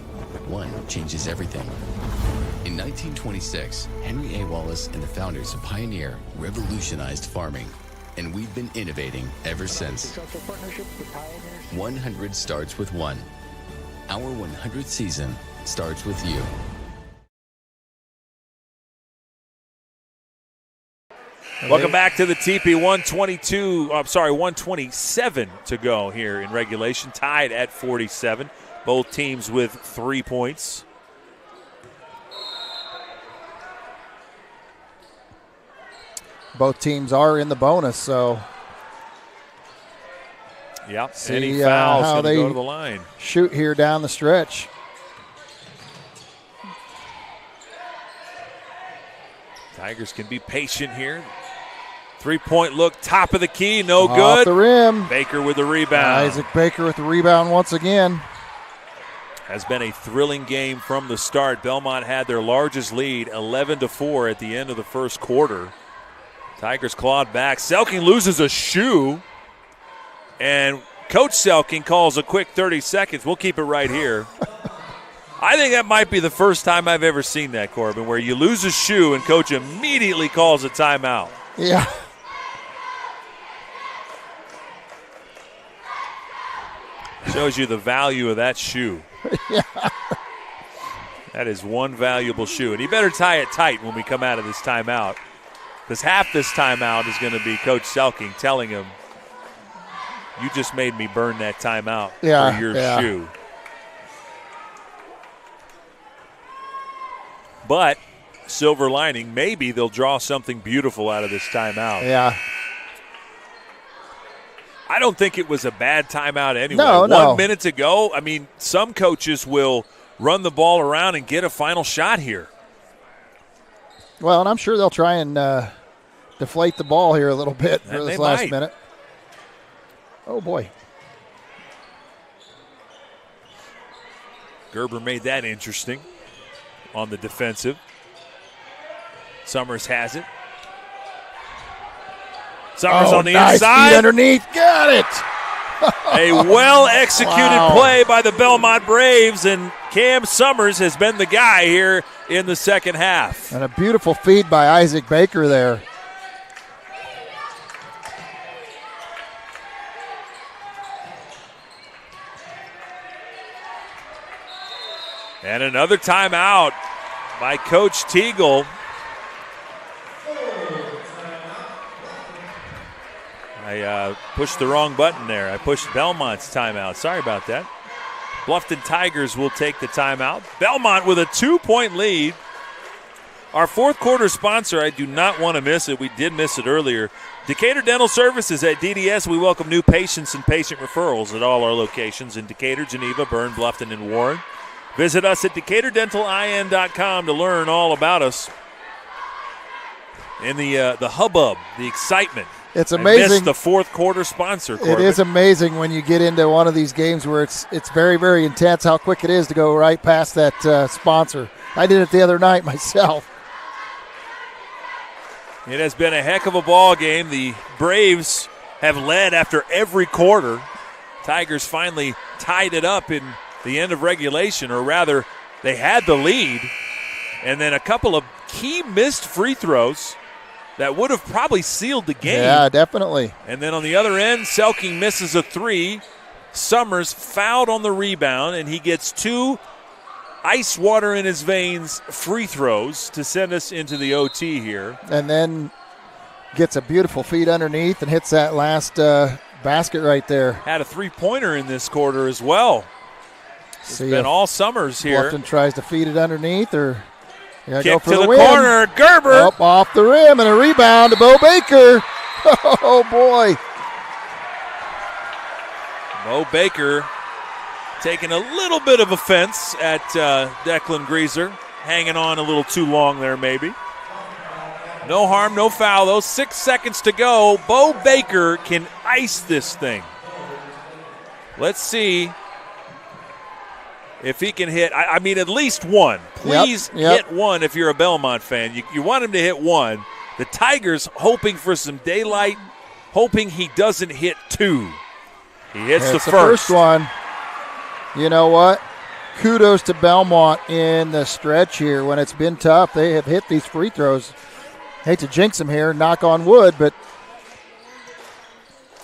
One changes everything. In 1926, Henry A. Wallace and the founders of Pioneer revolutionized farming, and we've been innovating ever since. 100 starts with one. Our 100th season starts with you. Welcome back to the TP. 127 to go here in regulation. Tied at 47. Both teams with 3 points. Both teams are in the bonus, so. Yep. See any fouls how going to they go to the line. Shoot here down the stretch. Tigers can be patient here. 3-point look, top of the key, no Off good. the rim. Baker with the rebound. Isaac Baker with the rebound once again. Has been a thrilling game from the start. Bellmont had their largest lead, 11-4 at the end of the first quarter. Tigers clawed back. Selking loses a shoe, and Coach Selking calls a quick 30 seconds. We'll keep it right here. I think that might be the first time I've ever seen that, Corbin, where you lose a shoe and Coach immediately calls a timeout. Yeah. Shows you the value of that shoe. Yeah. That is one valuable shoe. And he better tie it tight when we come out of this timeout, because half this timeout is going to be Coach Selking telling him You just made me burn that timeout for your shoe. But silver lining, maybe they'll draw something beautiful out of this timeout. Yeah. I don't think it was a bad timeout anyway. No. 1 minute to go. I mean, some coaches will run the ball around and get a final shot here. Well, and I'm sure they'll try and deflate the ball here a little bit for this last minute. Oh, boy. Gerber made that interesting on the defensive. Summers has it. Summers on the inside. Feet underneath. Got it. A well-executed play by the Bellmont Braves, and Cam Summers has been the guy here in the second half. And a beautiful feed by Isaac Baker there. And another timeout by Coach Teagle. I pushed the wrong button there. I pushed Belmont's timeout. Sorry about that. Bluffton Tigers will take the timeout. Bellmont with a 2-point lead. Our fourth quarter sponsor, I do not want to miss it. We did miss it earlier. Decatur Dental Services at DDS. We welcome new patients and patient referrals at all our locations in Decatur, Geneva, Berne, Bluffton, and Warren. Visit us at DecaturDentalIN.com to learn all about us. And the hubbub, the excitement. It's amazing. I missed the fourth quarter sponsor, Corbin. It is amazing when you get into one of these games where it's very, very intense how quick it is to go right past that sponsor. I did it the other night myself. It has been a heck of a ball game. The Braves have led after every quarter. Tigers finally tied it up in the end of regulation, or rather, they had the lead. And then a couple of key missed free throws that would have probably sealed the game. Yeah, definitely. And then on the other end, Selking misses a three. Summers fouled on the rebound, and he gets 2 ice water in his veins free throws to send us into the OT here. And then gets a beautiful feed underneath and hits that last basket right there. Had a three-pointer in this quarter as well. It's been all Summers here. Bluffton tries to feed it underneath, or kick go for to the win. corner. Gerber. Up off the rim, and a rebound to Bo Baker. Oh, boy. Bo Baker taking a little bit of offense at Declan Greaser. Hanging on a little too long there, maybe. No harm, no foul, though. 6 seconds to go. Bo Baker can ice this thing. Let's see if he can hit, I mean, at least one. Please hit one if you're a Bellmont fan. You want him to hit one. The Tigers hoping for some daylight, hoping he doesn't hit 2. He hits the first one. You know what? Kudos to Bellmont in the stretch here. When it's been tough, they have hit these free throws. Hate to jinx them here, knock on wood, but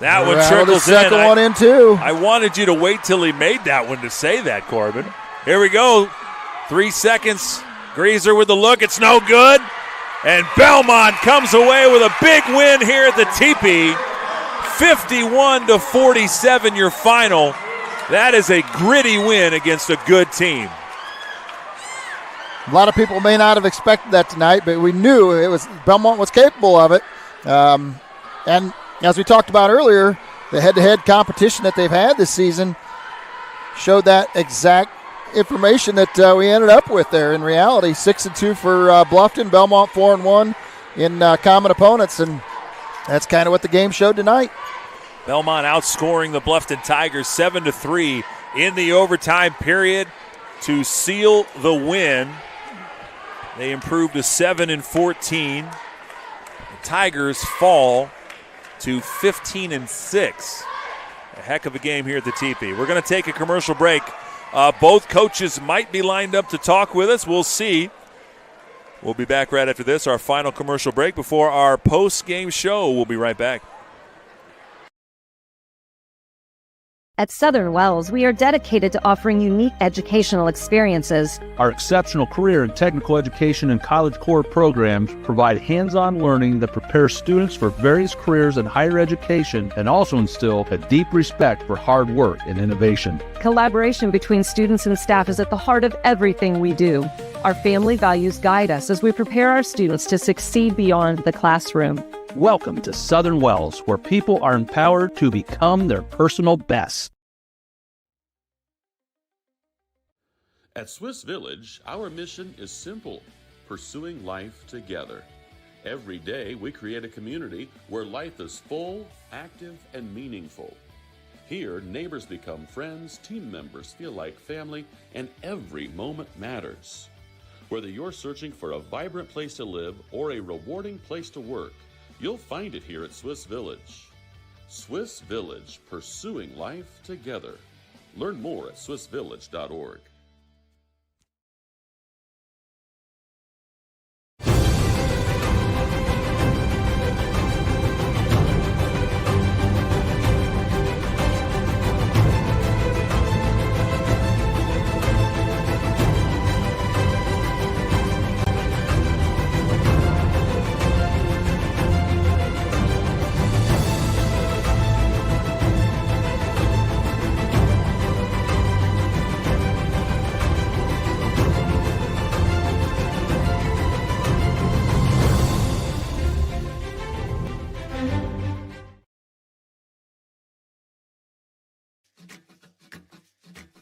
that one trickles in. Second one in, too. I wanted you to wait till he made that one to say that, Corbin. Here we go. 3 seconds. Greaser with the look. It's no good. And Bellmont comes away with a big win here at the Teepee. 51-47 your final. That is a gritty win against a good team. A lot of people may not have expected that tonight, but we knew Bellmont was capable of it. And as we talked about earlier, the head-to-head competition that they've had this season showed that exact information that we ended up with there. In reality, 6-2 for Bluffton, Bellmont 4-1 in common opponents, and that's kind of what the game showed tonight. Bellmont outscoring the Bluffton Tigers 7-3 in the overtime period to seal the win. They improved to 7-14. The Tigers fall to 15-6. A heck of a game here at the Teepee. We're going to take a commercial break. Both coaches might be lined up to talk with us. We'll see. We'll be back right after this, our final commercial break before our post-game show. We'll be right back. At Southern Wells, we are dedicated to offering unique educational experiences. Our exceptional career and technical education and College Core programs provide hands-on learning that prepares students for various careers in higher education and also instill a deep respect for hard work and innovation. Collaboration between students and staff is at the heart of everything we do. Our family values guide us as we prepare our students to succeed beyond the classroom. Welcome to Southern Wells, where people are empowered to become their personal best. At Swiss Village, our mission is simple: pursuing life together. Every day, we create a community where life is full, active, and meaningful. Here, neighbors become friends, team members feel like family, and every moment matters. Whether you're searching for a vibrant place to live or a rewarding place to work, you'll find it here at Swiss Village. Swiss Village, pursuing life together. Learn more at swissvillage.org.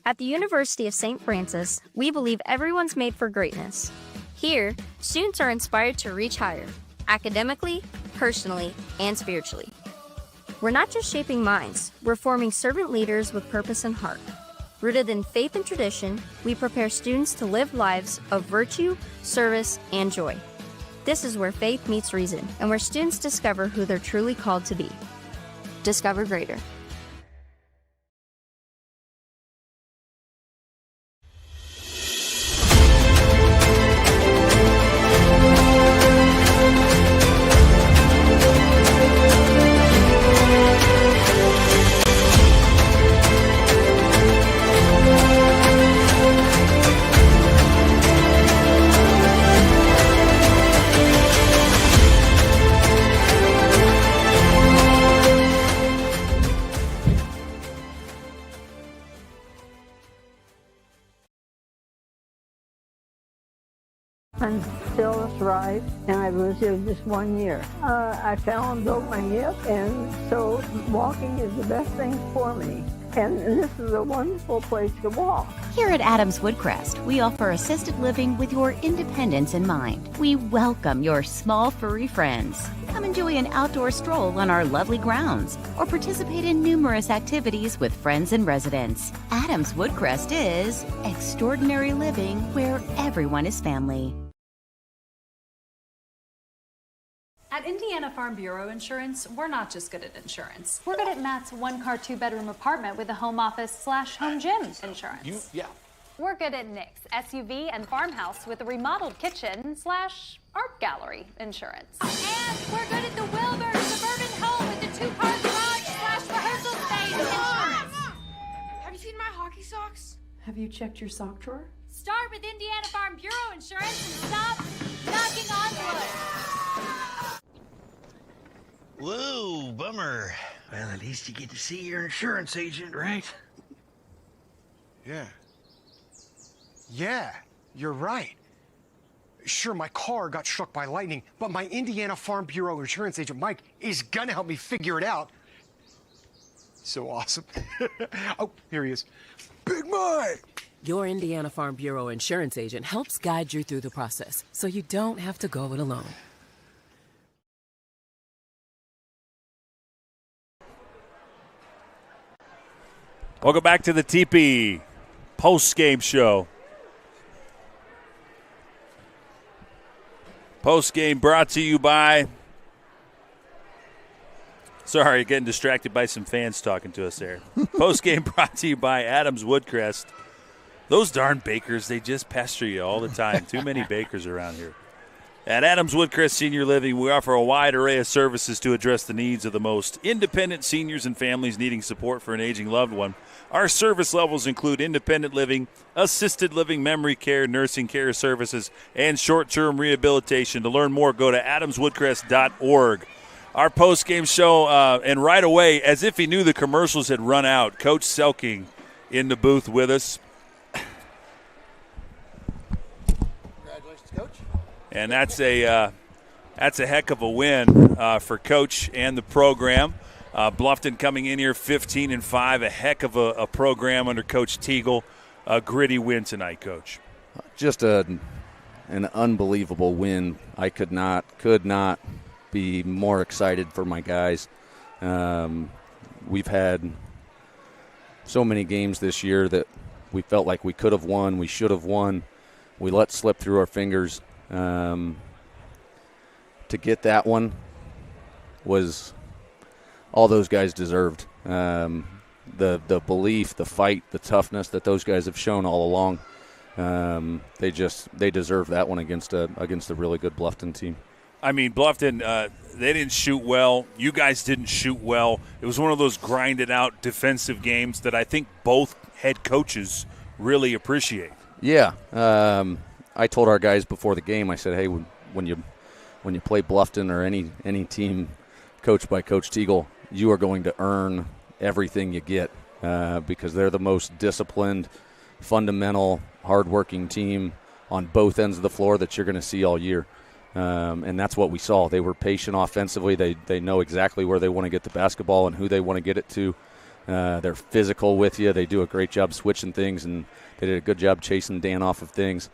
At the University of St. Francis, we believe everyone's made for greatness. Here, students are inspired to reach higher, academically, personally, and spiritually. We're not just shaping minds, we're forming servant leaders with purpose and heart. Rooted in faith and tradition, we prepare students to live lives of virtue, service, and joy. This is where faith meets reason, and where students discover who they're truly called to be. Discover greater. I'm still alive, and I've lived here just 1 year. I fell and broke my hip, and so walking is the best thing for me. And this is a wonderful place to walk. Here at Adams Woodcrest, we offer assisted living with your independence in mind. We welcome your small furry friends. Come enjoy an outdoor stroll on our lovely grounds, or participate in numerous activities with friends and residents. Adams Woodcrest is extraordinary living where everyone is family. At Indiana Farm Bureau Insurance, we're not just good at insurance. We're good at Matt's one-car, two-bedroom apartment with a home office/home gym insurance. We're good at Nick's SUV and farmhouse with a remodeled kitchen/art gallery insurance. And we're good at the Wilbur suburban home with the two-car garage/rehearsal space insurance. Have you seen my hockey socks? Have you checked your sock drawer? Start with Indiana Farm Bureau Insurance and stop knocking on wood. Whoa, bummer. Well, at least you get to see your insurance agent, right? Yeah, you're right. Sure, my car got struck by lightning, but my Indiana Farm Bureau insurance agent, Mike, is gonna help me figure it out. So awesome. Oh, here he is. Big Mike! Your Indiana Farm Bureau insurance agent helps guide you through the process, so you don't have to go it alone. Welcome back to the TP post-game show. Post-game brought to you by... Sorry, getting distracted by some fans talking to us there. Post-game brought to you by Adams Woodcrest. Those darn bakers, they just pester you all the time. Too many bakers around here. At Adams Woodcrest Senior Living, we offer a wide array of services to address the needs of the most independent seniors and families needing support for an aging loved one. Our service levels include independent living, assisted living, memory care, nursing care services, and short-term rehabilitation. To learn more, go to adamswoodcrest.org. Our post-game show, and right away, as if he knew the commercials had run out, Coach Selking in the booth with us. Congratulations, Coach. And that's a heck of a win for Coach and the program. Bluffton coming in here 15-5, a heck of a program under Coach Teagle. A gritty win tonight, Coach. Just an unbelievable win. I could not be more excited for my guys. We've had so many games this year that we felt like we could have won, we should have won. We let slip through our fingers. To get that one was all those guys deserved. The belief, the fight, the toughness that those guys have shown all along. They deserve that one against a really good Bluffton team. I mean, Bluffton, they didn't shoot well. You guys didn't shoot well. It was one of those grinded-out defensive games that I think both head coaches really appreciate. Yeah. I told our guys before the game, I said, hey, when you play Bluffton or any team coached by Coach Teagle, you are going to earn everything you get because they're the most disciplined, fundamental, hardworking team on both ends of the floor that you're going to see all year. And that's what we saw. They were patient offensively. They know exactly where they want to get the basketball and who they want to get it to. They're physical with you. They do a great job switching things, and they did a good job chasing Dan off of things.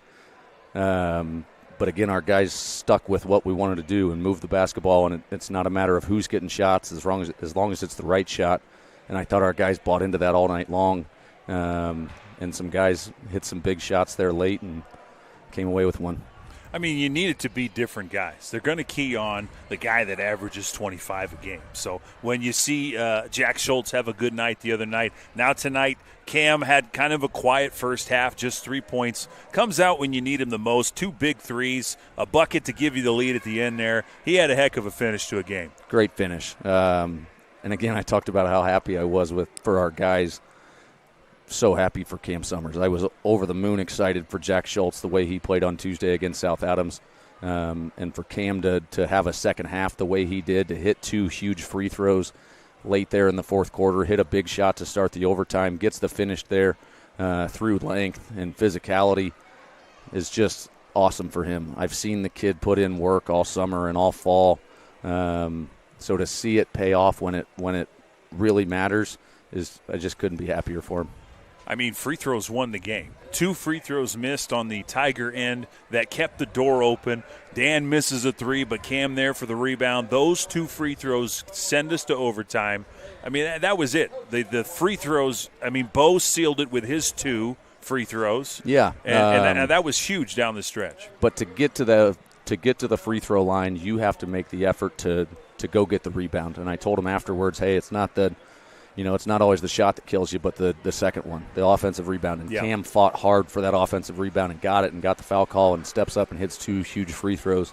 But, again, our guys stuck with what we wanted to do and move the basketball, and it's not a matter of who's getting shots as long as it's the right shot. And I thought our guys bought into that all night long. And some guys hit some big shots there late and came away with one. I mean, you need it to be different guys. They're going to key on the guy that averages 25 a game. So when you see Jack Schultz have a good night the other night, now tonight Cam had kind of a quiet first half, just 3 points. Comes out when you need him the most, 2 big threes, a bucket to give you the lead at the end there. He had a heck of a finish to a game. Great finish. And, again, I talked about how happy I was for our guys. So happy for Cam Summers. I was over the moon excited for Jack Schultz, the way he played on Tuesday against South Adams, and for Cam to have a second half the way he did, to hit 2 huge free throws late there in the fourth quarter, hit a big shot to start the overtime, gets the finish there through length and physicality is just awesome for him. I've seen the kid put in work all summer and all fall, so to see it pay off when it really matters I just couldn't be happier for him. I mean, free throws won the game. 2 free throws missed on the Tiger end that kept the door open. Dan misses a 3, but Cam there for the rebound. Those 2 free throws send us to overtime. I mean, that was it. The free throws, I mean, Bo sealed it with his 2 free throws. Yeah. And that was huge down the stretch. But to get to the free throw line, you have to make the effort to go get the rebound. And I told him afterwards, hey, it's not always the shot that kills you, but the second one, the offensive rebound. And Cam fought hard for that offensive rebound and got it and got the foul call and steps up and hits 2 huge free throws.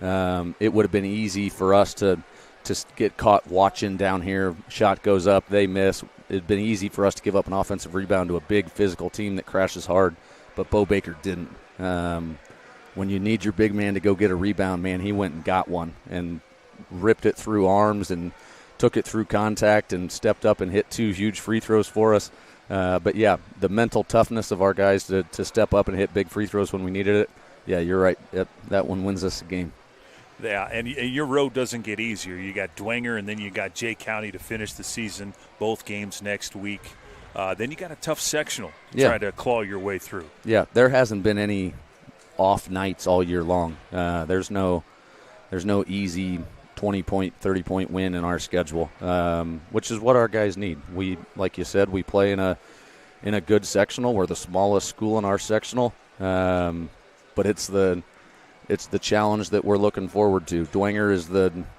It would have been easy for us to get caught watching down here. Shot goes up, they miss. It would have been easy for us to give up an offensive rebound to a big physical team that crashes hard, but Bo Baker didn't. When you need your big man to go get a rebound, man, he went and got one and ripped it through arms and took it through contact and stepped up and hit 2 huge free throws for us. But, yeah, the mental toughness of our guys to step up and hit big free throws when we needed it, yeah, you're right. Yep, that one wins us the game. Yeah, and your road doesn't get easier. You got Dwenger and then you got Jay County to finish the season, both games next week. Then you got a tough sectional to try to claw your way through. Yeah, there hasn't been any off nights all year long. There's no easy 20-point, 30-point win in our schedule, which is what our guys need. We, like you said, we play in a good sectional. We're the smallest school in our sectional, but it's the challenge that we're looking forward to. Dwenger is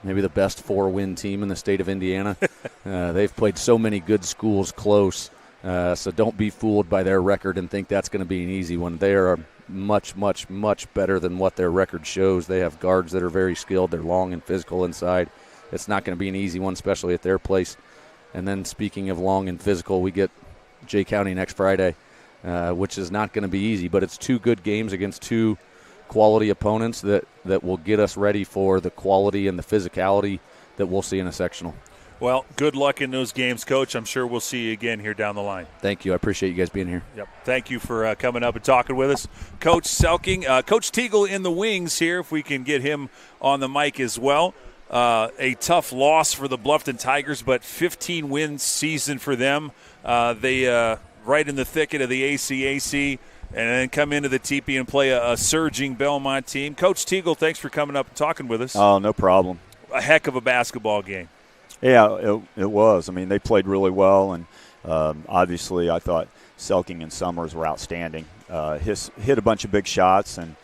maybe the best 4-win team in the state of Indiana. They've played so many good schools close, so don't be fooled by their record and think that's going to be an easy one. They are much, much, much better than what their record shows. They have guards that are very skilled. They're long and physical inside. It's not going to be an easy one, especially at their place. And then speaking of long and physical, we get Jay County next Friday, which is not going to be easy. But it's 2 good games against 2 quality opponents that will get us ready for the quality and the physicality that we'll see in a sectional. Well, good luck in those games, Coach. I'm sure we'll see you again here down the line. Thank you. I appreciate you guys being here. Yep. Thank you for coming up and talking with us. Coach Selking, Coach Teagle in the wings here, if we can get him on the mic as well. A tough loss for the Bluffton Tigers, but 15-win season for them. They right in the thicket of the ACAC, and then come into the TP and play a surging Bellmont team. Coach Teagle, thanks for coming up and talking with us. Oh, no problem. A heck of a basketball game. Yeah, it was. I mean, they played really well, and obviously I thought Selking and Summers were outstanding. Hit a bunch of big shots, and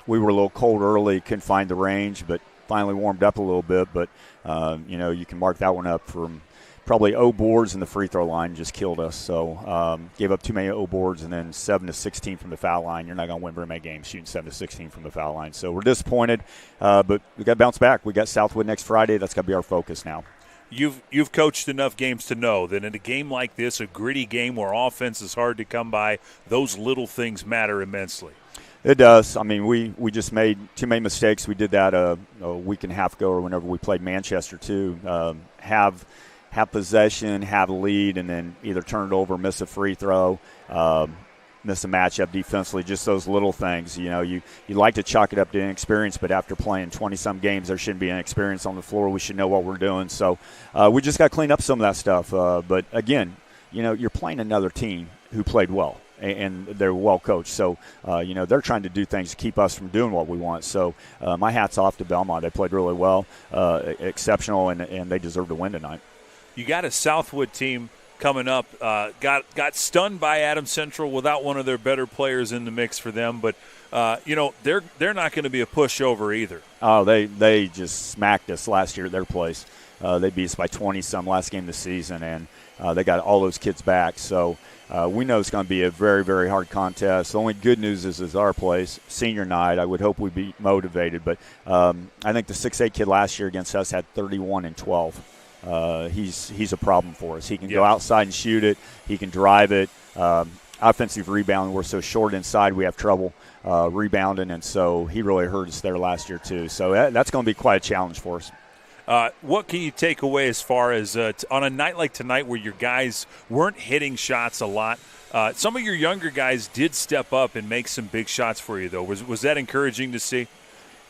we were a little cold early, couldn't find the range, but finally warmed up a little bit. But, you can mark that one up from probably 0 boards, and the free throw line just killed us. So gave up too many 0 boards, and then 7 to 16 from the foul line. You're not going to win very many games shooting 7 to 16 from the foul line. So we're disappointed, but we got to bounce back. We got Southwood next Friday. That's got to be our focus now. You've coached enough games to know that in a game like this, a gritty game where offense is hard to come by, those little things matter immensely. It does. I mean, we just made too many mistakes. We did that a week and a half ago, or whenever we played Manchester too. Have possession, have a lead, and then either turn it over, miss a free throw, miss a matchup defensively, just those little things. You like to chalk it up to inexperience, but after playing 20-some games, there shouldn't be inexperience on the floor. We should know what we're doing. So we just got to clean up some of that stuff. But, again, you're playing another team who played well, and they're well coached. So, they're trying to do things to keep us from doing what we want. So my hat's off to Bellmont. They played really well, exceptional, and they deserve to win tonight. You got a Southwood team coming up. Got stunned by Adams Central without one of their better players in the mix for them, but they're not going to be a pushover either. Oh, they just smacked us last year at their place. They beat us by 20-some last game of the season, and they got all those kids back. So we know it's going to be a very, very hard contest. The only good news is our place, senior night. I would hope we'd be motivated, but I think the 6'8" kid last year against us had 31 and 12. He's a problem for us. He can go outside and shoot it. He can drive it. Offensive rebound, we're so short inside, we have trouble rebounding, and so he really hurt us there last year too. So that's going to be quite a challenge for us. What can you take away as far as on a night like tonight where your guys weren't hitting shots a lot? Some of your younger guys did step up and make some big shots for you, though. Was that encouraging to see?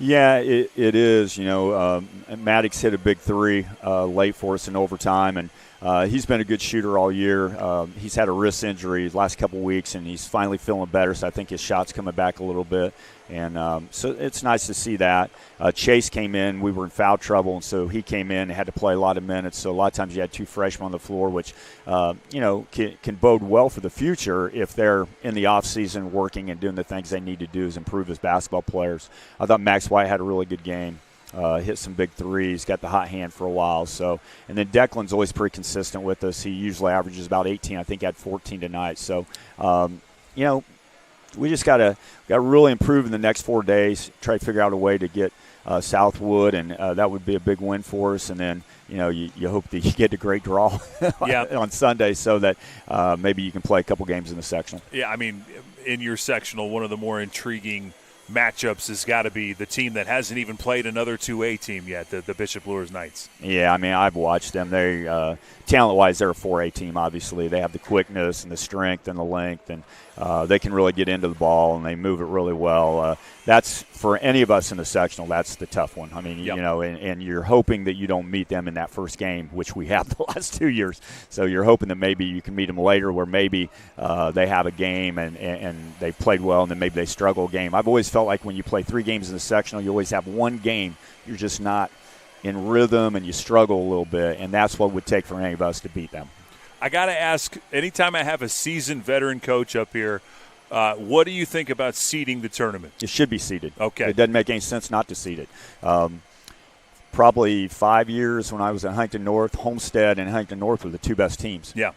Yeah, it is. Maddox hit a big 3 late for us in overtime, and he's been a good shooter all year. He's had a wrist injury the last couple weeks, and he's finally feeling better, so I think his shot's coming back a little bit. And so it's nice to see that. Chase came in. We were in foul trouble, and so he came in and had to play a lot of minutes. So a lot of times you had 2 freshmen on the floor, which, can bode well for the future if they're in the offseason working and doing the things they need to do is improve as basketball players. I thought Max White had a really good game. Hit some big threes, got the hot hand for a while. So, and then Declan's always pretty consistent with us. He usually averages about 18. I think he had 14 tonight. So, we just got to really improve in the next 4 days, try to figure out a way to get Southwood, and that would be a big win for us. And then, you hope that you get a great draw on Sunday so that maybe you can play a couple games in the sectional. Yeah, I mean, in your sectional, one of the more intriguing matchups has got to be the team that hasn't even played another 2A team yet, the Bishop Lures Knights. Yeah, I mean, I've watched them. They talent-wise, they're a 4A team, obviously. They have the quickness and the strength and the length, and they can really get into the ball, and they move it really well. That's, for any of us in the sectional, that's the tough one. I mean, and you're hoping that you don't meet them in that first game, which we have the last 2 years. So you're hoping that maybe you can meet them later where maybe they have a game and they've played well, and then maybe they struggle a game. I've always felt like when you play 3 games in the sectional, you always have one game you're just not in rhythm and you struggle a little bit, and that's what it would take for any of us to beat them. I got to ask, anytime I have a seasoned veteran coach up here, what do you think about seeding the tournament? It should be seeded. Okay. It doesn't make any sense not to seed it. Probably 5 years when I was at Huntington North, Homestead and Huntington North were the 2 best teams. Yeah.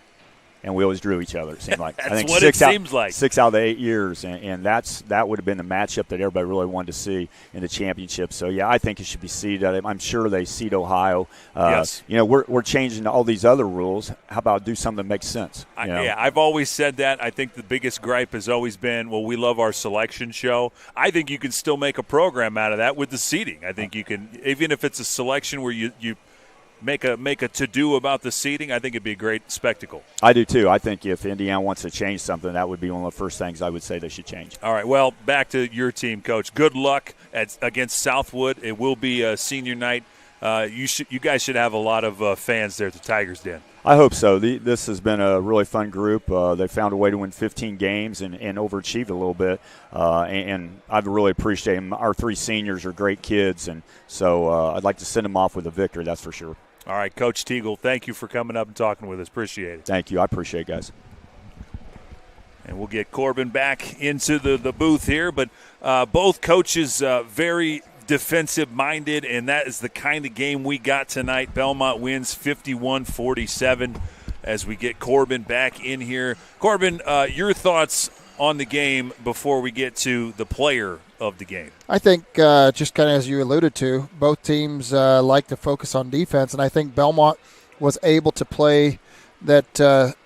and we always drew each other, it seemed like. That's I think what seems like. 6 out of the 8 years, and that would have been the matchup that everybody really wanted to see in the championship. So, yeah, I think it should be seeded. I'm sure they seed Ohio. Yes. We're changing all these other rules. How about do something that makes sense? Yeah, I've always said that. I think the biggest gripe has always been, well, we love our selection show. I think you can still make a program out of that with the seeding. I think you can, even if it's a selection where you make a to-do about the seating, I think it'd be a great spectacle. I do too. I think if Indiana wants to change something, that would be one of the first things I would say they should change. All right, well, back to your team, Coach. Good luck against Southwood. It will be a senior night. You guys should have a lot of fans there at the Tigers Den. I hope so. This has been a really fun group. They found a way to win 15 games and overachieved a little bit. And I've really appreciated them. Our 3 seniors are great kids, and so I'd like to send them off with a victory, that's for sure. All right, Coach Teagle, thank you for coming up and talking with us. Appreciate it. Thank you. I appreciate it, guys. And we'll get Corbin back into the booth here. But both coaches very defensive-minded, and that is the kind of game we got tonight. Bellmont wins 51-47 as we get Corbin back in here. Corbin, your thoughts on the game before we get to the player of the game? I think just kind of as you alluded to, both teams like to focus on defense, and I think Bellmont was able to play that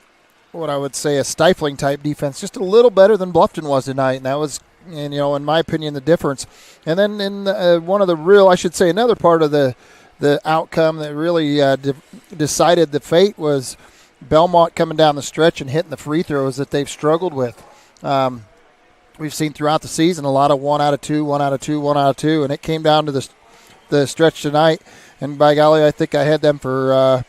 what I would say a stifling type defense just a little better than Bluffton was tonight, and that was, in my opinion, the difference. And then in one of the another part of the outcome that really decided the fate was Bellmont coming down the stretch and hitting the free throws that they've struggled with. We've seen throughout the season a lot of 1 out of 2, 1 out of 2, 1 out of 2, and it came down to the stretch tonight. And by golly, I think I had them for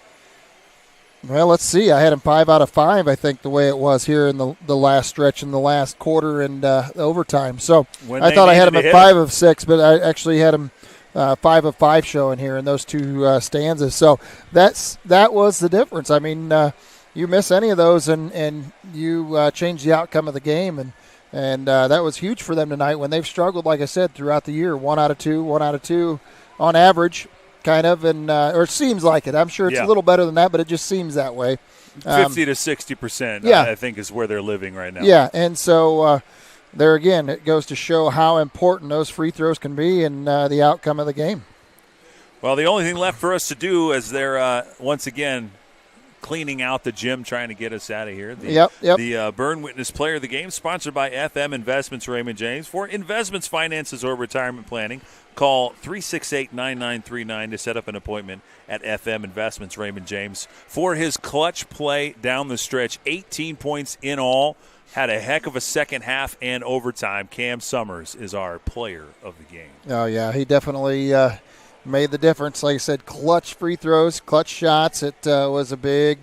let's see. I had them 5 out of 5, I think, the way it was here in the last stretch in the last quarter and the overtime. So I thought I had them at 5 of 6, but I actually had them 5 of 5 showing here in those 2 stanzas. So that was the difference. I mean, you miss any of those and you change the outcome of the game. And that was huge for them tonight when they've struggled, like I said, throughout the year. 1 out of 2, 1 out of 2 on average. Kind of, and or it seems like it. I'm sure it's a little better than that, but it just seems that way. 50 to 60%, I think, is where they're living right now. Yeah, and so there again, it goes to show how important those free throws can be in the outcome of the game. Well, the only thing left for us to do is they're once again cleaning out the gym, trying to get us out of here. The Berne Witness Player of the Game, sponsored by FM Investments Raymond James. For investments, finances, or retirement planning, call 368-9939 to set up an appointment at FM Investments Raymond James. For his clutch play down the stretch, 18 points in all, had a heck of a second half and overtime. Cam Summers is our player of the game. Oh, yeah, he definitely made the difference. Like I said, clutch free throws, clutch shots. It was a big,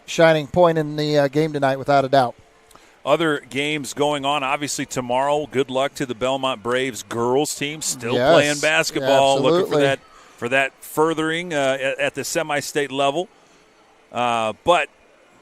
shining point in the game tonight, without a doubt. Other games going on, obviously tomorrow. Good luck to the Bellmont Braves girls team, still playing basketball. Looking for that furthering at the semi-state level. But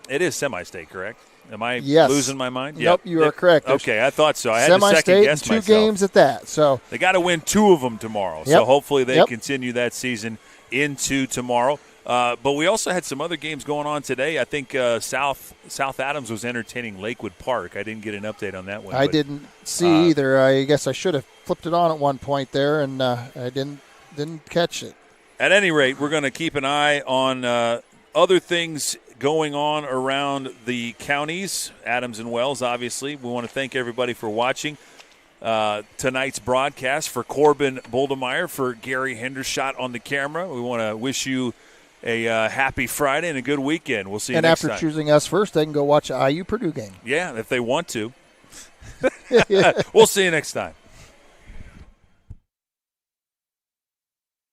it is semi-state, correct? Am I losing my mind? Nope, you are correct. Okay, I thought so. I had to second guess myself. 2 games at that. So they got to win 2 of them tomorrow. So hopefully they continue that season into tomorrow. But we also had some other games going on today. I think South Adams was entertaining Lakewood Park. I didn't get an update on that one. I didn't see either. I guess I should have flipped it on at one point there, and I didn't catch it. At any rate, we're going to keep an eye on other things going on around the counties, Adams and Wells, obviously. We want to thank everybody for watching tonight's broadcast. For Corbin Boldemeyer, for Gary Hendershot on the camera, we want to wish you a happy Friday and a good weekend. We'll see you next time. And after choosing us first, they can go watch IU Purdue game. Yeah, if they want to. We'll see you next time.